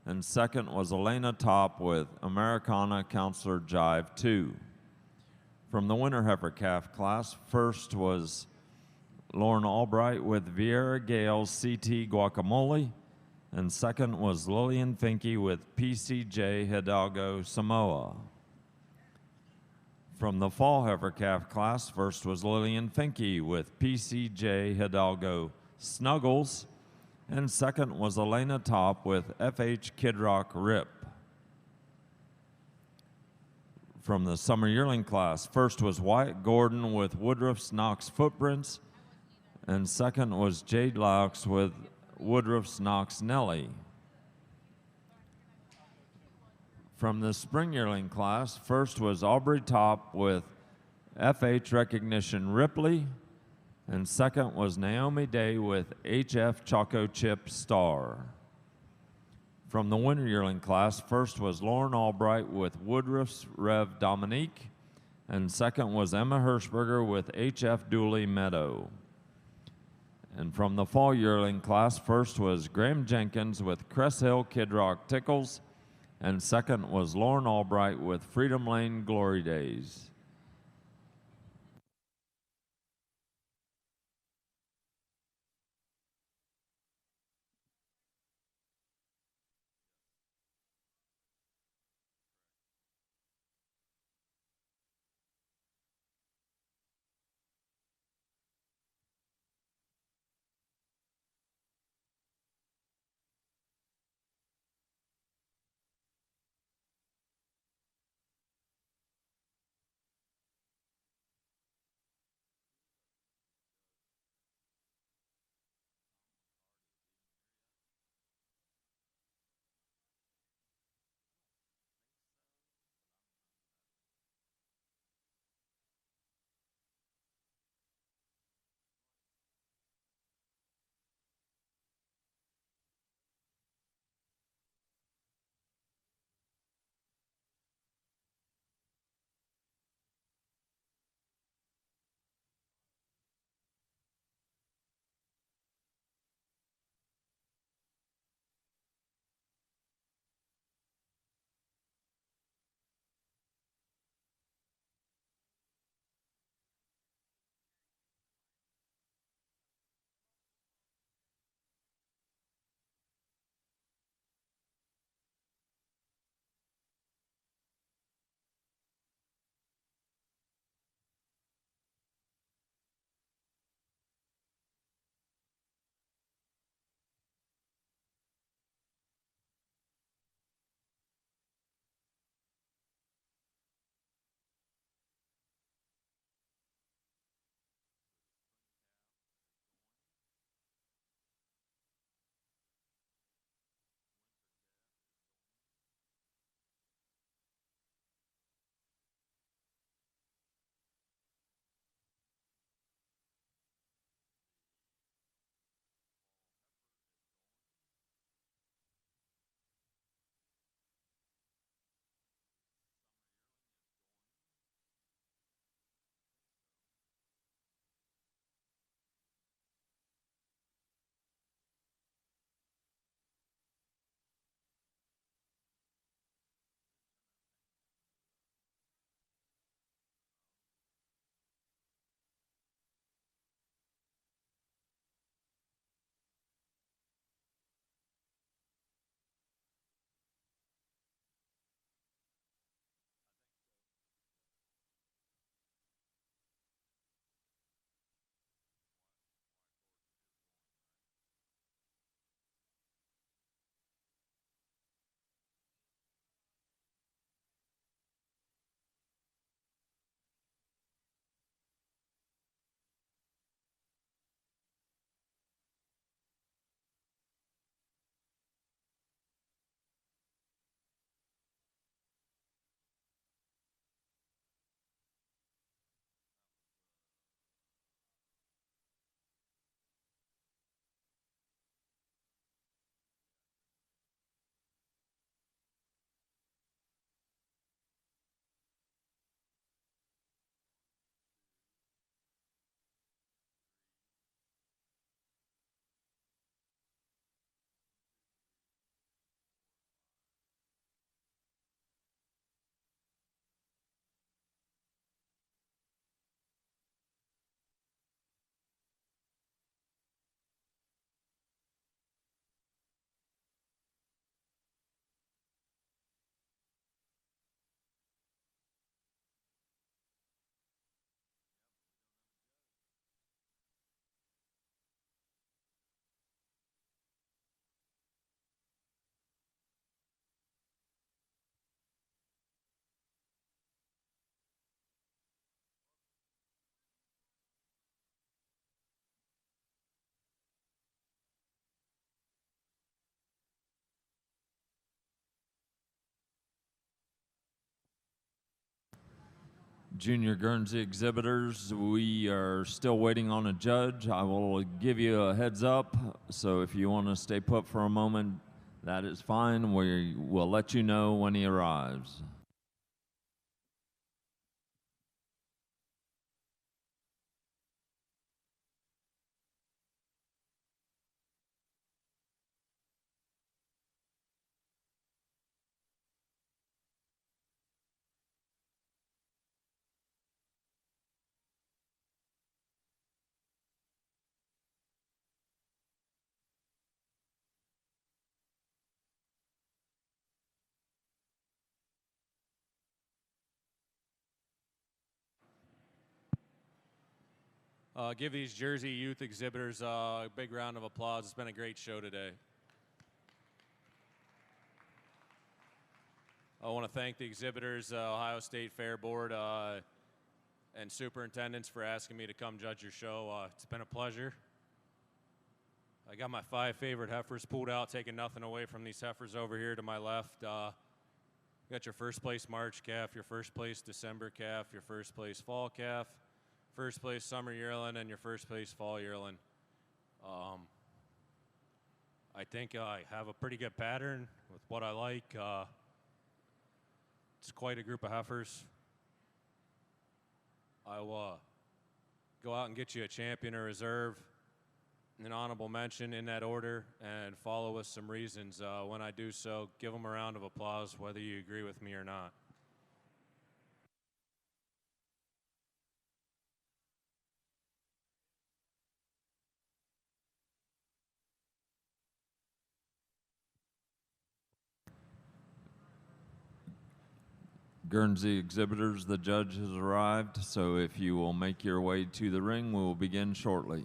and second was Elena Top with Americana Counselor Jive 2. From the winter heifer calf class, first was Lauren Albright with Vieira Gales CT Guacamole, and second was Lillian Finke with PCJ Hidalgo Samoa. From the fall heifer calf class, first was Lillian Finke with PCJ Hidalgo Snuggles, and second was Elena Top with FH Kid Rock Rip. From the summer yearling class, first was Wyatt Gordon with Woodruff's Knox Footprints, and second was Jade Laux with Woodruff's Knox Nelly. From the spring yearling class, first was Aubrey Top with FH Recognition Ripley, and second was Naomi Day with HF Choco Chip Star. From the winter yearling class, first was Lauren Albright with Woodruff's Rev Dominique, and second was Emma Hirschberger with HF Dooley Meadow. And from the fall yearling class, first was Graham Jenkins with Crest Hill Kid Rock Tickles, and second was Lauren Albright with Freedom Lane Glory Days. Junior Guernsey exhibitors, we are still waiting on a judge. I will give you a heads up, so if you want to stay put for a moment, that is fine. We will let you know when he arrives. Give these Jersey youth exhibitors a big round of applause. It's been a great show today. I want to thank the exhibitors, Ohio State Fair Board, and superintendents for asking me to come judge your show. It's been a pleasure. I got my 5 favorite heifers pulled out, taking nothing away from these heifers over here to my left. You got your first place March calf, your first place December calf, your first place fall calf, first place summer yearling, and your first place fall yearling. I think I have a pretty good pattern with what I like. It's quite a group of heifers. I will go out and get you a champion or reserve, an honorable mention in that order, and follow with some reasons. When I do so, give them a round of applause, whether you agree with me or not. Guernsey exhibitors, the judge has arrived, so if you will make your way to the ring, we will begin shortly.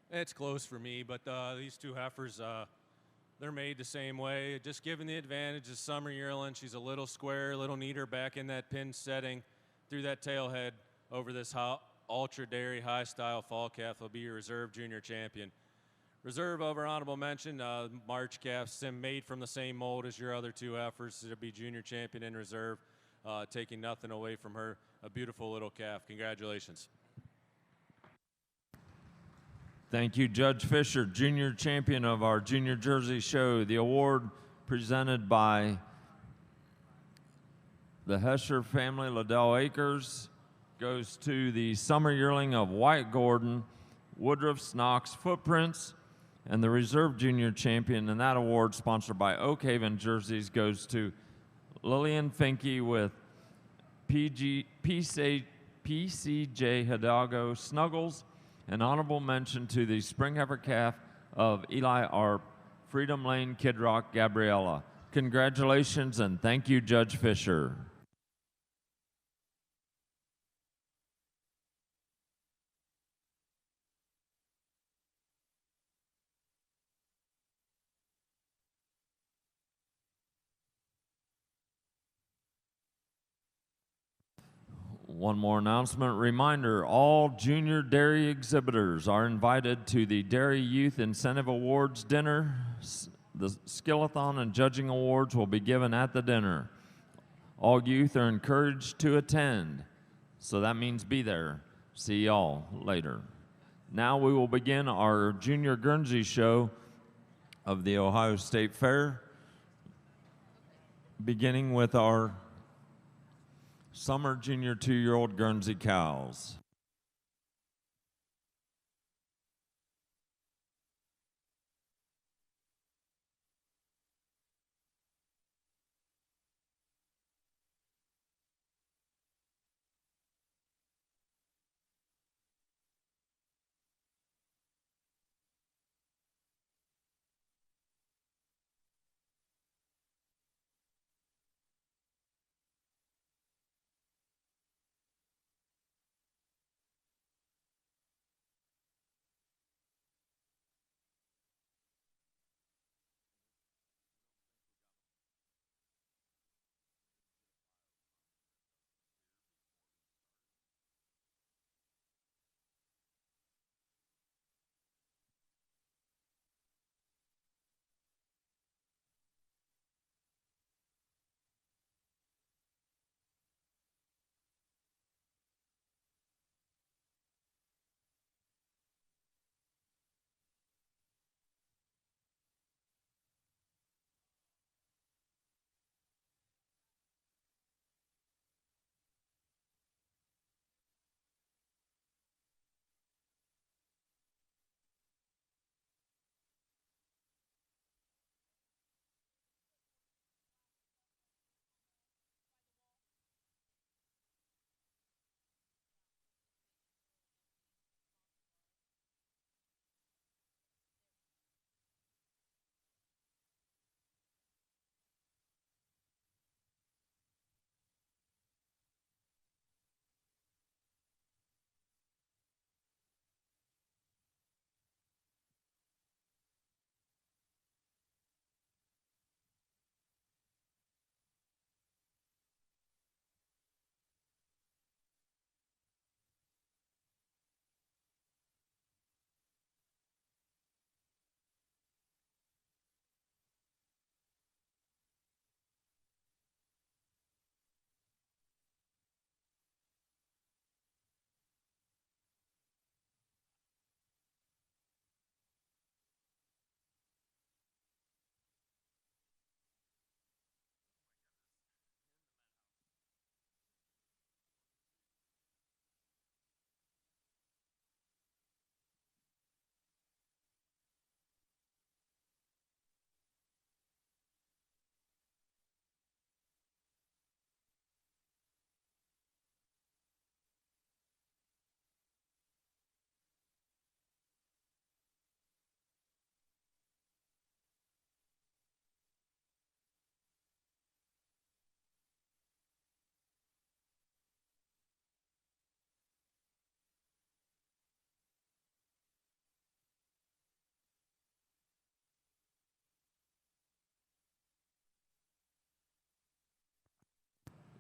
It's close for me, but these 2 heifers, they're made the same way. Just given the advantage of summer yearling, she's a little square, a little neater back in that pin setting through that tail head over this ultra dairy high style fall calf will be your reserve junior champion. Reserve over honorable mention, March calf, made from the same mold as your other 2 heifers. It'll be junior champion in reserve, taking nothing away from her. A beautiful little calf. Congratulations. Thank you, Judge Fisher, junior champion of our Junior Jersey show. The award presented by the Hesher family, Liddell Acres, goes to the summer yearling of White Gordon, Woodruff Knox Footprints, and the reserve junior champion. And that award, sponsored by Oak Haven Jerseys, goes to Lillian Finke with PCJ Hidalgo Snuggles. An honorable mention to the spring heifer calf of Eli Arp, Freedom Lane, Kid Rock, Gabriella. Congratulations and thank you, Judge Fisher. One more announcement. Reminder, all junior dairy exhibitors are invited to the Dairy Youth Incentive Awards dinner. The Skillathon and judging awards will be given at the dinner. All youth are encouraged to attend, so that means be there. See y'all later. Now we will begin our Junior Guernsey show of the Ohio State Fair, beginning with our summer junior 2-year-old Guernsey cows.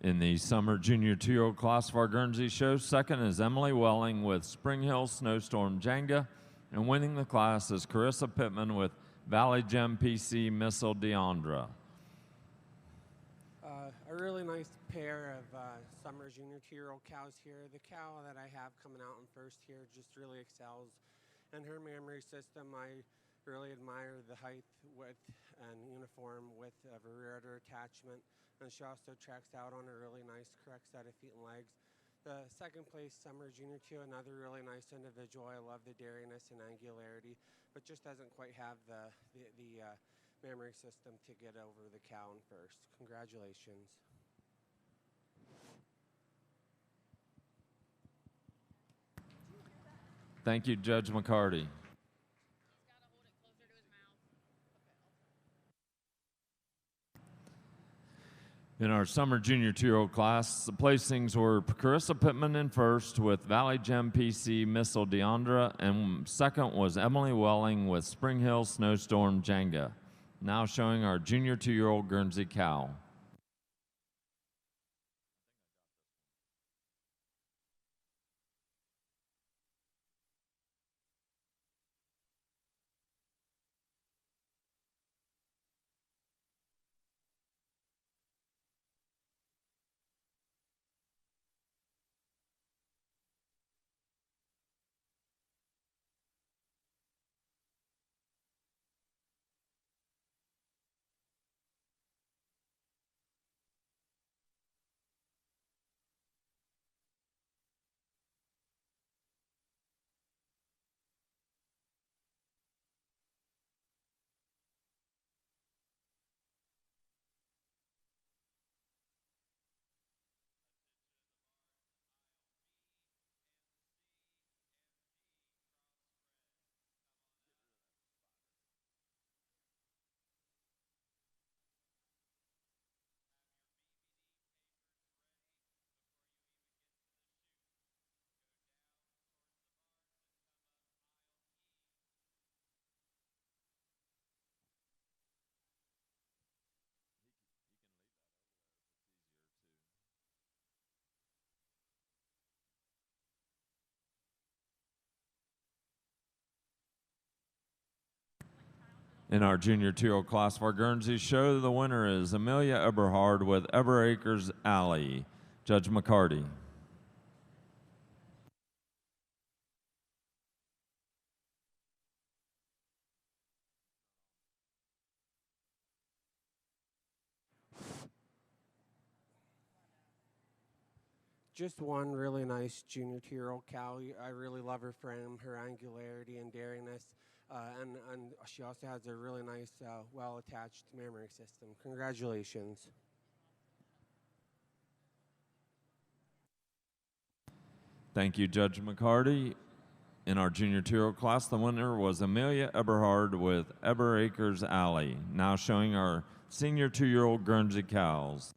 In the summer junior 2-year-old class of our Guernsey show, second is Emily Welling with Spring Hill Snowstorm Jenga, and winning the class is Carissa Pittman with Valley Gem PC Missile Deandra. A really nice pair of summer junior 2-year-old cows here. The cow that I have coming out in first here just really excels in her mammary system. I really admire the height, width, and uniform width of her rear udder attachment. And she also tracks out on a really nice correct set of feet and legs. The second place summer junior 2, another really nice individual. I love the dairiness and angularity, but just doesn't quite have the mammary system to get over the cow in first. Congratulations. Thank you, Judge McCarty. In our summer junior 2-year-old class, the placings were Carissa Pittman in first with Valley Gem PC Missile Deandra, and second was Emily Welling with Spring Hill Snowstorm Jenga. Now showing our junior 2-year-old Guernsey cow. In our junior 2-year-old class of our Guernsey show, the winner is Amelia Eberhard with Everacres Alley. Judge McCarty. Just one really nice junior 2-year-old cow. I really love her frame, her angularity and dairiness, and she also has a really nice, well-attached mammary system. Congratulations. Thank you, Judge McCarty. In our junior 2-year-old class, the winner was Amelia Eberhard with Everacres Alley. Now showing our senior 2-year-old Guernsey cows.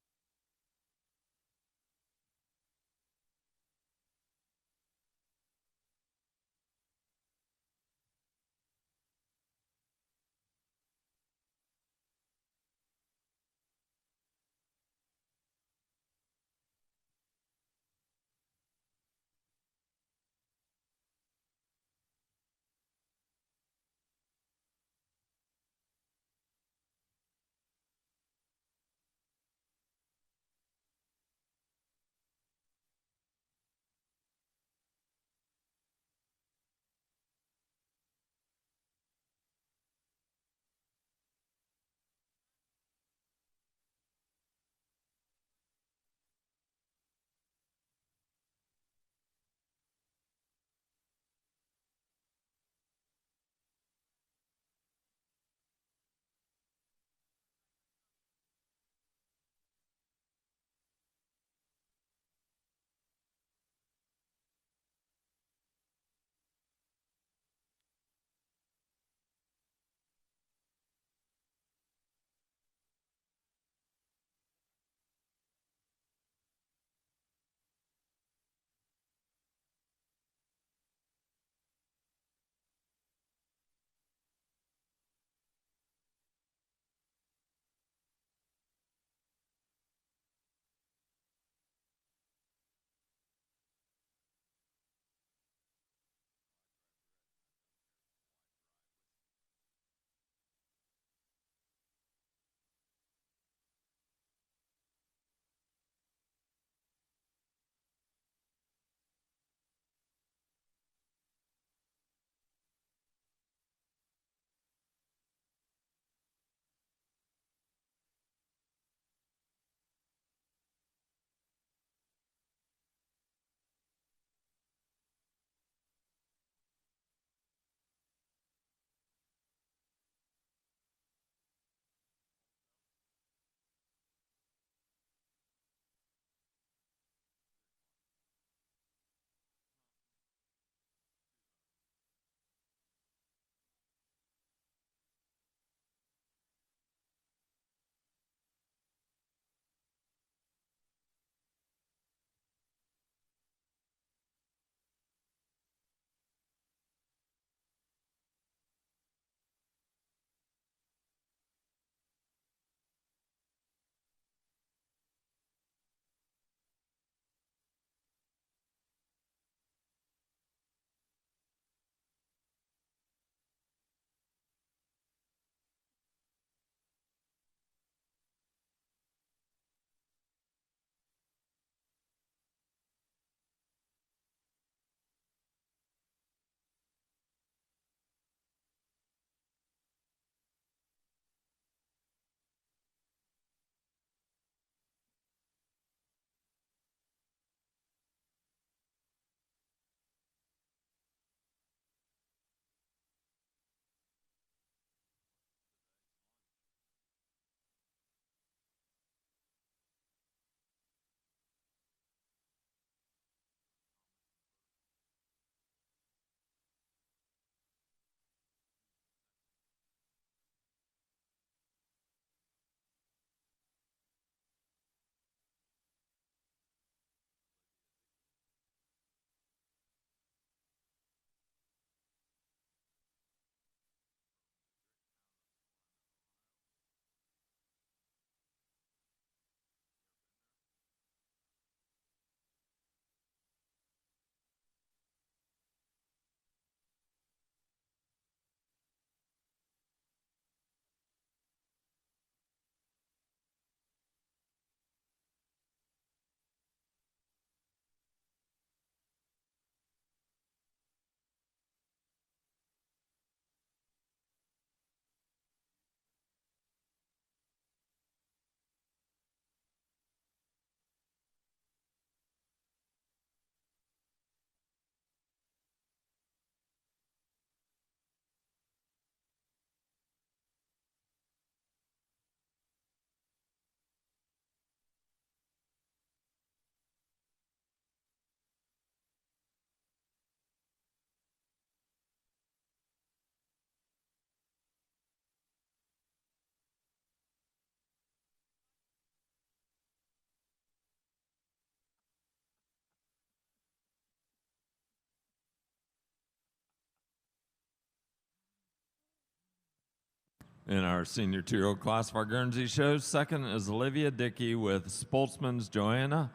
In our senior two-year-old class of our Guernsey show, second is Olivia Dickey with Spoltzman's Joanna,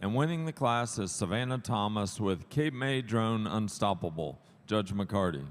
and winning the class is Savannah Thomas with Cape May Drone Unstoppable. Judge McCarty.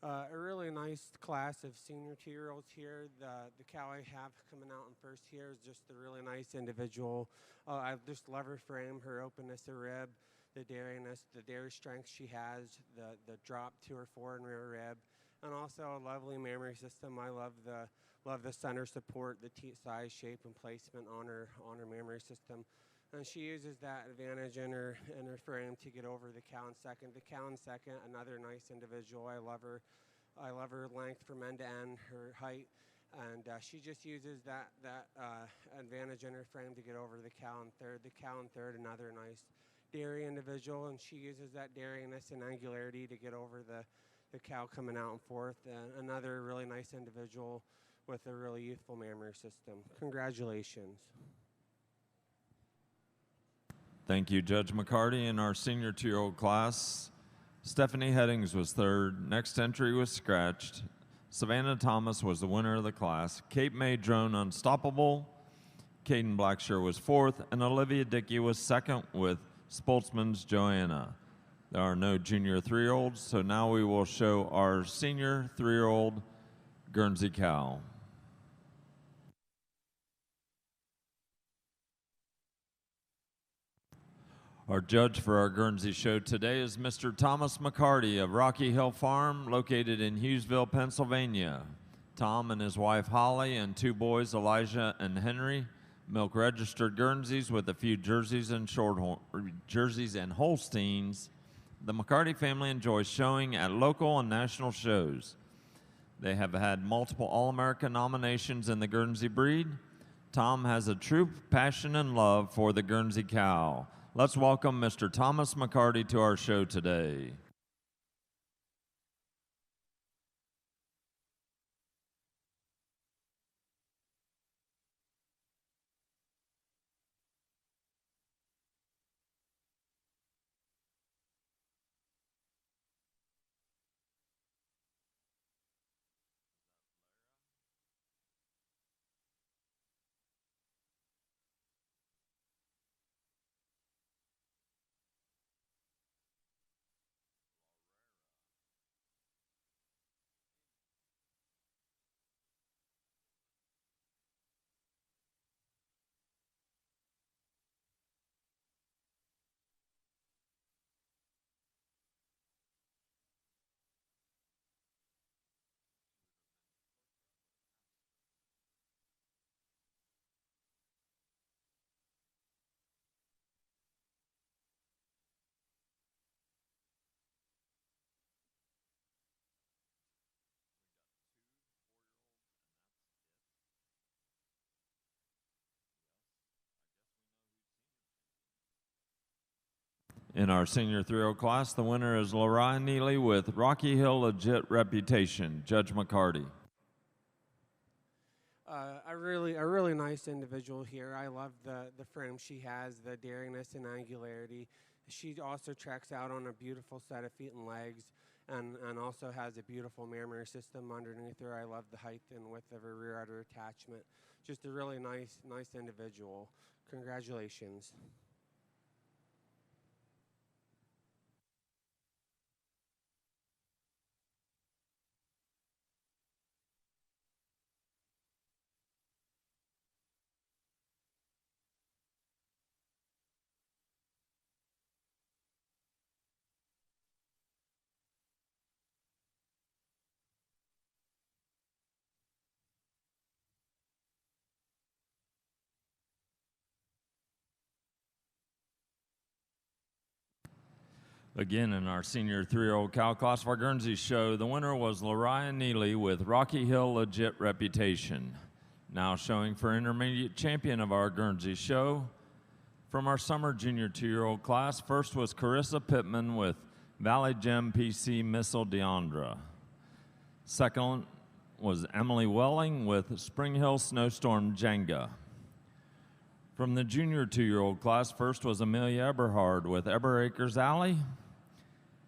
A really nice class of senior two-year-olds here. The cow I have coming out in first here is just a really nice individual. I just love her frame, her openness of rib, the dairiness, the dairy strength she has, the drop to her fore and rear rib, and also a lovely mammary system. I love the center support, the teat size, shape, and placement on her mammary system. And she uses that advantage in her frame to get over the cow in second. The cow in second, another nice individual. I love her length from end to end, her height, and she just uses that advantage in her frame to get over the cow in third. The cow in third, another nice dairy individual, and she uses that dairiness and angularity to get over the cow coming out in fourth. Another really nice individual with a really youthful mammary system. Congratulations. Thank you, Judge McCarty. In our senior two-year-old class, Stephanie Headings was third. Next entry was scratched. Savannah Thomas was the winner of the class. Cape May Drone Unstoppable. Caden Blackshear was fourth, and Olivia Dickey was second with Spoltzman's Joanna. There are no junior three-year-olds, so now we will show our senior three-year-old Guernsey cow. Our judge for our Guernsey show today is Mr. Thomas McCarty of Rocky Hill Farm, located in Hughesville, Pennsylvania. Tom and his wife Holly and two boys, Elijah and Henry, milk registered Guernseys with a few jerseys and Holsteins. The McCarty family enjoys showing at local and national shows. They have had multiple All-American nominations in the Guernsey breed. Tom has a true passion and love for the Guernsey cow. Let's welcome Mr. Thomas McCarty to our show today. In our senior 3-0 class, the winner is Loriah Neely with Rocky Hill Legit Reputation. Judge McCarty. A really nice individual here. I love the frame she has, the dairiness and angularity. She also tracks out on a beautiful set of feet and legs, and also has a beautiful mammary system underneath her. I love the height and width of her rear udder attachment. Just a really nice individual. Congratulations. Again, in our senior 3-year-old cow class of our Guernsey show, the winner was Loriah Neely with Rocky Hill Legit Reputation. Now showing for intermediate champion of our Guernsey show, from our summer junior 2-year-old class, first was Carissa Pittman with Valley Gem PC Missile Deandra. Second was Emily Welling with Spring Hill Snowstorm Jenga. From the junior 2-year-old class, first was Amelia Eberhard with Eber Acres Alley.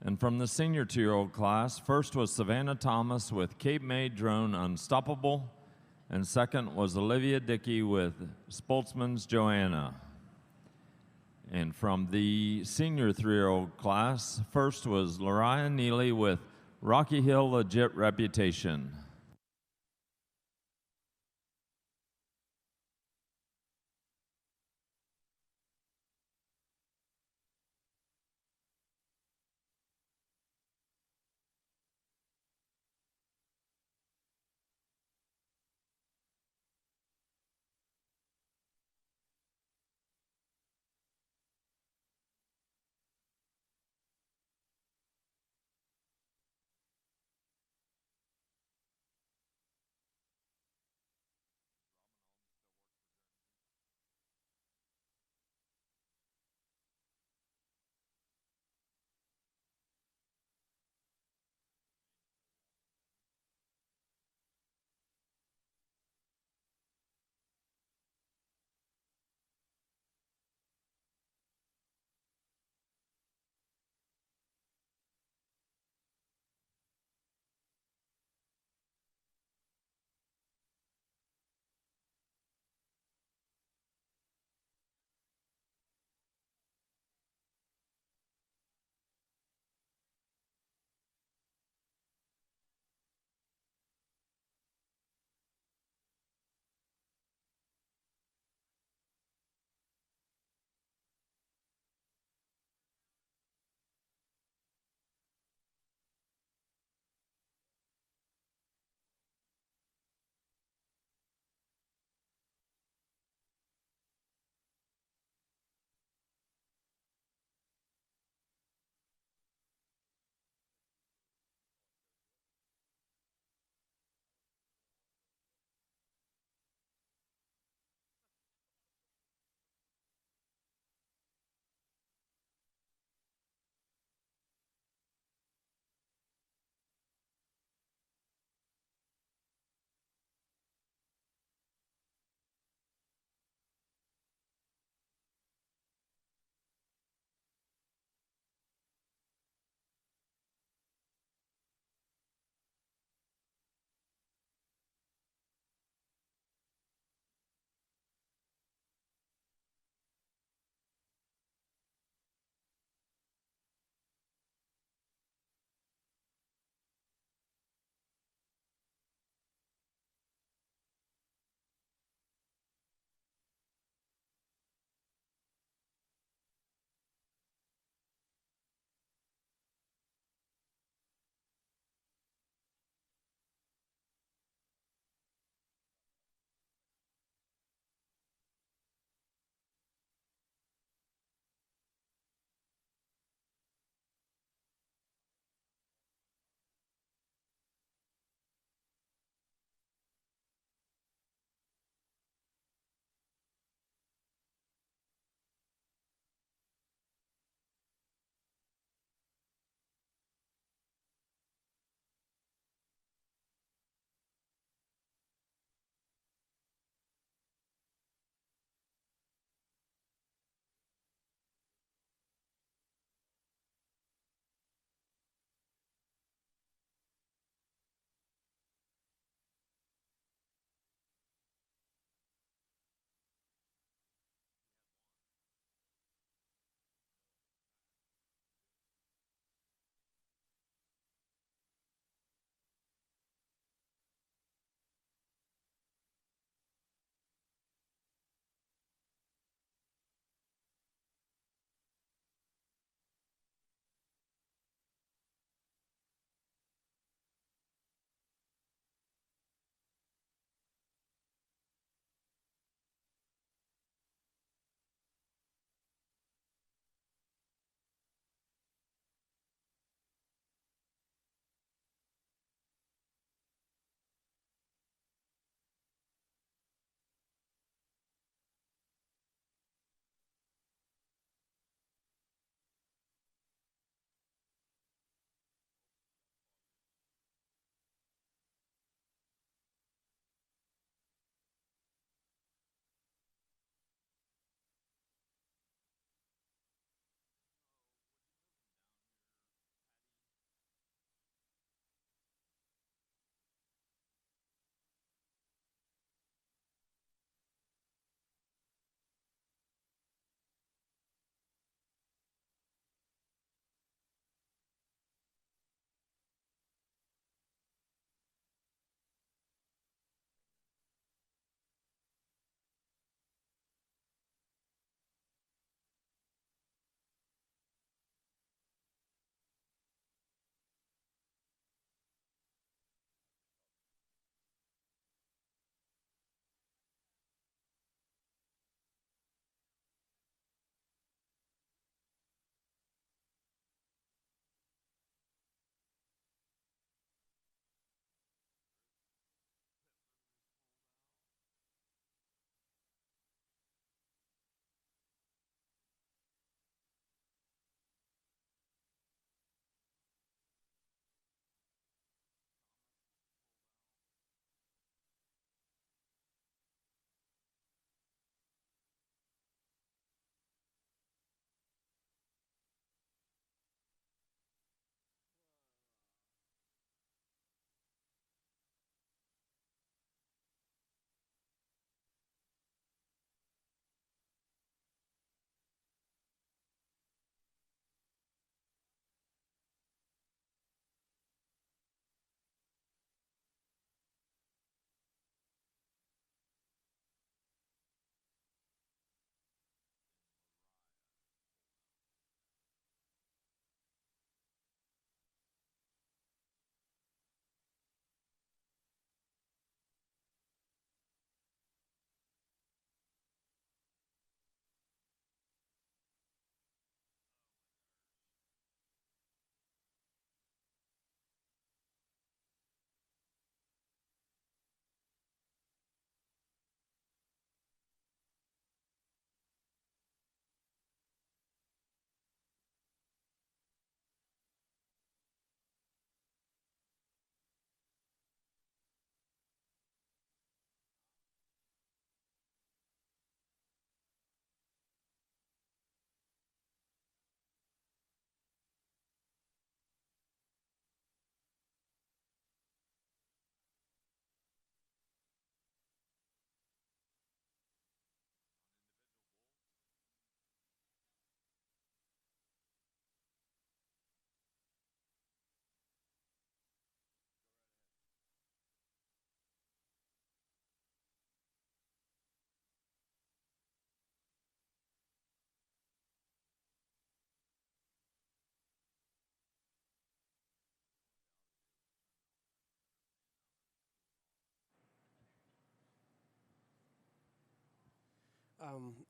And from the senior 2-year-old class, first was Savannah Thomas with Cape May drone Unstoppable, and second was Olivia Dickey with Spoltzman's Joanna. And from the senior 3-year-old class, first was Lariah Neely with Rocky Hill Legit Reputation.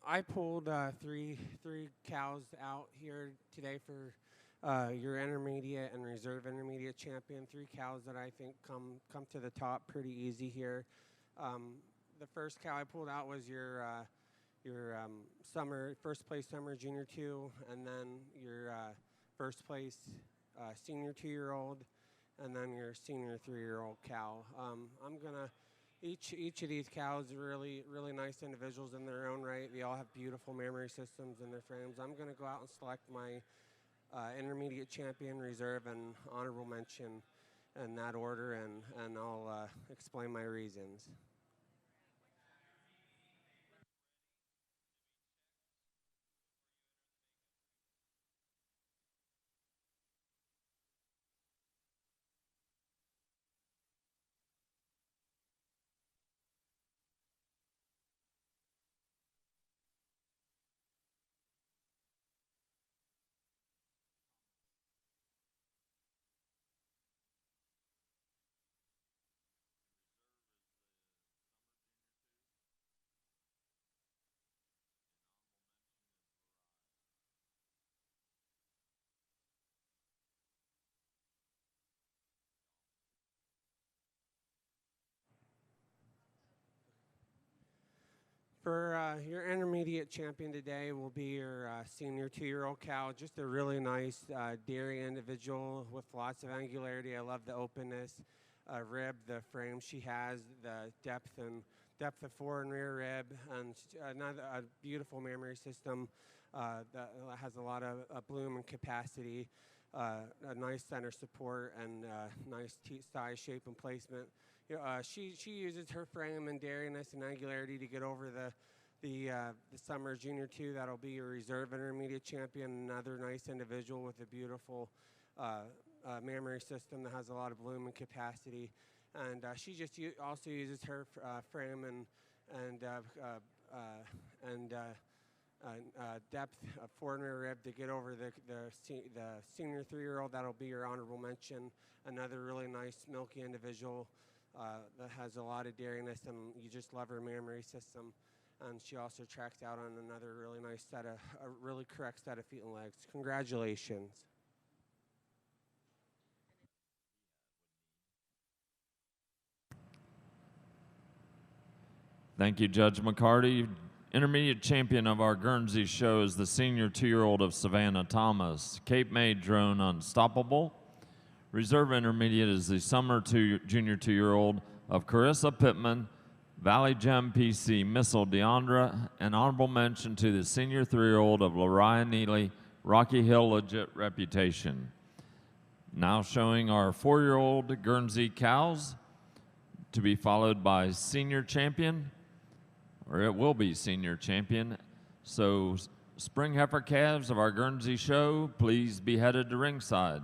I pulled three cows out here today for your intermediate and reserve intermediate champion. Three cows that I think come to the top pretty easy here. The first cow I pulled out was your summer first place summer junior 2, and then your first place senior 2-year-old, and then your senior 3-year-old cow. I'm gonna each of these cows are really nice individuals in their own right. They all have beautiful mammary systems in their frames. I'm gonna go out and select my intermediate champion, reserve, and honorable mention in that order, and I'll explain my reasons. For your intermediate champion today will be your senior 2-year-old cow. Just a really nice dairy individual with lots of angularity. I love the openness, rib, the frame she has, the depth of fore and rear rib, and another a beautiful mammary system that has a lot of bloom and capacity, a nice center support, and nice size, shape, and placement. She uses her frame and dairiness and angularity to get over the summer junior 2. That'll be your reserve intermediate champion. Another nice individual with a beautiful mammary system that has a lot of bloom and capacity. And she just also uses her frame and depth of fore and rear rib to get over the senior 3-year-old. That'll be your honorable mention. Another really nice milky individual that has a lot of dairiness, and you just love her mammary system. And she also tracks out on another really nice a really correct set of feet and legs. Congratulations. Thank you, Judge McCarty. Intermediate champion of our Guernsey show is the senior 2-year-old of Savannah Thomas, Cape May drone Unstoppable. Reserve intermediate is the summer junior 2-year-old of Carissa Pittman, Valley Gem PC Missile Deandra, and honorable mention to the senior 3-year-old of Lariah Neely, Rocky Hill Legit Reputation. Now showing our 4-year-old Guernsey cows, to be followed by senior champion, or it will be senior champion. So spring heifer calves of our Guernsey show, please be headed to ringside.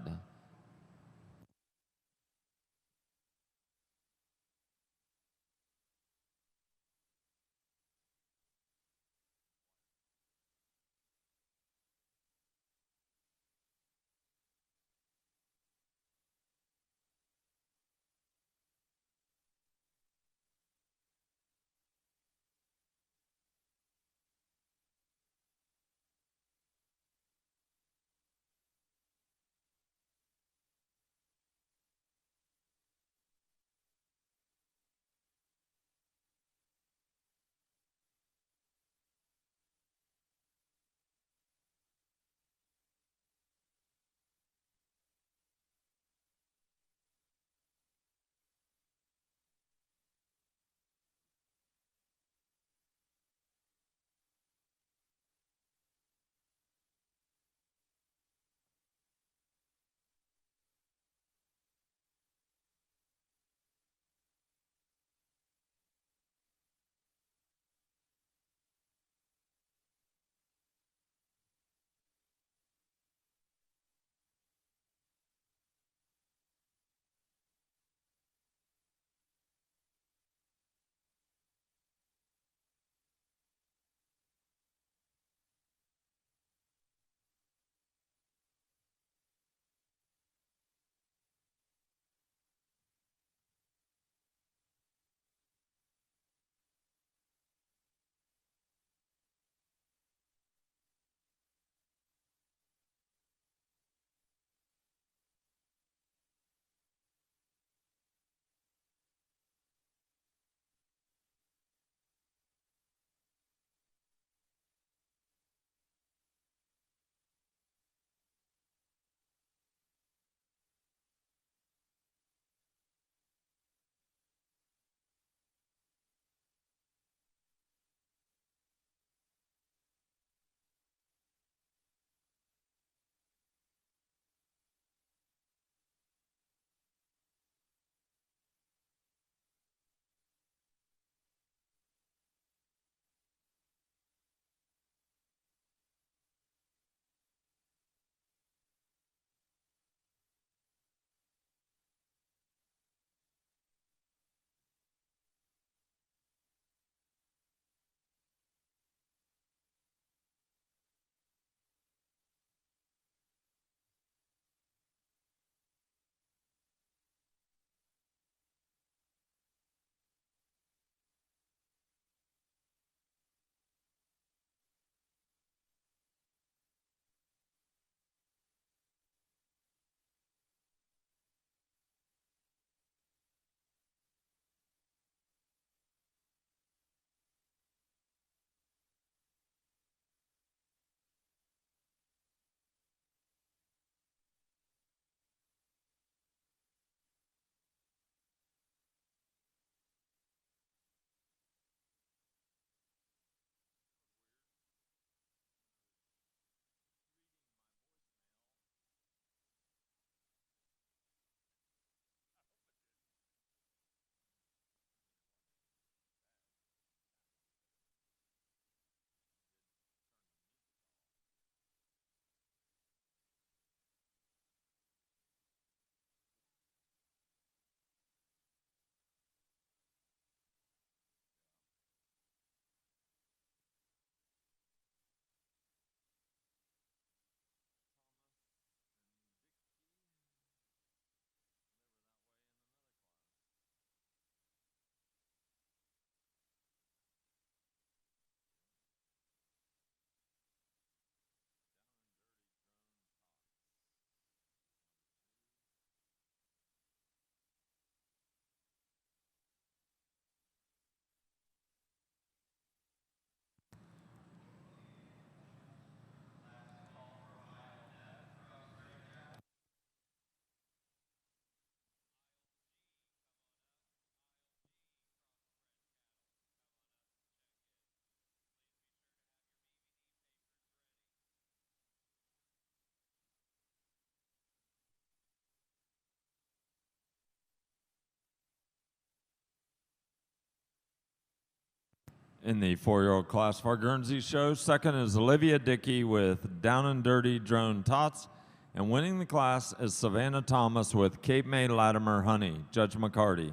In the 4-year-old class for our Guernsey show, second is Olivia Dickey with Down and Dirty Drone Tots. And winning the class is Savannah Thomas with Cape May Latimer Honey. Judge McCarty.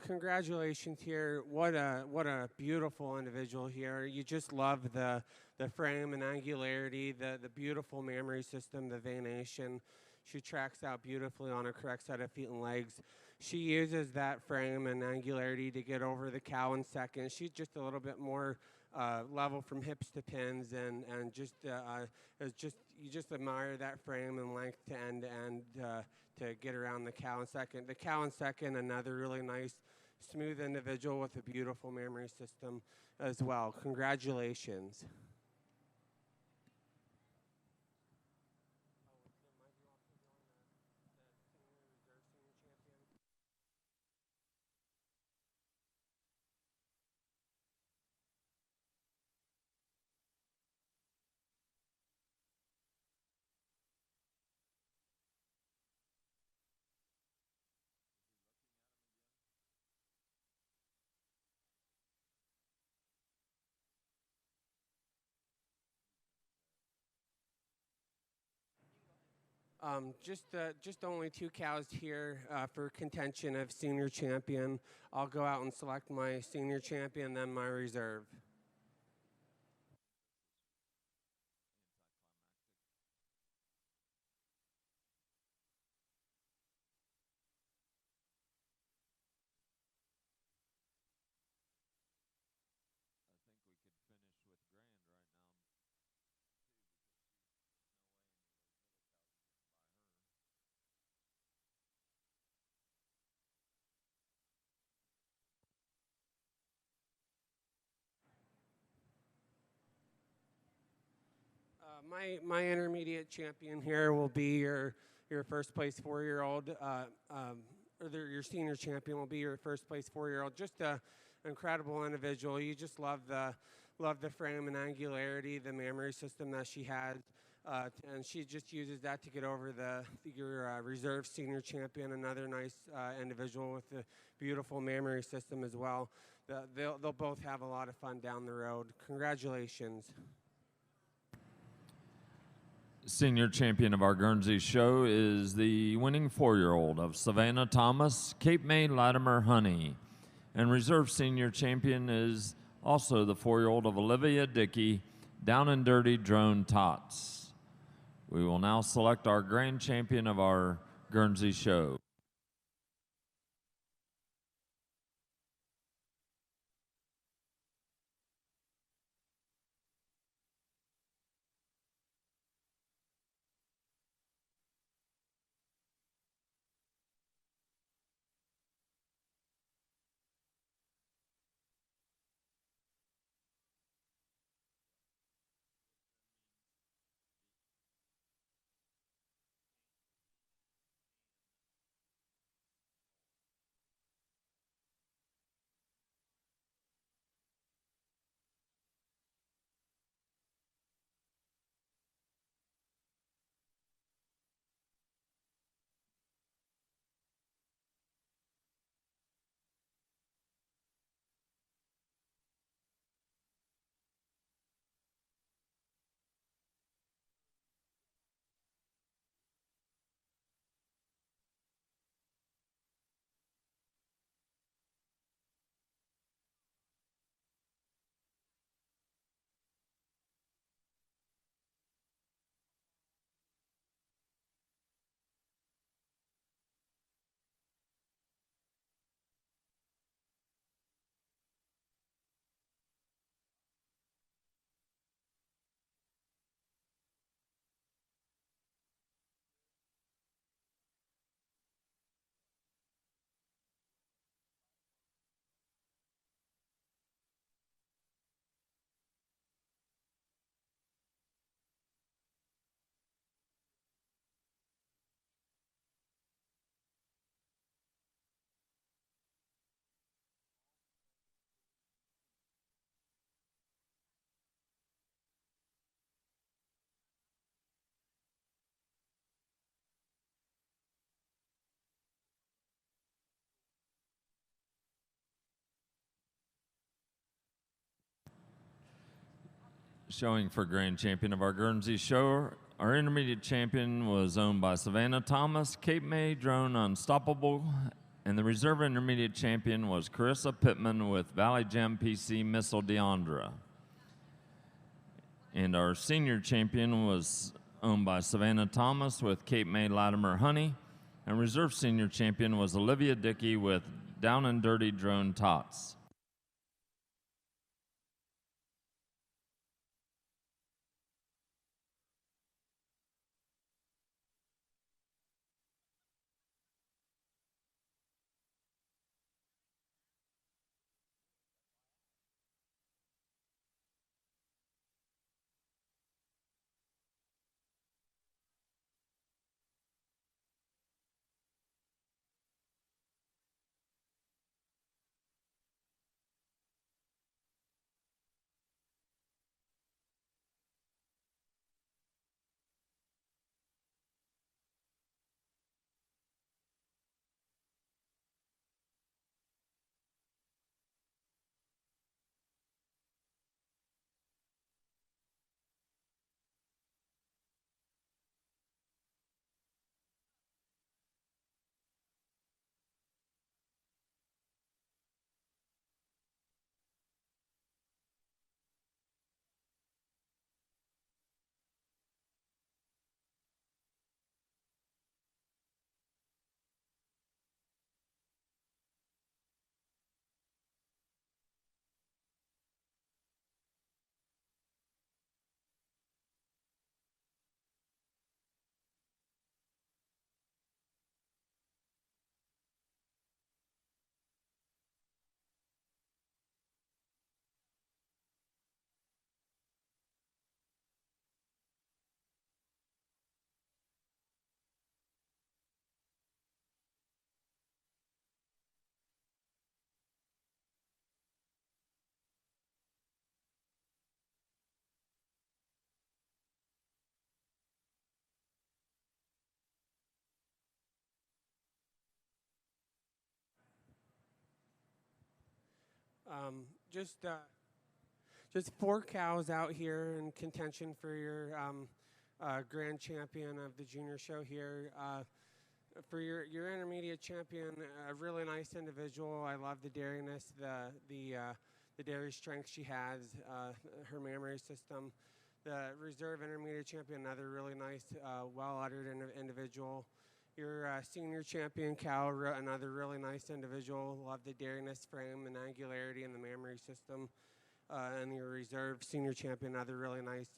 Congratulations here. What a beautiful individual here. You just love the frame and angularity, the beautiful mammary system, the venation. She tracks out beautifully on her correct set of feet and legs. She uses that frame and angularity to get over the cow in second. She's just a little bit more level from hips to pins, and you just admire that frame and length to end to end to get around the cow in second. The cow in second, another really nice, smooth individual with a beautiful mammary system as well. Congratulations. Just only 2 cows here for contention of senior champion. I'll go out and select my senior champion, then my reserve. My intermediate champion here will be your first place 4-year-old, your senior champion will be your first place 4-year-old. Just an incredible individual. You just love the frame and angularity, the mammary system that she had, and she just uses that to get over your reserve senior champion. Another nice individual with a beautiful mammary system as well. They'll both have a lot of fun down the road. Congratulations. Senior champion of our Guernsey show is the winning 4-year-old of Savannah Thomas, Cape May Latimer Honey. And reserve senior champion is also the 4-year-old of Olivia Dickey, Down and Dirty Drone Tots. We will now select our grand champion of our Guernsey show. Showing for grand champion of our Guernsey show, our intermediate champion was owned by Savannah Thomas, Cape May Drone Unstoppable, and the reserve intermediate champion was Carissa Pittman with Valley Gem PC Missile Deandra. And our senior champion was owned by Savannah Thomas with Cape May Latimer Honey, and reserve senior champion was Olivia Dickey with Down and Dirty Drone Tots. Um, just uh, just 4 cows out here in contention for your grand champion of the junior show here. For your intermediate champion, a really nice individual. I love the dairyness, the dairy strength she has, her memory system. The reserve intermediate champion, another really nice, well-uttered individual. Your senior champion cow, another really nice individual. Love the dairyness, frame, and angularity in the memory system. And your reserve senior champion, another really nice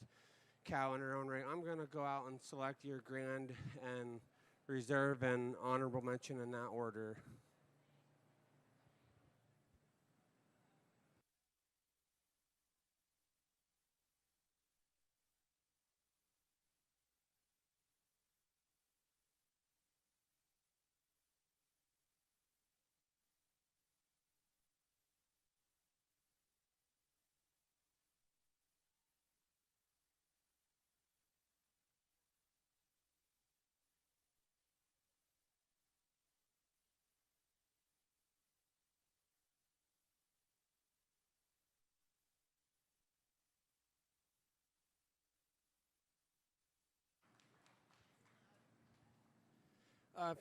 cow in her own right. I'm going to go out and select your grand and reserve and honorable mention in that order.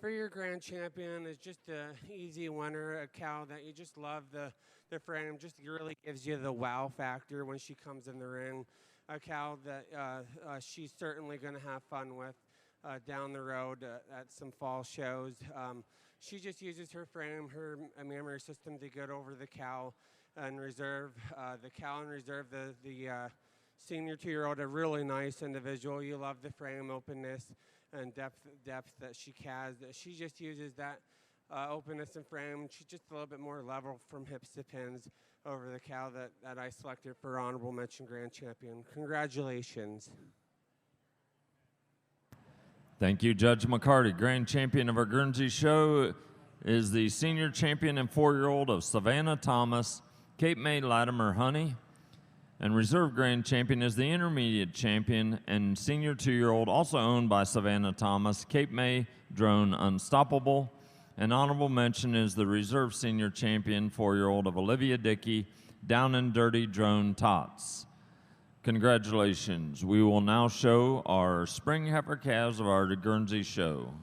For your grand champion is just an easy winner, a cow that you just love the frame, just really gives you the wow factor when she comes in the ring. A cow that she's certainly going to have fun with down the road at some fall shows. She just uses her frame, her memory system to get over the cow in reserve. The cow in reserve, the senior 2-year-old, a really nice individual. You love the frame openness and depth that she has. She just uses that openness and frame. She's just a little bit more level from hips to pins over the cow that I selected for honorable mention grand champion. Congratulations. Thank you, Judge McCarty. Grand champion of our Guernsey show is the senior champion and 4-year-old of Savannah Thomas, Cape May Latimer Honey. And reserve grand champion is the intermediate champion and senior 2-year-old, also owned by Savannah Thomas, Cape May Drone Unstoppable. And honorable mention is the reserve senior champion 4-year-old of Olivia Dickey, Down and Dirty Drone Tots. Congratulations. We will now show our spring heifer calves of our Guernsey show.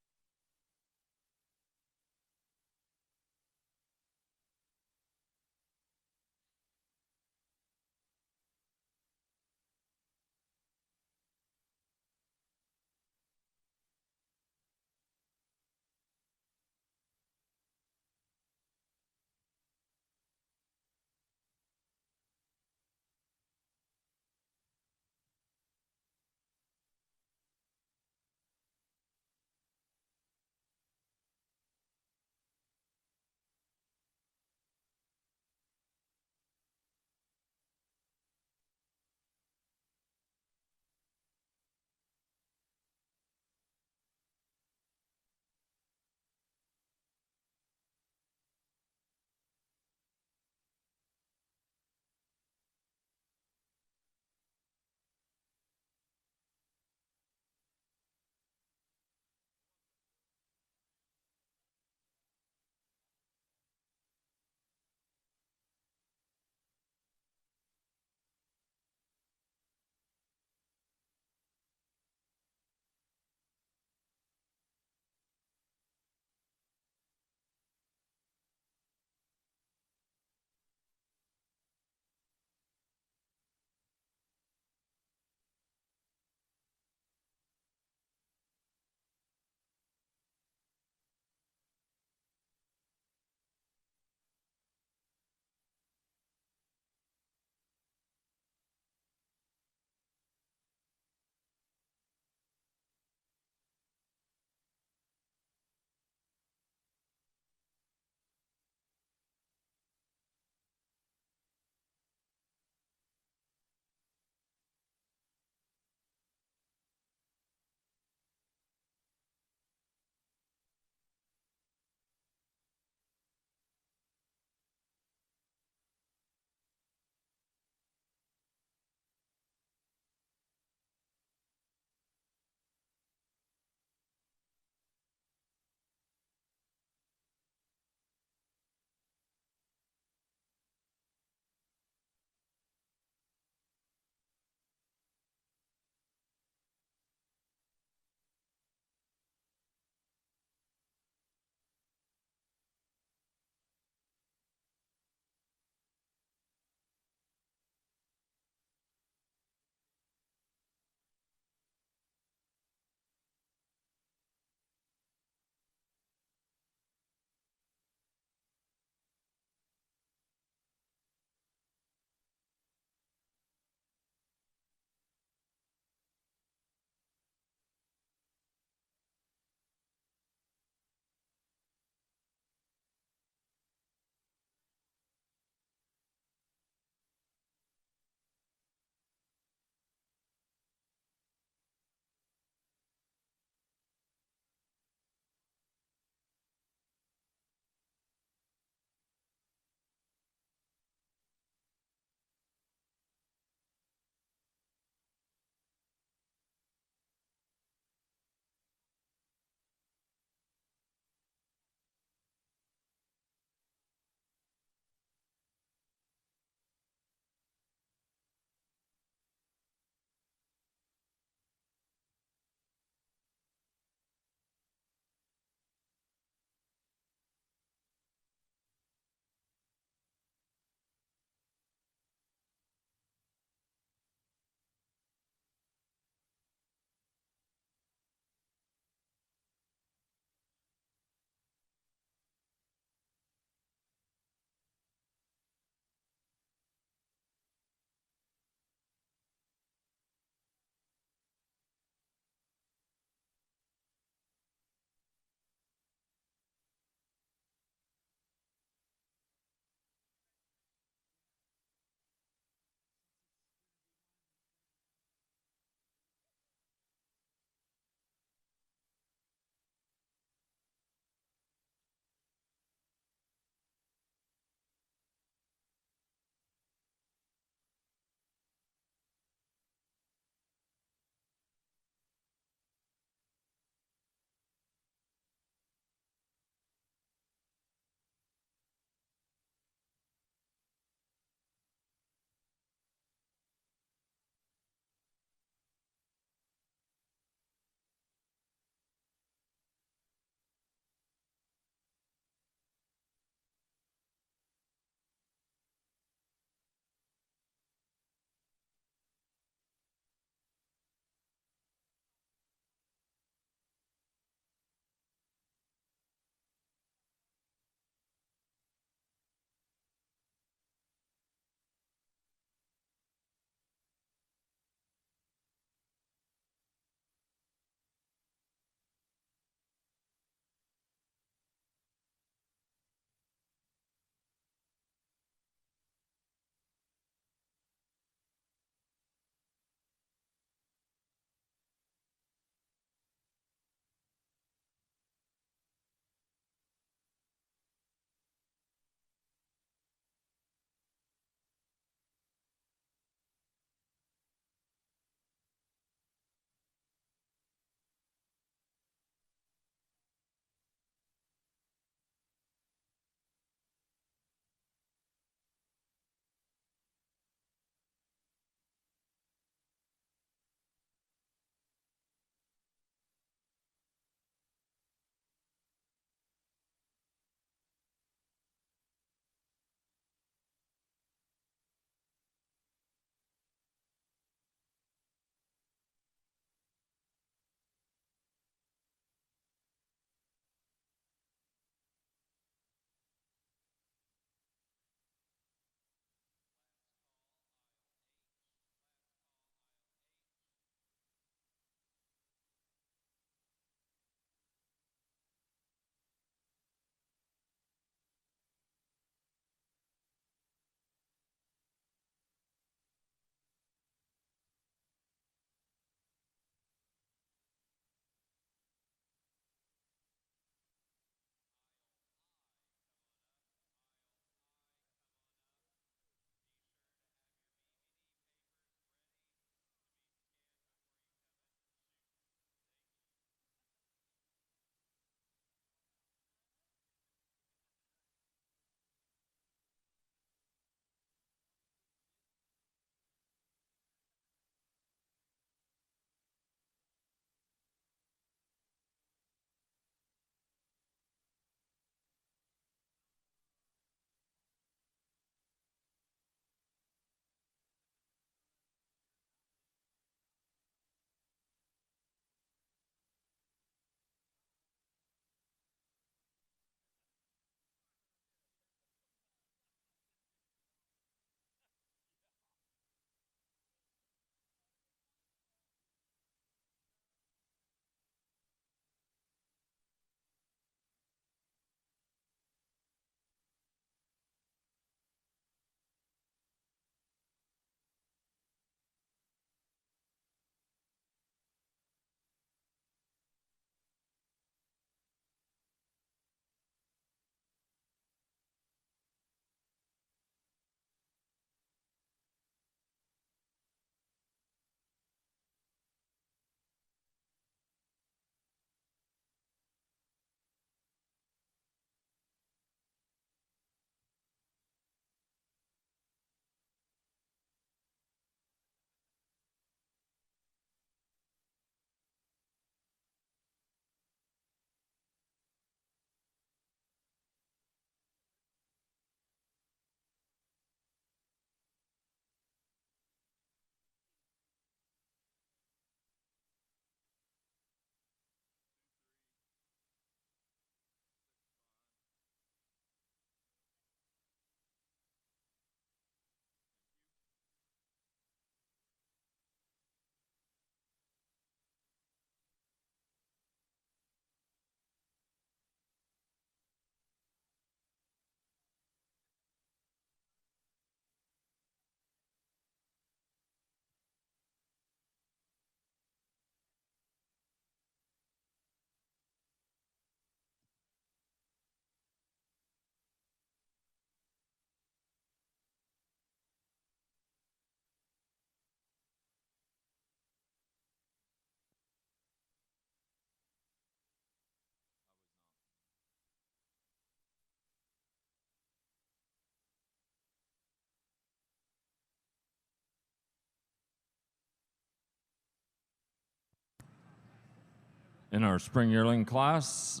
In our spring yearling class,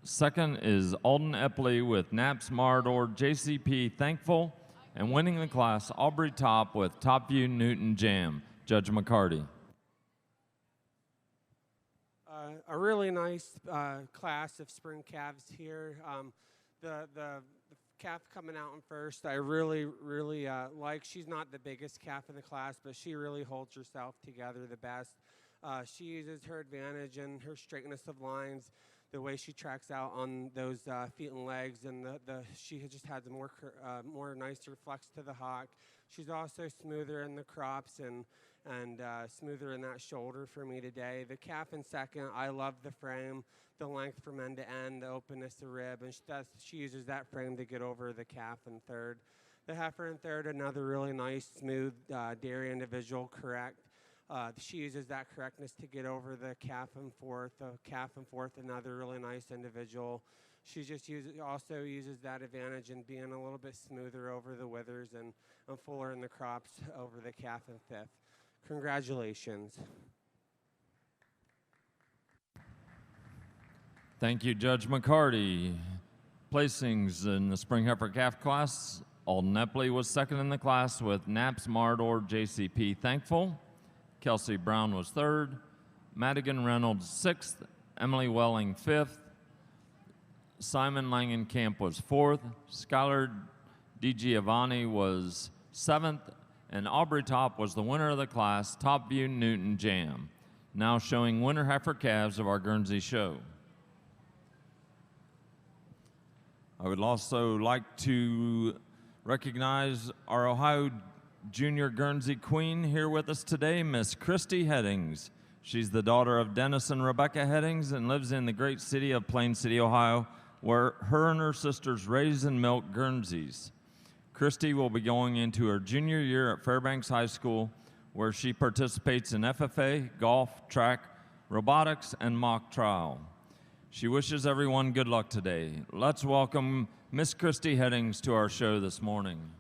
second is Alden Epley with Naps Marador JCP Thankful, and winning the class, Aubrey Top with Top View Newton Jam. Judge McCarty. A really nice class of spring calves here. The calf coming out in first, I really like. She's not the biggest calf in the class, but she really holds herself together the best. She uses her advantage and her straightness of lines, the way she tracks out on those feet and legs, and she just has more nicer flex to the hock. She's also smoother in the crops and smoother in that shoulder for me today. The calf in second, I love the frame, the length from end to end, the openness of rib, and she uses that frame to get over the calf in third. The heifer in third, another really nice, smooth dairy individual, correct. She uses that correctness to get over the calf in fourth. The calf in fourth, another really nice individual. She just also uses that advantage in being a little bit smoother over the withers and fuller in the crops over the calf in fifth. Congratulations. Thank you, Judge McCarty. Placings in the spring heifer calf class, Alden Epley was second in the class with Naps Marador JCP Thankful. Kelsey Brown was third. Madigan Reynolds sixth. Emily Welling fifth. Simon Langenkamp was fourth. Skylar DiGiovanni was seventh. And Aubrey Top was the winner of the class, Top View Newton Jam. Now showing winter heifer calves of our Guernsey show. I would also like to recognize our Ohio Junior Guernsey Queen here with us today, Miss Christy Headings. She's the daughter of Dennis and Rebecca Headings and lives in the great city of Plain City, Ohio, where her and her sisters raise and milk Guernseys. Christy will be going into her junior year at Fairbanks High School, where she participates in FFA, golf, track, robotics, and mock trial. She wishes everyone good luck today. Let's welcome Miss Christy Headings to our show this morning.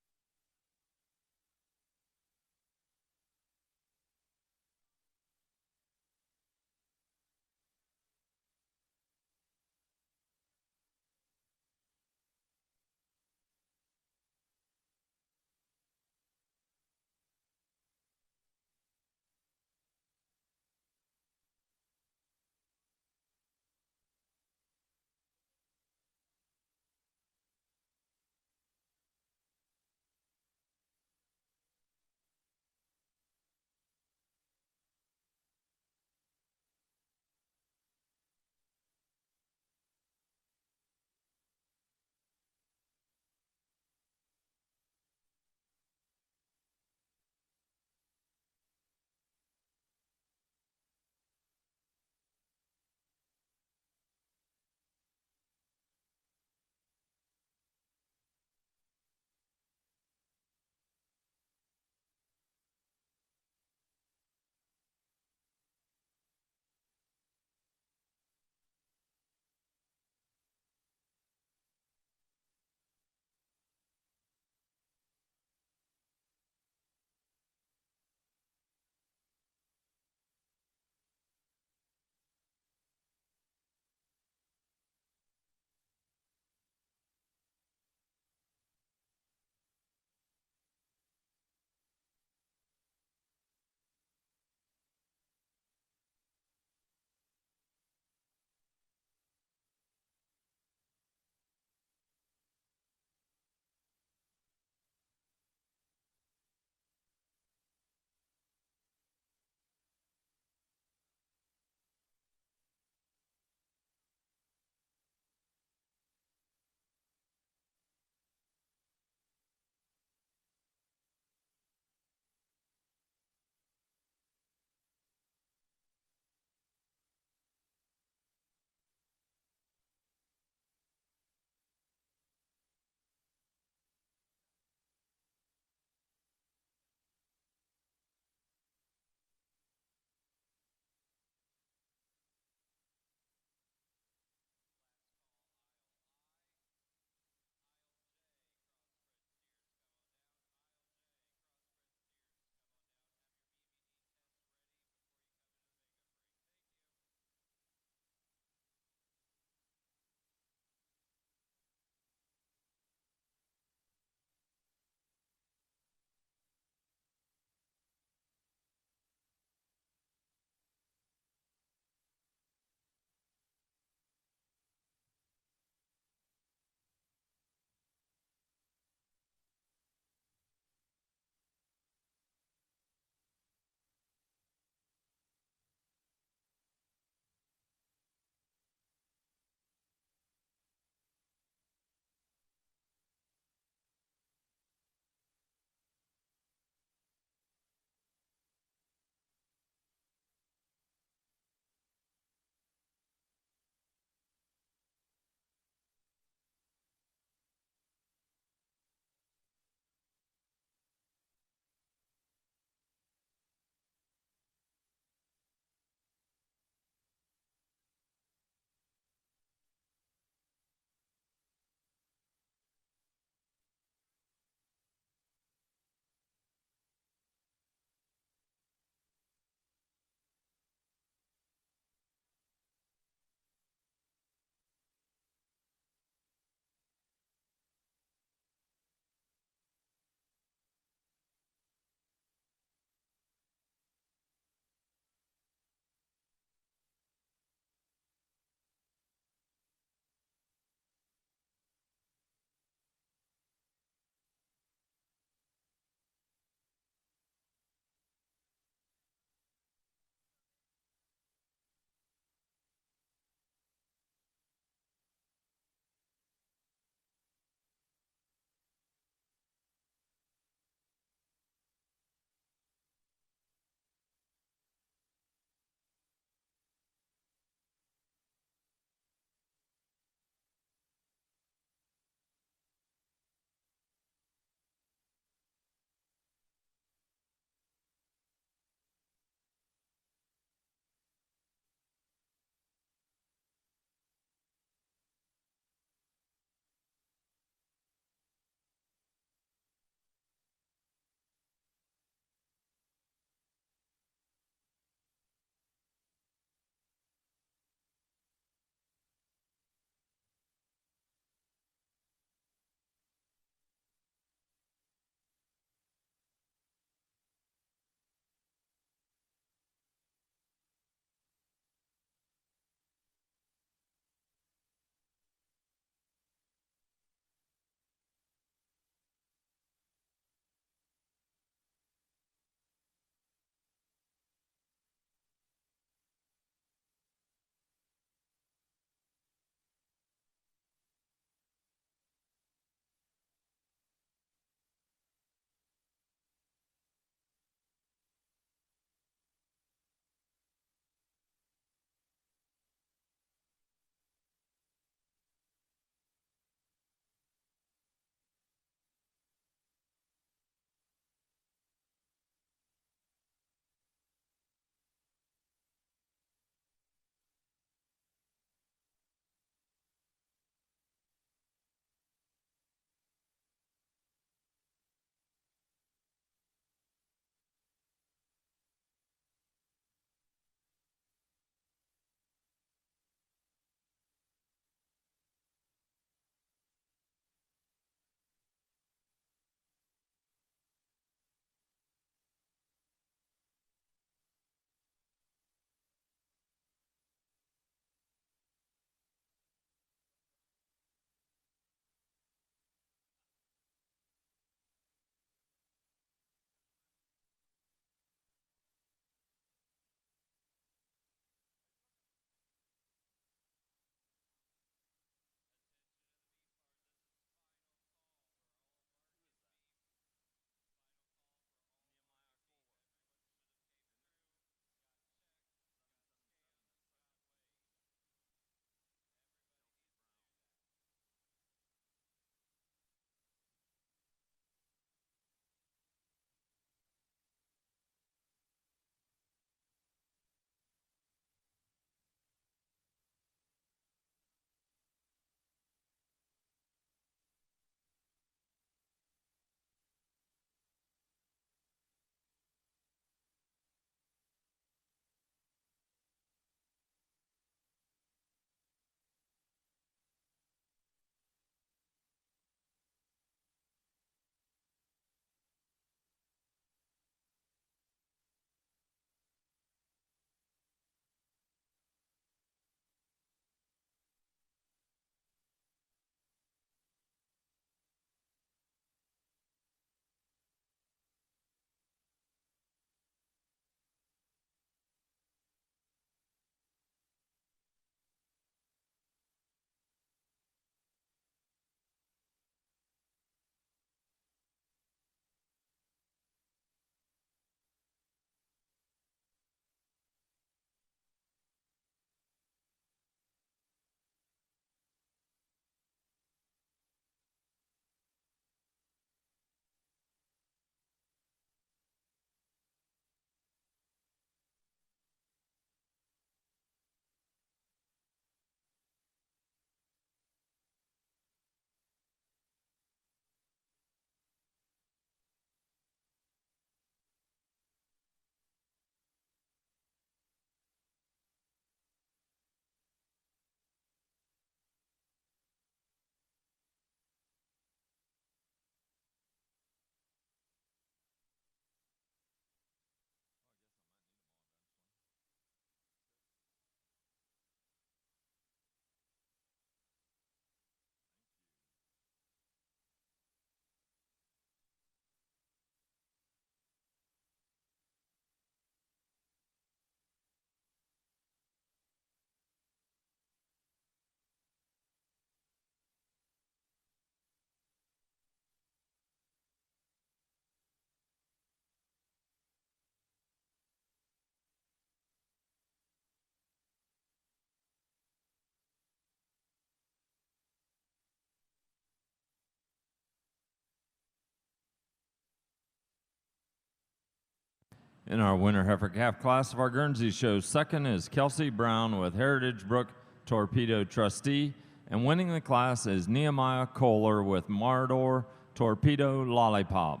In our winter heifer calf class of our Guernsey show, second is Kelsey Brown with Heritage Brook Torpedo Trustee, and winning the class is Nehemiah Kohler with Mardor Torpedo Lollipop.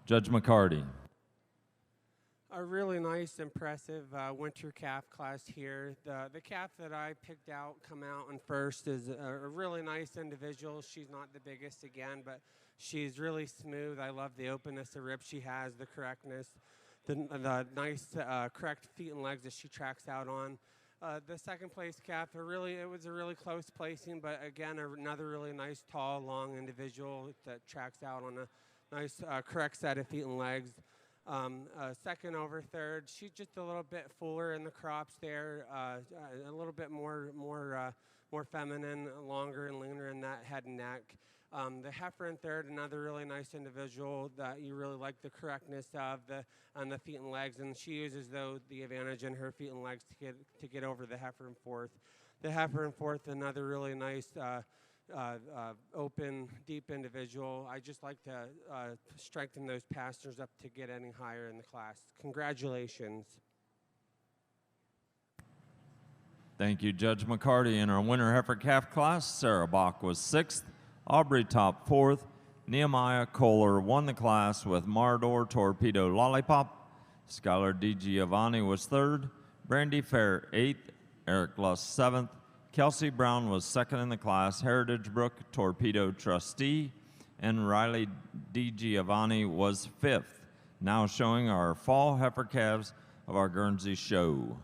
Judge McCarty. A really nice, impressive winter calf class here. The calf that I picked out come out in first is a really nice individual. She's not the biggest again, but she's really smooth. I love the openness of rib she has, the correctness, the nice correct feet and legs that she tracks out on. The second place calf, it was a really close placing, but again, another really nice, tall, long individual that tracks out on a nice, correct set of feet and legs. Second over third, she's just a little bit fuller in the crops there, a little bit more feminine, longer and leaner in that head and neck. The heifer in third, another really nice individual that you really like the correctness of on the feet and legs, and she uses the advantage in her feet and legs to get over the heifer in fourth. The heifer in fourth, another really nice open, deep individual. I just like to strengthen those pastures up to get any higher in the class. Congratulations. Thank you, Judge McCarty. In our winter heifer calf class, Sarah Bach was sixth, Aubrey Top fourth, Nehemiah Kohler won the class with Mardor Torpedo Lollipop, Skylar DiGiovanni was third, Brandy Fair eighth, Eric Luss seventh, Kelsey Brown was second in the class, Heritage Brook Torpedo Trustee, and Riley DiGiovanni was fifth. Now showing our fall heifer calves of our Guernsey show.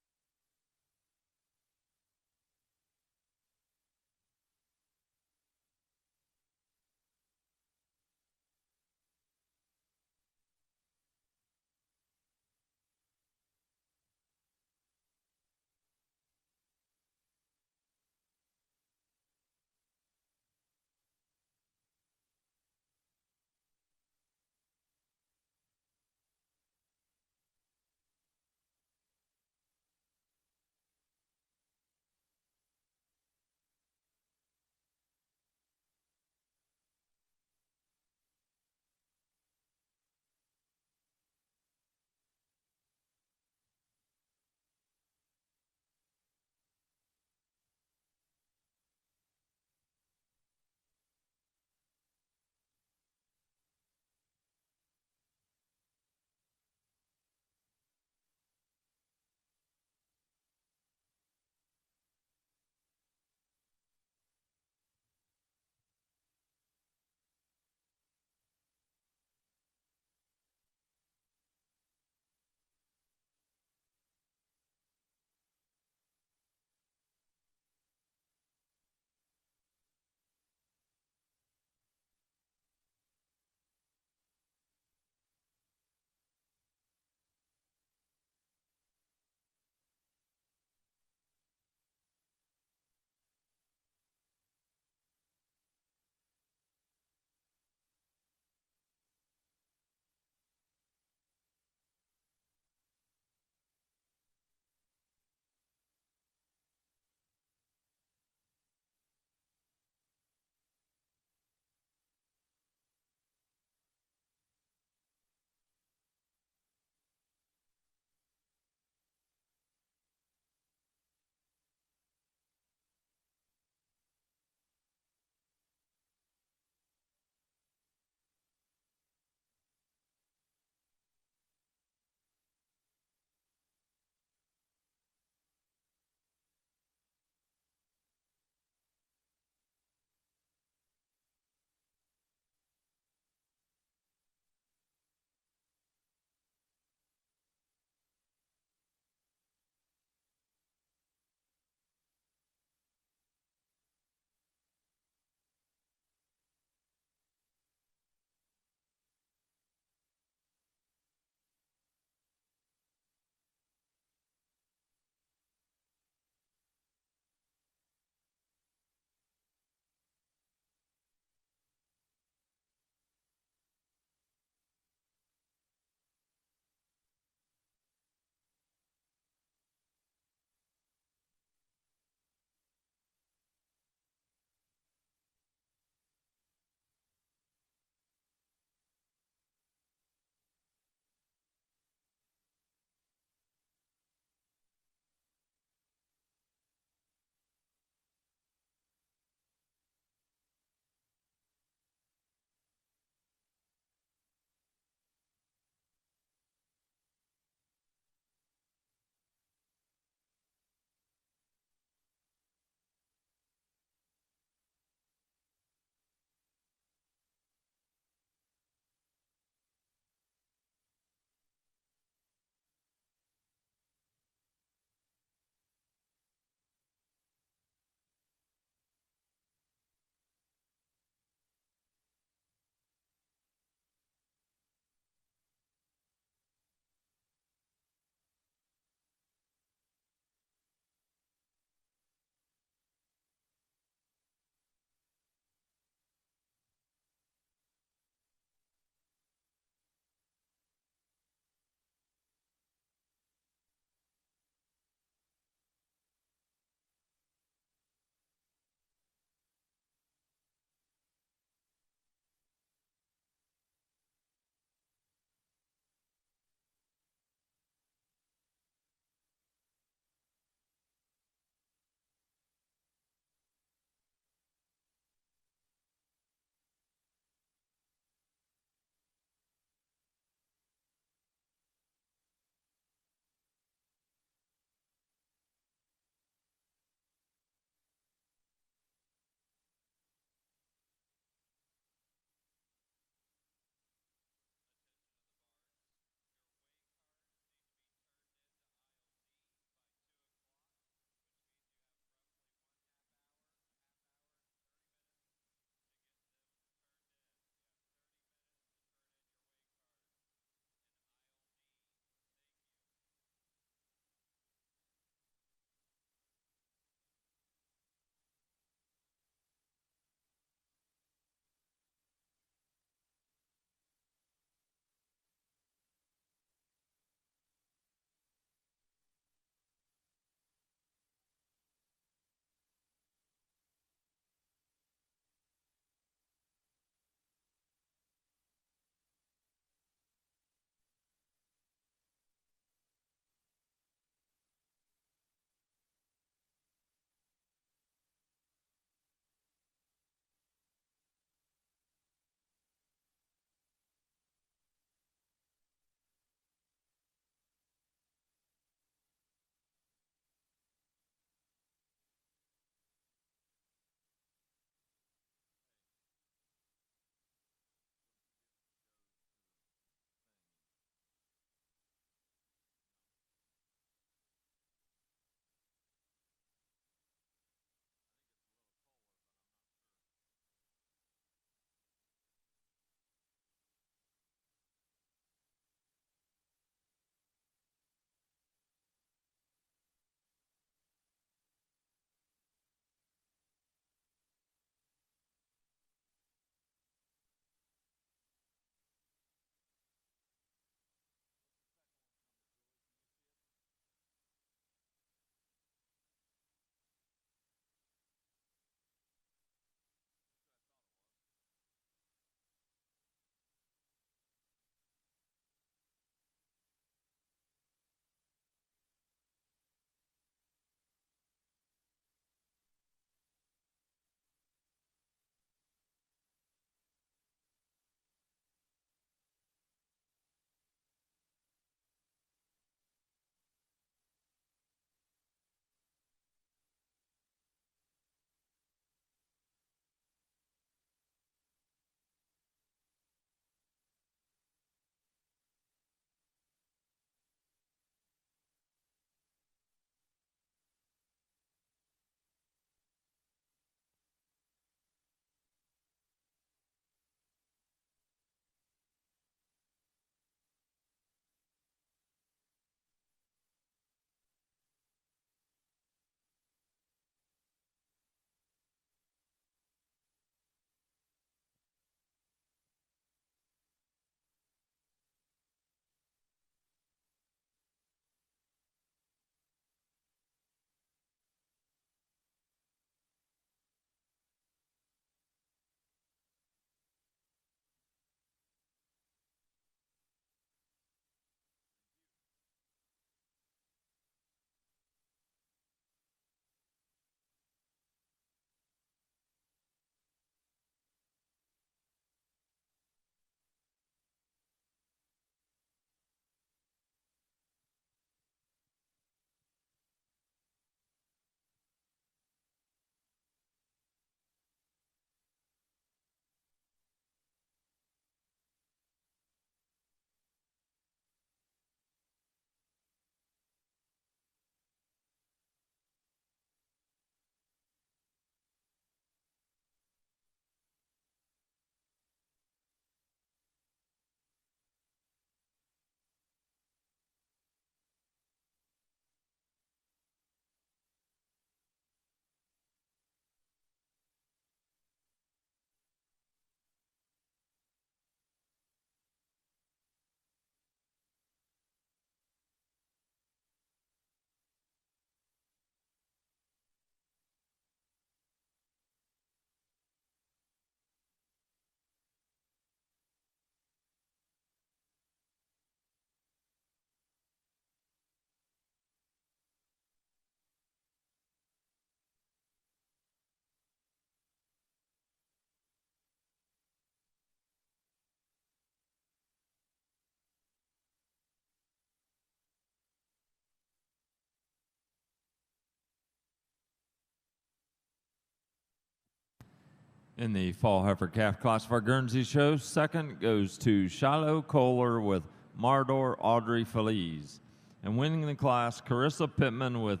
In the fall heifer calf class of our Guernsey show, second goes to Shiloh Kohler with Mardor Audrey Feliz. And winning the class, Carissa Pittman with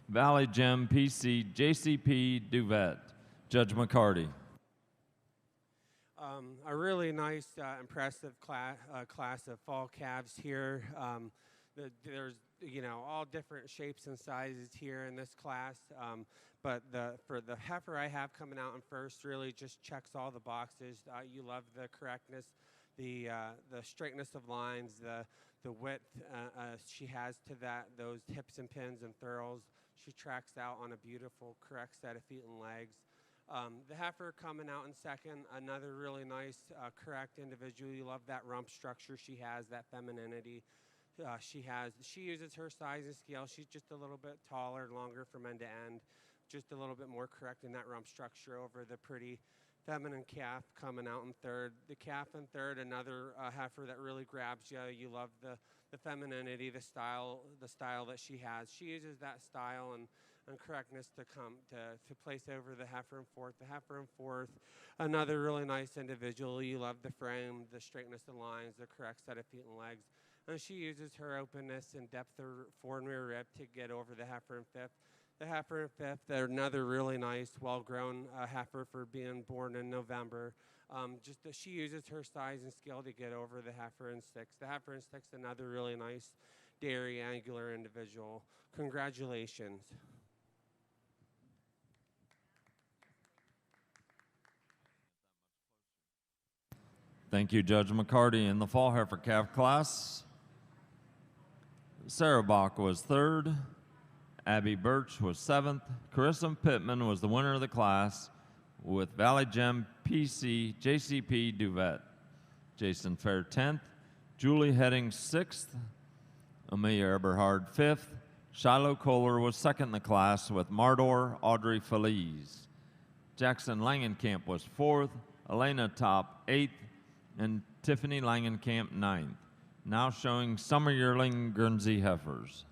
Valley Gem PC JCP Duvet. Judge McCarty. A really nice, impressive class of fall calves here. There's all different shapes and sizes here in this class. But for the heifer I have coming out in first, really just checks all the boxes. You love the correctness, the straightness of lines, the width she has to those hips and pins and thurls. She tracks out on a beautiful, correct set of feet and legs. The heifer coming out in second, another really nice, correct individual. You love that rump structure she has, that femininity. She uses her size and scale. She's just a little bit taller, longer from end to end, just a little bit more correct in that rump structure over the pretty feminine calf coming out in third. The calf in third, another heifer that really grabs you. You love the femininity, the style that she has. She uses that style and correctness to place over the heifer in fourth. The heifer in fourth, another really nice individual. You love the frame, the straightness of lines, the correct set of feet and legs. And she uses her openness and depth of fore and rear rib to get over the heifer in fifth. The heifer in fifth, they're another really nice, well-grown heifer for being born in November. She uses her size and scale to get over the heifer in sixth. The heifer in sixth, another really nice dairy angular individual. Congratulations. Thank you, Judge McCarty. In the fall heifer calf class, Sarah Bach was third, Abby Birch was seventh, Carissa Pittman was the winner of the class with Valley Gem PC JCP Duvet. Jason Fair 10th, Julie Heading 6th, Amelia Eberhard 5th, Shiloh Kohler was second in the class with Mardor Audrey Feliz. Jackson Langenkamp was 4th, Elena Top 8th, and Tiffany Langenkamp 9th. Now showing summer yearling Guernsey heifers.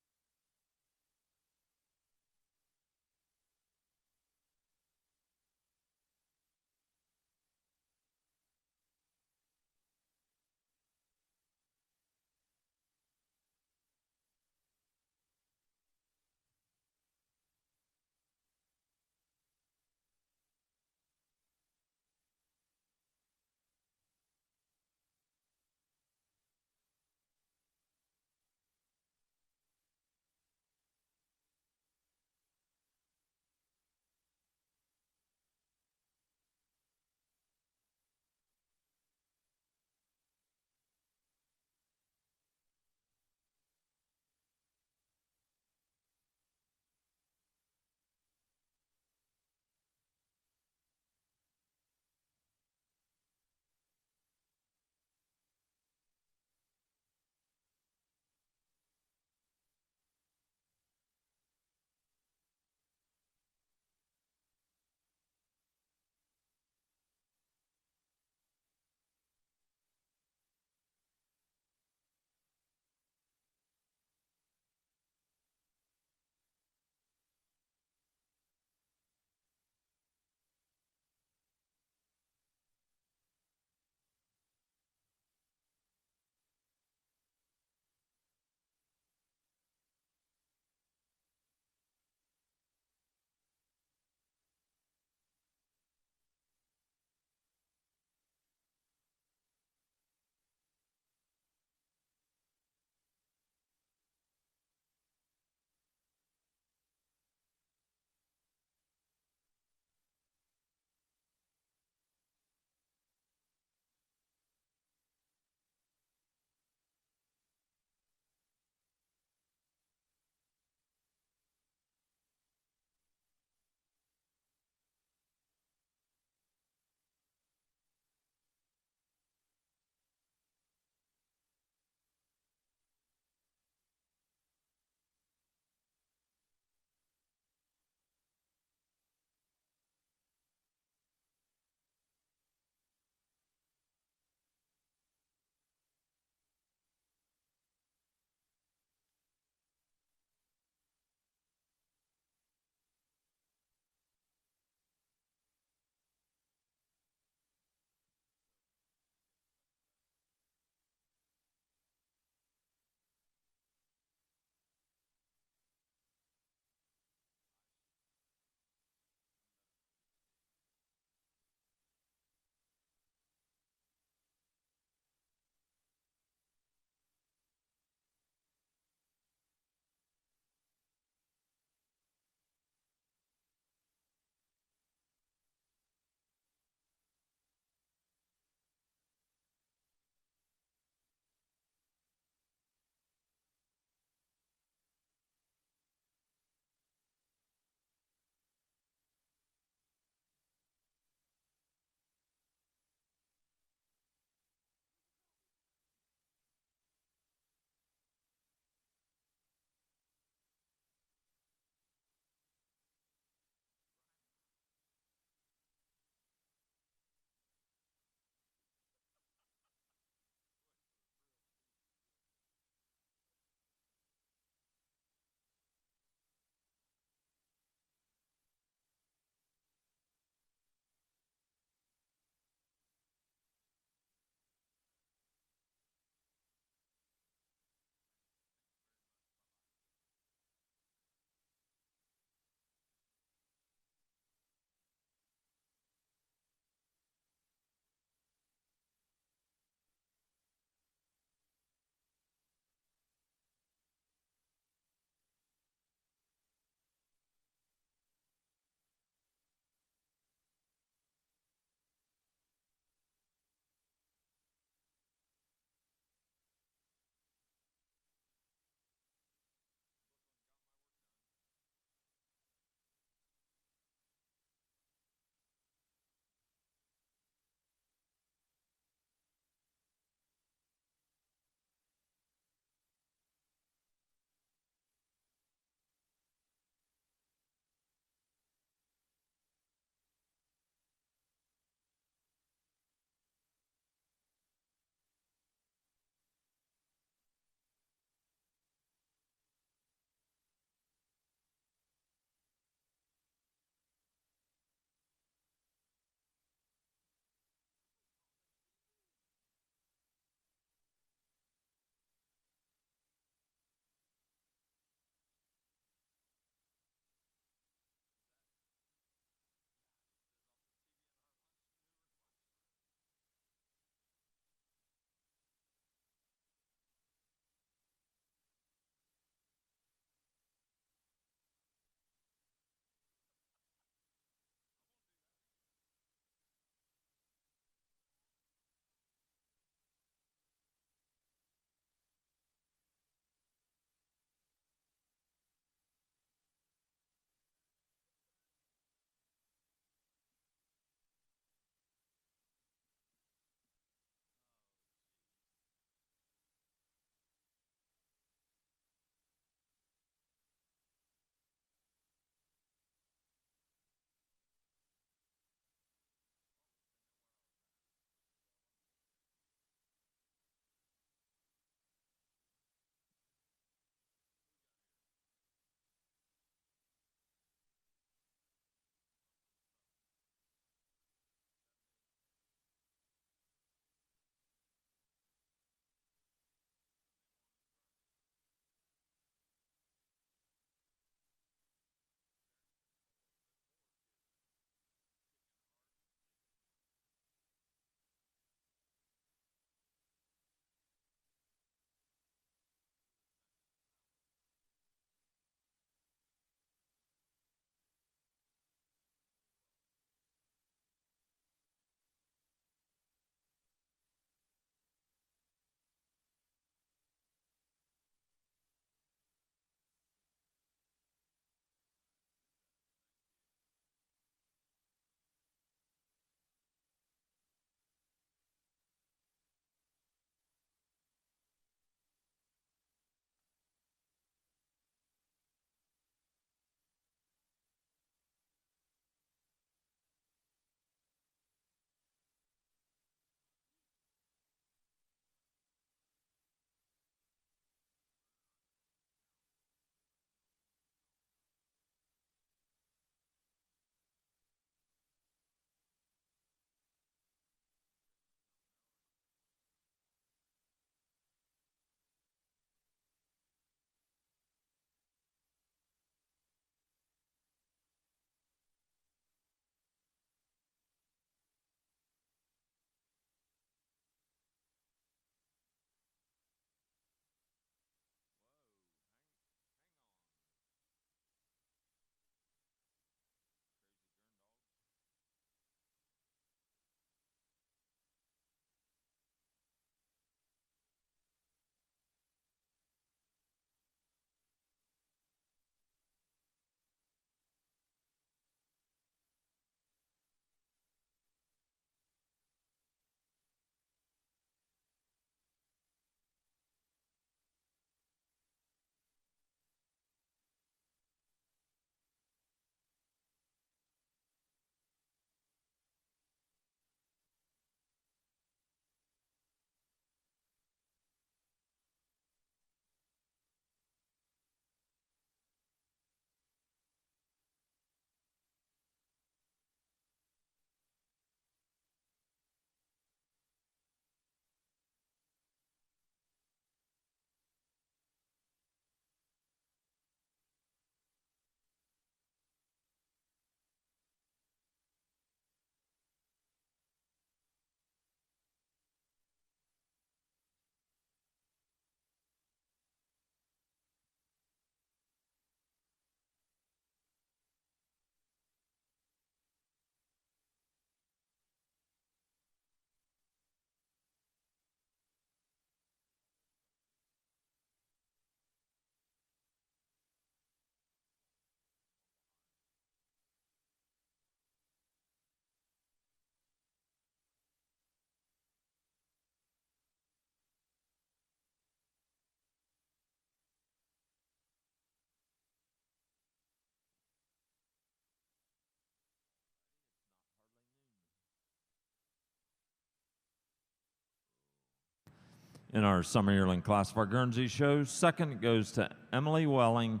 In our summer yearling class of our Guernsey show, second goes to Emily Welling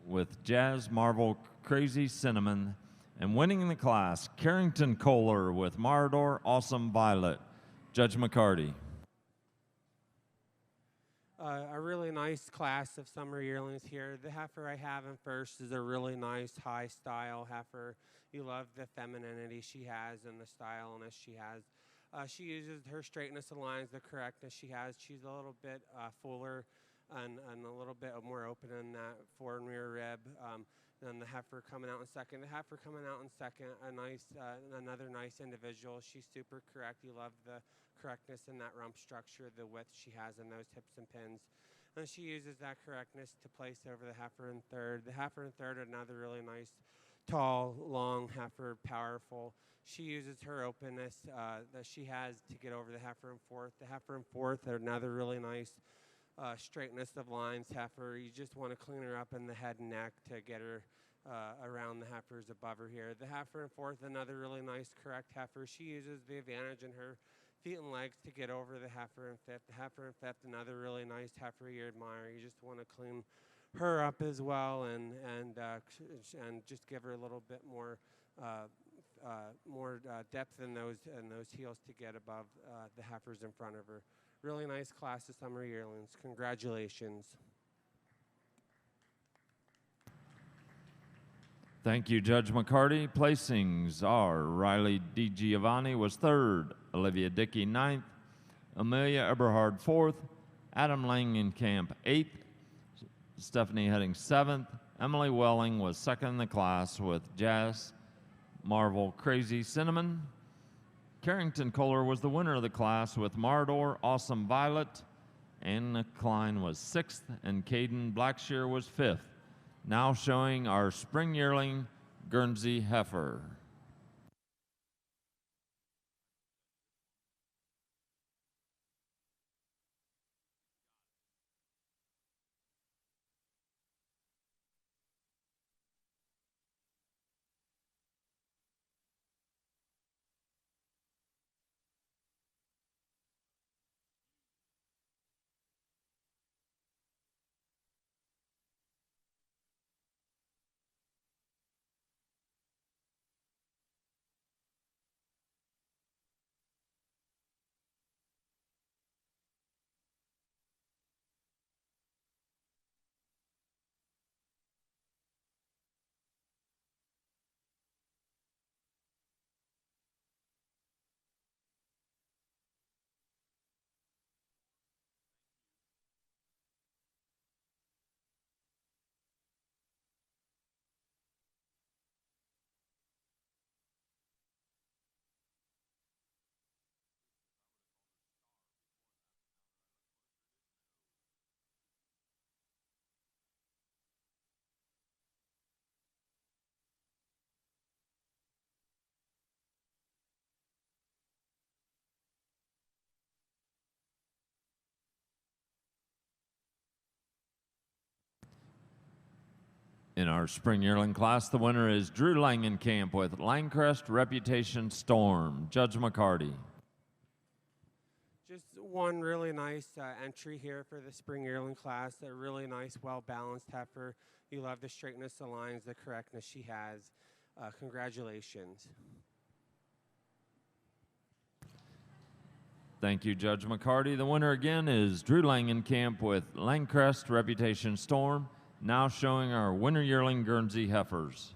with Jazz Marvel Crazy Cinnamon, and winning the class, Carrington Kohler with Marador Awesome Violet. Judge McCarty. A really nice class of summer yearlings here. The heifer I have in first is a really nice high style heifer. You love the femininity she has and the styleness she has. She uses her straightness of lines, the correctness she has. She's a little bit fuller and a little bit more open in that fore and rear rib than the heifer coming out in second. The heifer coming out in second, another nice individual. She's super correct. You love the correctness in that rump structure, the width she has in those hips and pins. And she uses that correctness to place over the heifer in third. The heifer in third, another really nice, tall, long heifer, powerful. She uses her openness that she has to get over the heifer in fourth. The heifer in fourth, another really nice straightness of lines heifer. You just want to clean her up in the head and neck to get her around the heifers above her here. The heifer in fourth, another really nice, correct heifer. She uses the advantage in her feet and legs to get over the heifer in fifth. The heifer in fifth, another really nice heifer you admire. You just want to clean her up as well and just give her a little bit more depth in those heels to get above the heifers in front of her. Really nice class of summer yearlings. Congratulations. Thank you, Judge McCarty. Placings are Riley DiGiovanni was third, Olivia Dickey ninth, Amelia Eberhard fourth, Adam Langenkamp eighth, Stephanie Heading seventh, Emily Welling was second in the class with Jazz Marvel Crazy Cinnamon. Carrington Kohler was the winner of the class with Marador Awesome Violet. Anna Klein was sixth, and Caden Blackshear was fifth. Now showing our spring yearling Guernsey heifer. In our spring yearling class, the winner is Drew Langenkamp with Langcrest Reputation Storm. Judge McCarty. Just one really nice entry here for the spring yearling class. A really nice, well-balanced heifer. You love the straightness of lines, the correctness she has. Congratulations. Thank you, Judge McCarty. The winner again is Drew Langenkamp with Langcrest Reputation Storm. Now showing our winter yearling Guernsey heifers.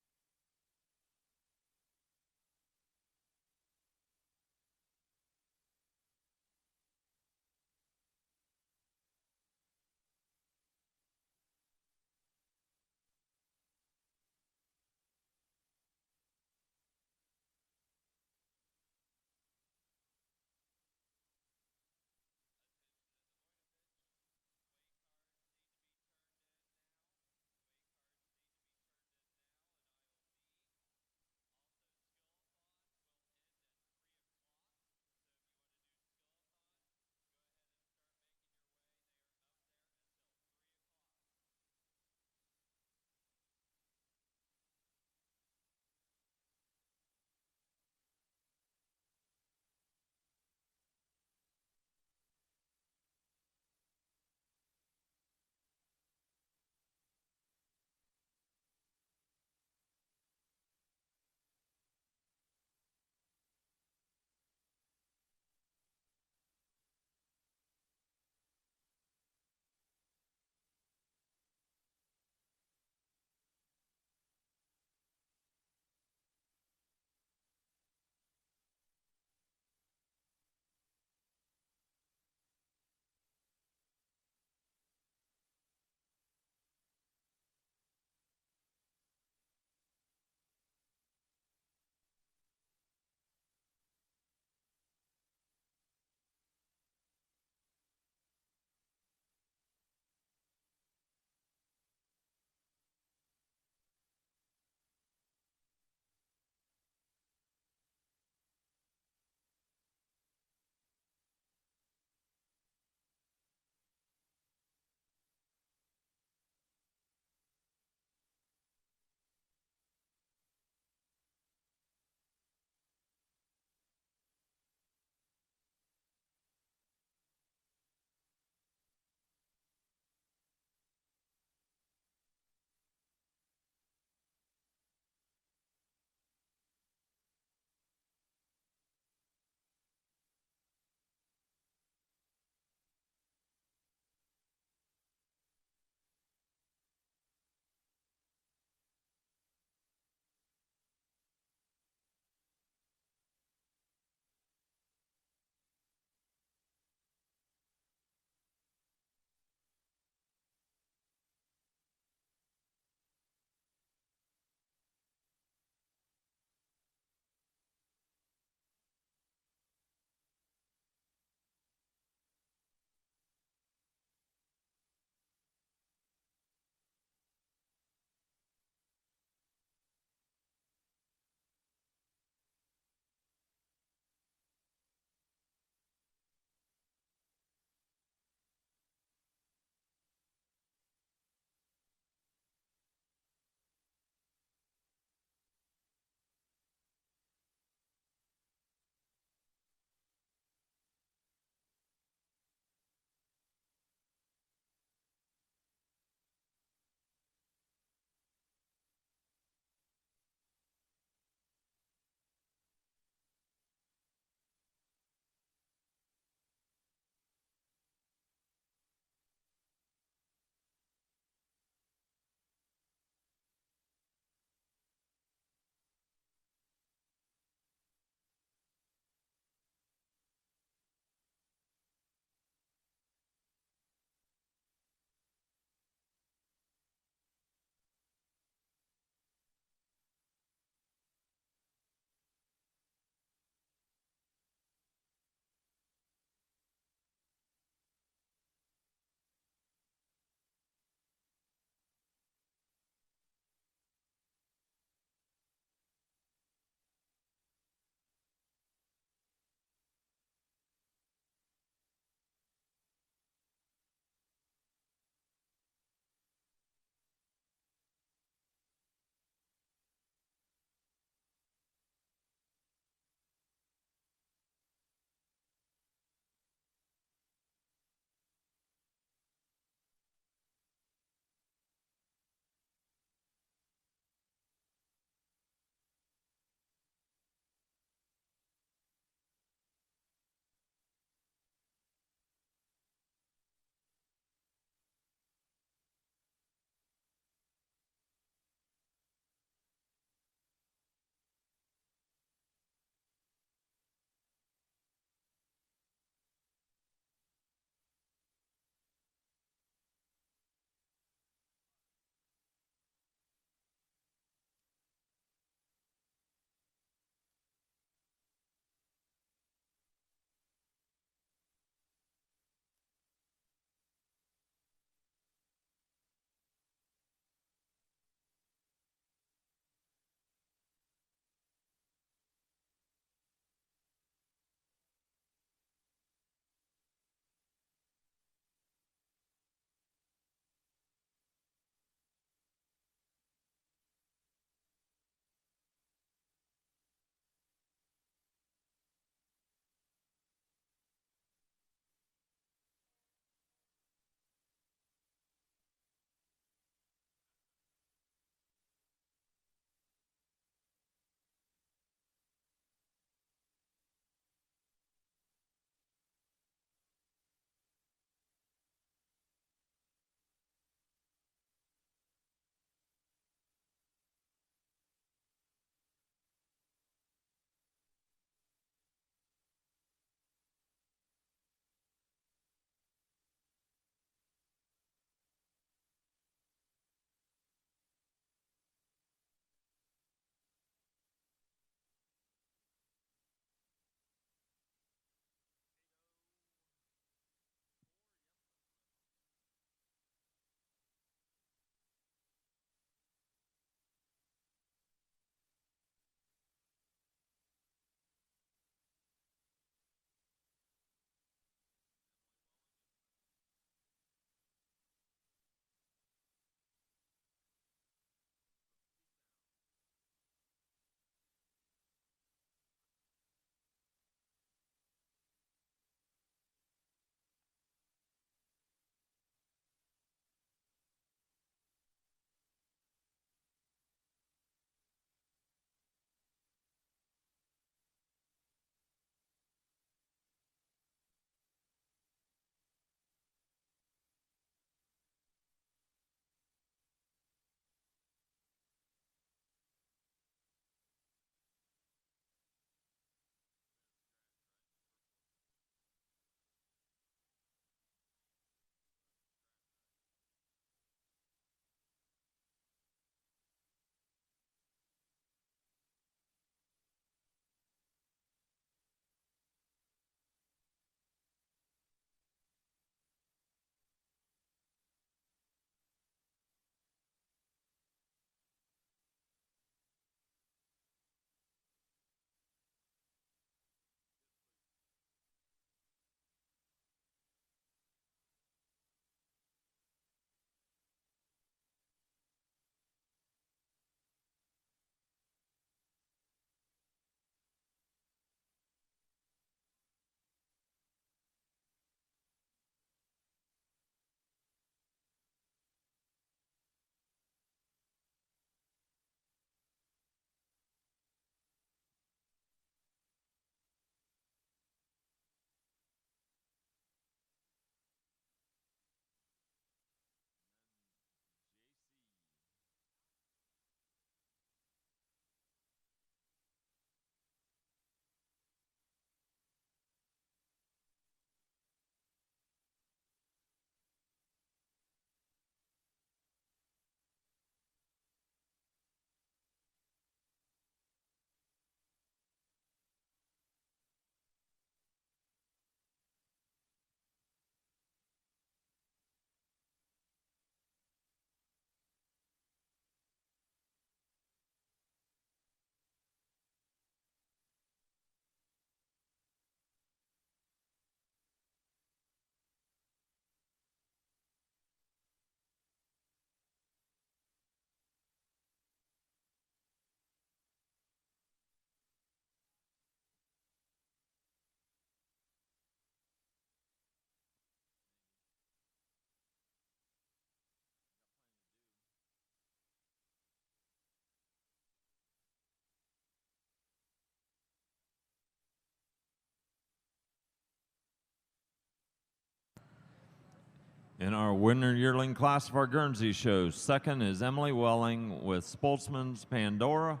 In our winter yearling class of our Guernsey show, second is Emily Welling with Sportsman's Pandora,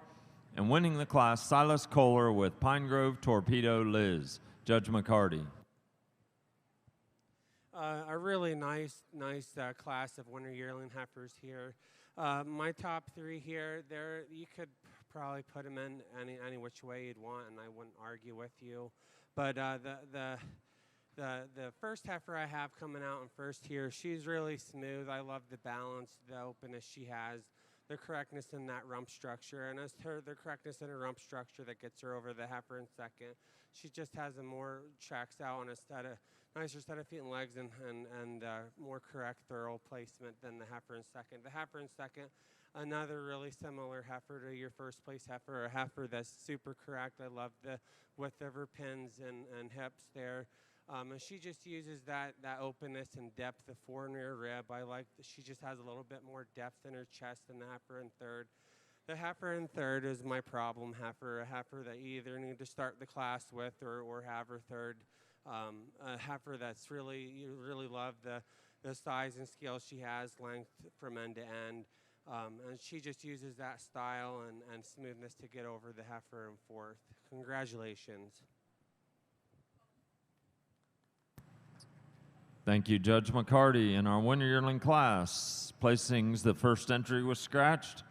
and winning the class, Silas Kohler with Pine Grove Torpedo Liz. Judge McCarty. A really nice class of winter yearling heifers here. My top three here, you could probably put them in any which way you'd want, and I wouldn't argue with you. But the first heifer I have coming out in first here, she's really smooth. I love the balance, the openness she has, the correctness in that rump structure, and it's the correctness in her rump structure that gets her over the heifer in second. She just has a more checks out on a nicer set of feet and legs and more correct, thorough placement than the heifer in second. The heifer in second, another really similar heifer to your first place heifer, a heifer that's super correct. I love the width of her pins and hips there. And she just uses that openness and depth of fore and rear rib. I like that she just has a little bit more depth in her chest than the heifer in third. The heifer in third is my problem heifer, a heifer that you either need to start the class with or have her third. A heifer that's you really love the size and scale she has, length from end to end. And she just uses that style and smoothness to get over the heifer in fourth. Congratulations. Thank you, Judge McCarty. In our winter yearling class, placings, the first entry was scratched.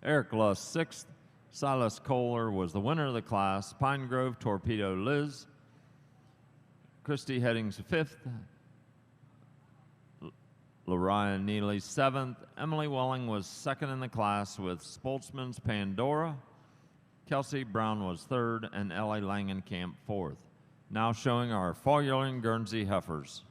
Eric Luss, sixth. Silas Kohler was the winner of the class. Pine Grove Torpedo Liz. Christy Headings, fifth. Lariah Neely, seventh. Emily Welling was second in the class with Sportsman's Pandora. Kelsey Brown was third, and Ellie Langenkamp fourth. Now showing our fall yearling Guernsey heifers.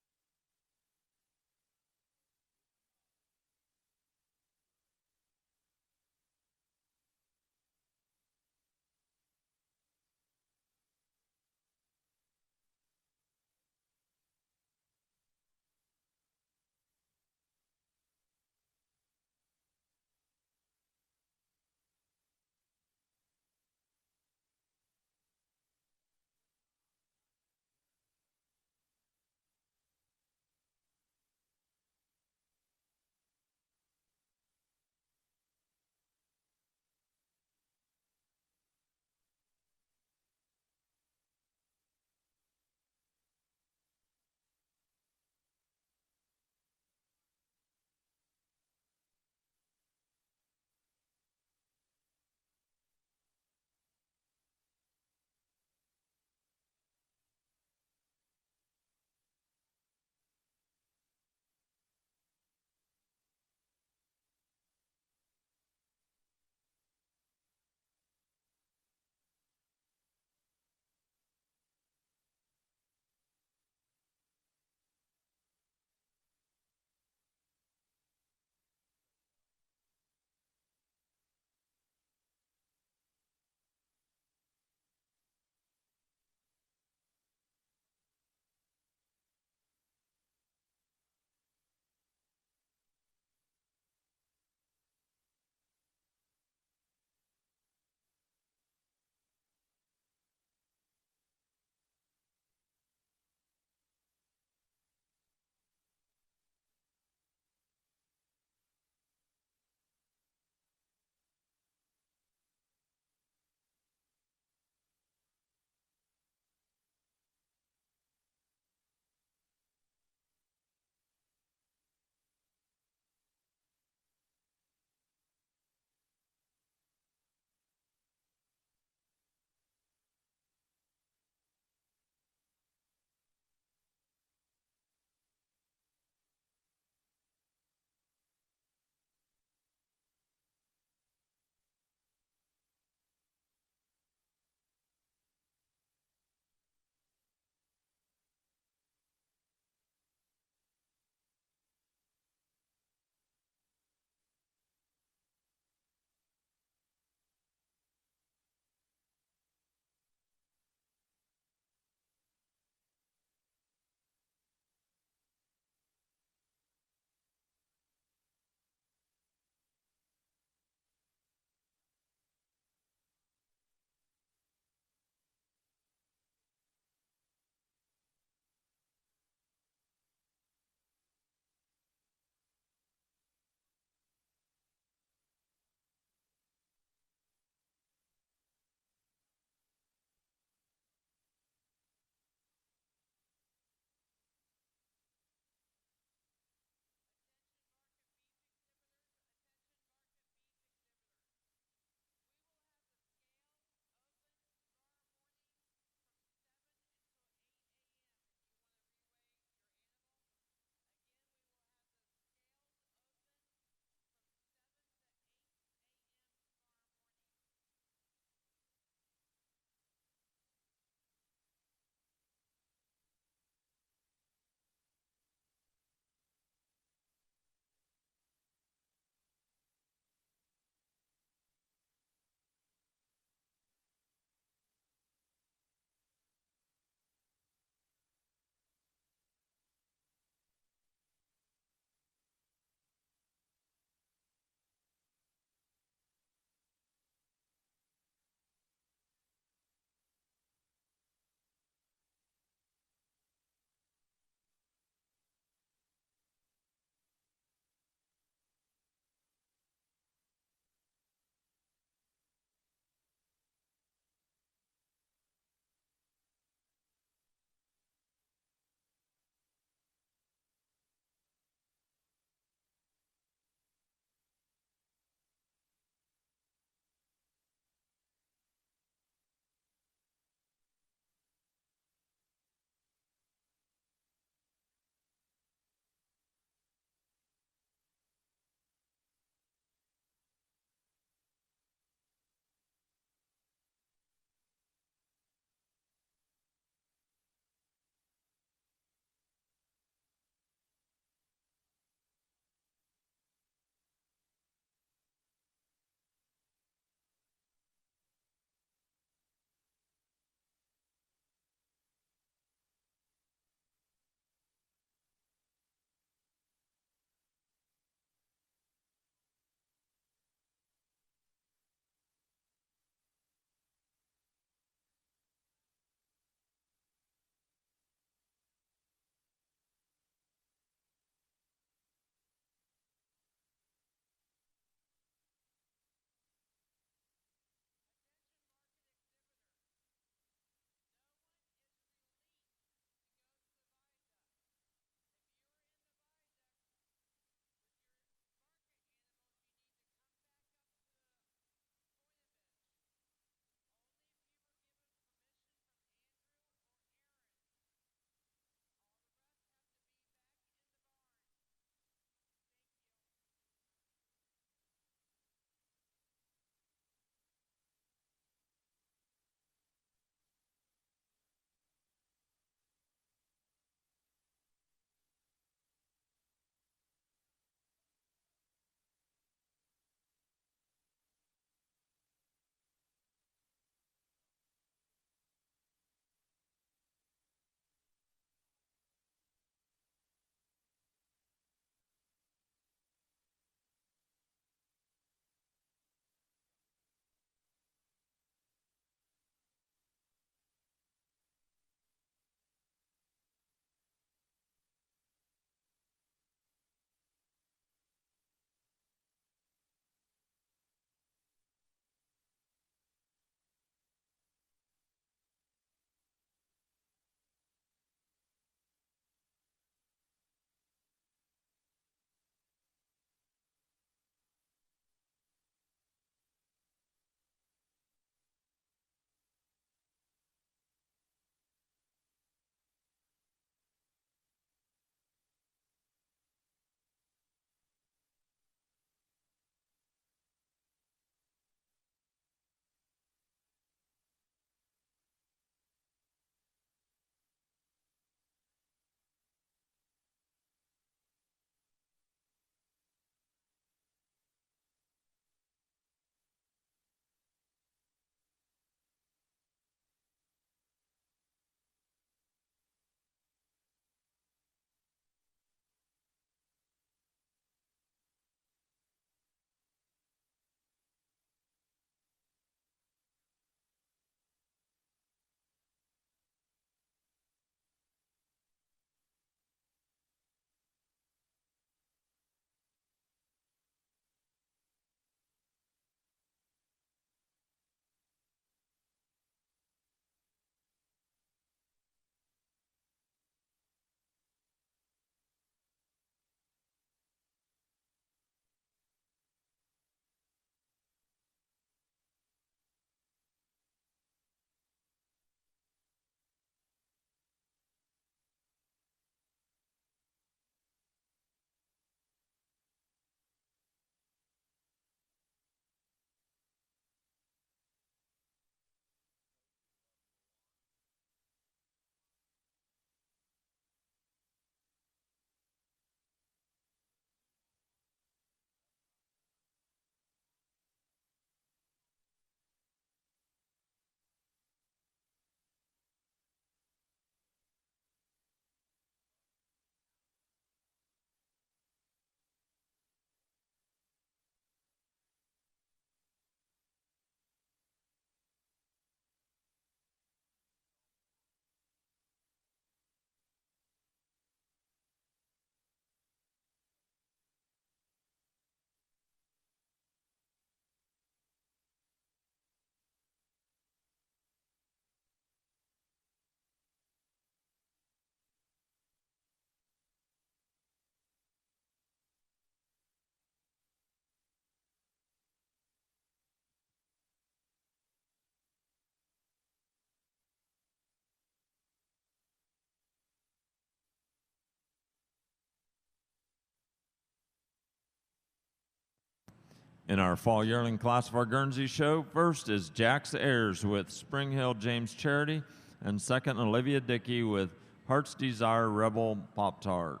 In our fall yearling class of our Guernsey show, first is Jax Ayers with Spring Hill James Charity, and second, Olivia Dickey with Heart's Desire Rebel Pop-Tart.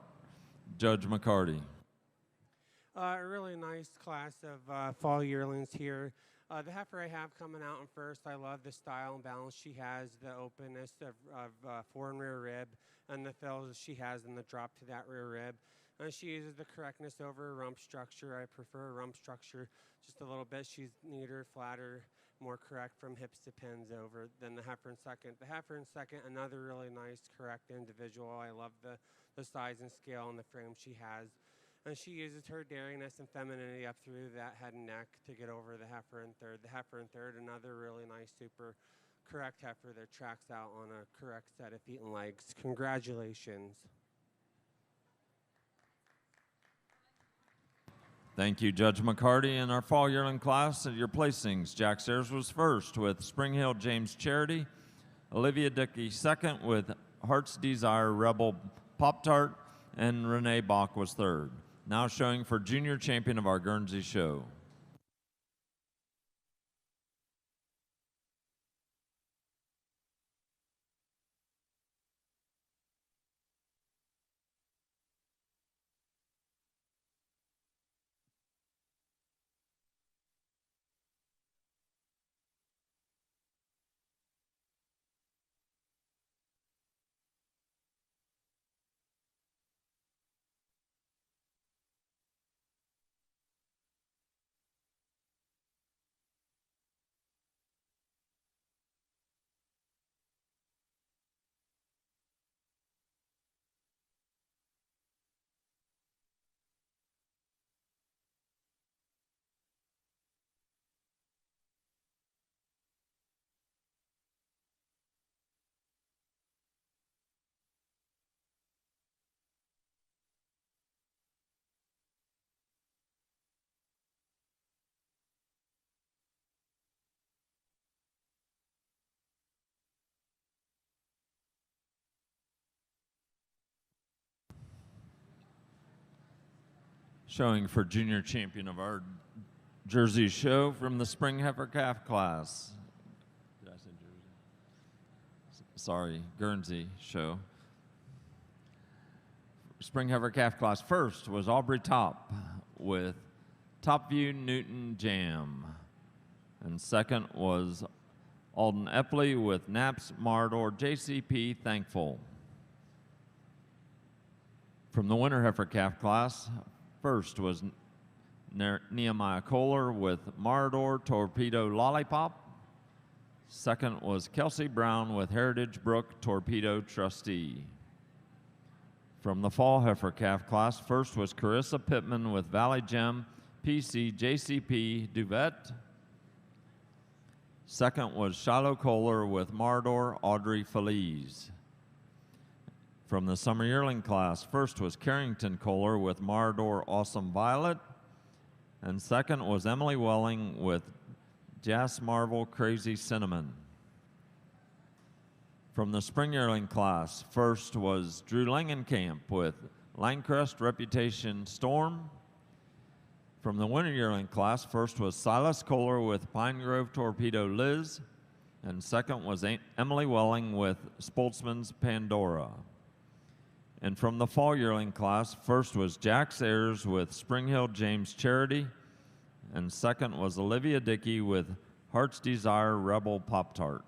Judge McCarty. A really nice class of fall yearlings here. The heifer I have coming out in first, I love the style and balance she has, the openness of fore and rear rib, and the fills she has in the drop to that rear rib. And she uses the correctness over rump structure. I prefer rump structure just a little bit. She's neater, flatter, more correct from hips to pins over than the heifer in second. The heifer in second, another really nice, correct individual. I love the size and scale and the frame she has. And she uses her dariness and femininity up through that head and neck to get over the heifer in third. The heifer in third, another really nice, super correct heifer that tracks out on a correct set of feet and legs. Congratulations. Thank you, Judge McCarty. In our fall yearling class, at your placings, Jax Ayers was first with Spring Hill James Charity, Olivia Dickey second with Heart's Desire Rebel Pop-Tart, and Renee Bach was third. Now showing for junior champion of our Guernsey show. Showing for junior champion of our Jersey show from the Spring Heifer Calf class. Did I say Jersey? Sorry, Guernsey show. Spring Heifer Calf class first was Aubrey Top with Top View Newton Jam. And second was Alden Epley with Naps Mardor JCP Thankful. From the Winter Heifer Calf class, first was Nehemiah Kohler with Marador Torpedo Lollipop. Second was Kelsey Brown with Heritage Brook Torpedo Trustee. From the Fall Heifer Calf class, first was Carissa Pittman with Valley Gem PC JCP Duvet. Second was Shiloh Kohler with Marador Audrey Feliz. From the Summer Yearling class, first was Carrington Kohler with Marador Awesome Violet, and second was Emily Welling with Jas Marvel Crazy Cinnamon. From the Spring Yearling class, first was Drew Langenkamp with Langcrest Reputation Storm. From the Winter Yearling class, first was Silas Kohler with Pine Grove Torpedo Liz, and second was Emily Welling with Spoltzman's Pandora. And from the Fall Yearling class, first was Jax Ayers with Spring Hill James Charity, and second was Olivia Dickey with Heart's Desire Rebel Pop-Tart.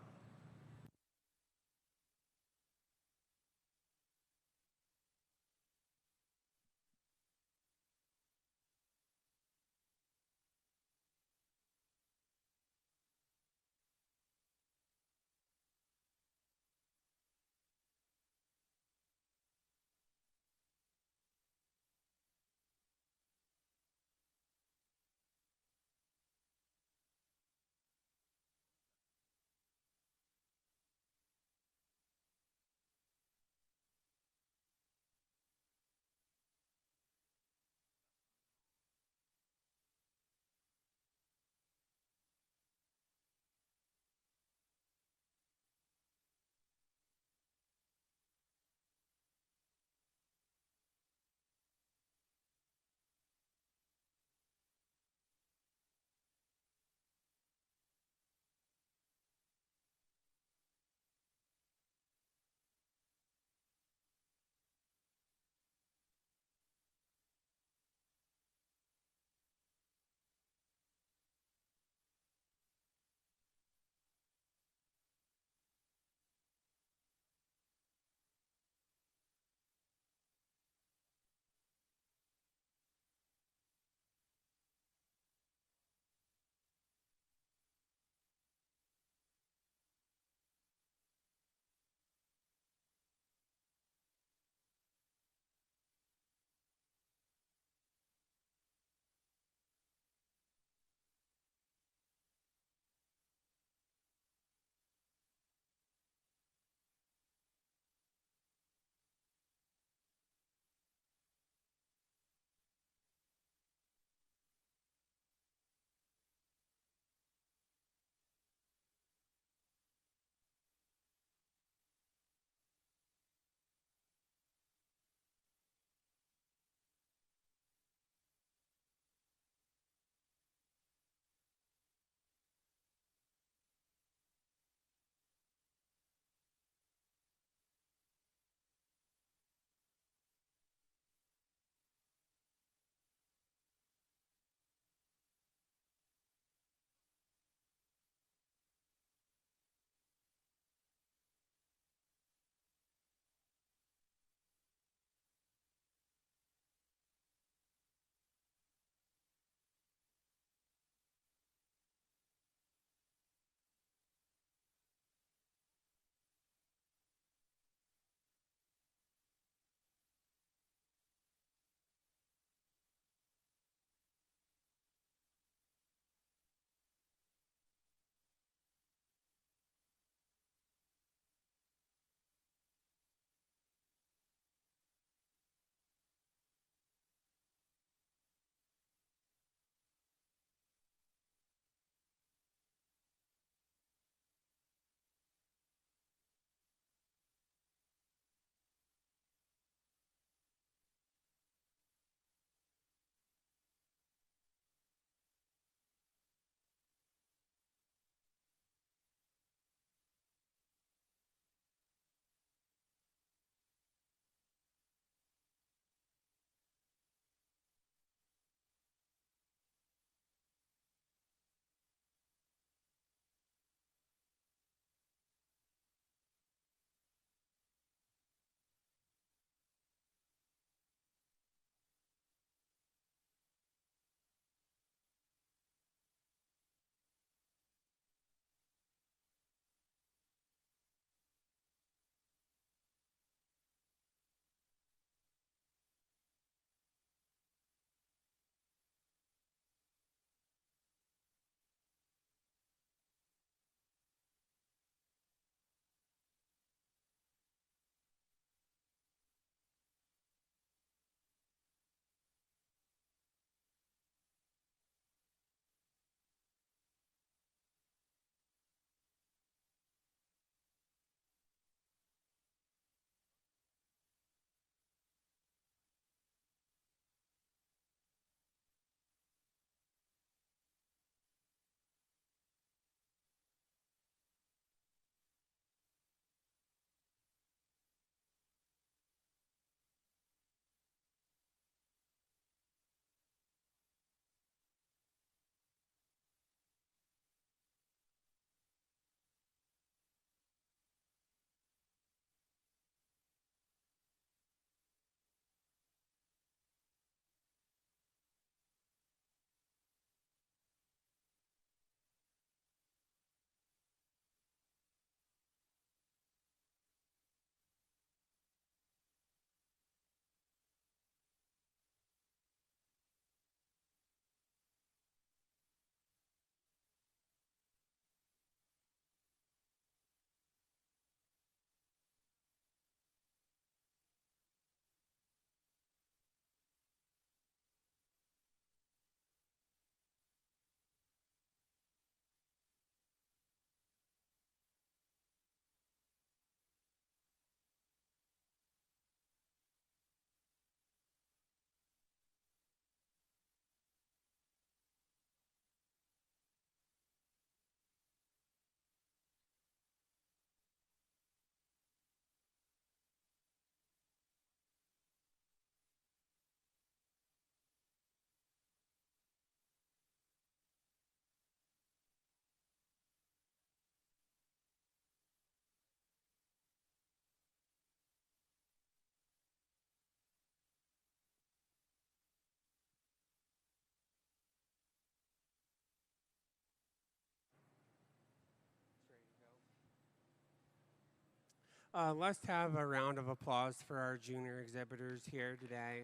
Let's have a round of applause for our junior exhibitors here today.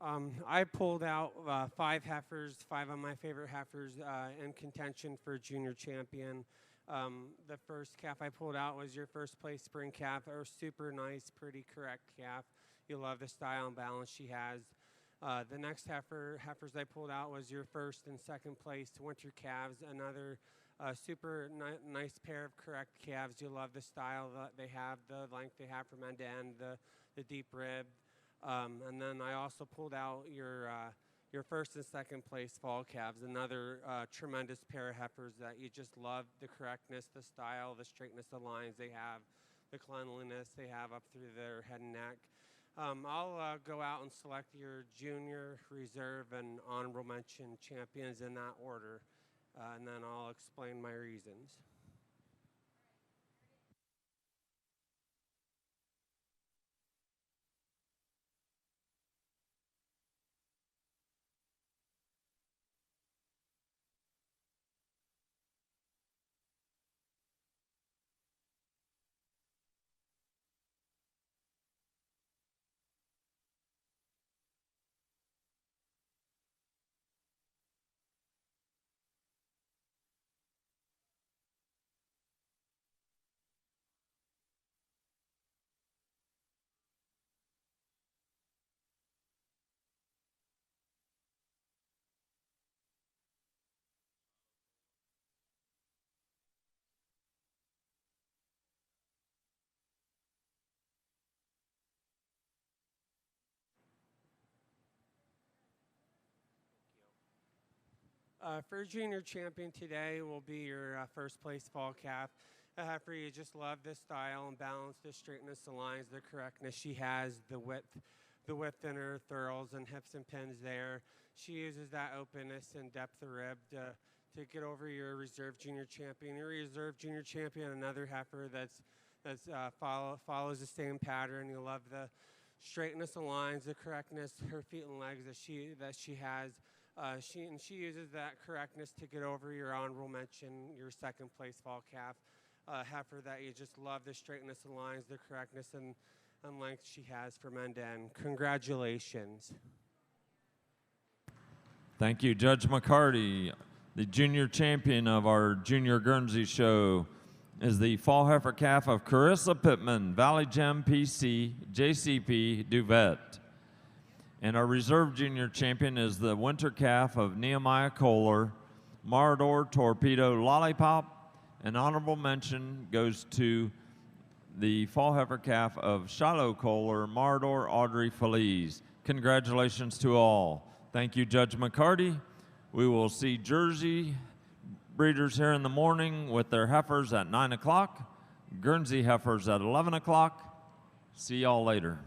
I pulled out 5 heifers, 5 of my favorite heifers in contention for junior champion. The first calf I pulled out was your first place spring calf, a super nice, pretty correct calf. You love the style and balance she has. The next heifers I pulled out was your first and second place winter calves, another super nice pair of correct calves. You love the style that they have, the length they have from end to end, the deep rib. And then I also pulled out your first and second place fall calves, another tremendous pair of heifers that you just love the correctness, the style, the straightness of lines they have, the cleanliness they have up through their head and neck. I'll go out and select your junior, reserve, and honorable mention champions in that order, and then I'll explain my reasons. For junior champion today will be your first place fall calf. A heifer you just love the style and balance, the straightness, the lines, the correctness she has, the width in her thurls and hips and pins there. She uses that openness and depth of rib to get over your reserve junior champion. Your reserve junior champion, another heifer that's follows the same pattern. You love the straightness of lines, the correctness, her feet and legs that she has. She uses that correctness to get over your honorable mention, your second place fall calf. Heifer that you just love the straightness of lines, the correctness and length she has from end to end. Congratulations. Thank you, Judge McCarty. The junior champion of our Junior Guernsey show is the fall heifer calf of Carissa Pittman, Valley Gem PC, JCP, Duvet. And our reserve junior champion is the winter calf of Nehemiah Kohler, Marador Torpedo Lollipop. An honorable mention goes to the fall heifer calf of Shiloh Kohler, Marador Audrey Feliz. Congratulations to all. Thank you, Judge McCarty. We will see Jersey breeders here in the morning with their heifers at 9 o'clock, Guernsey heifers at 11 o'clock. See y'all later.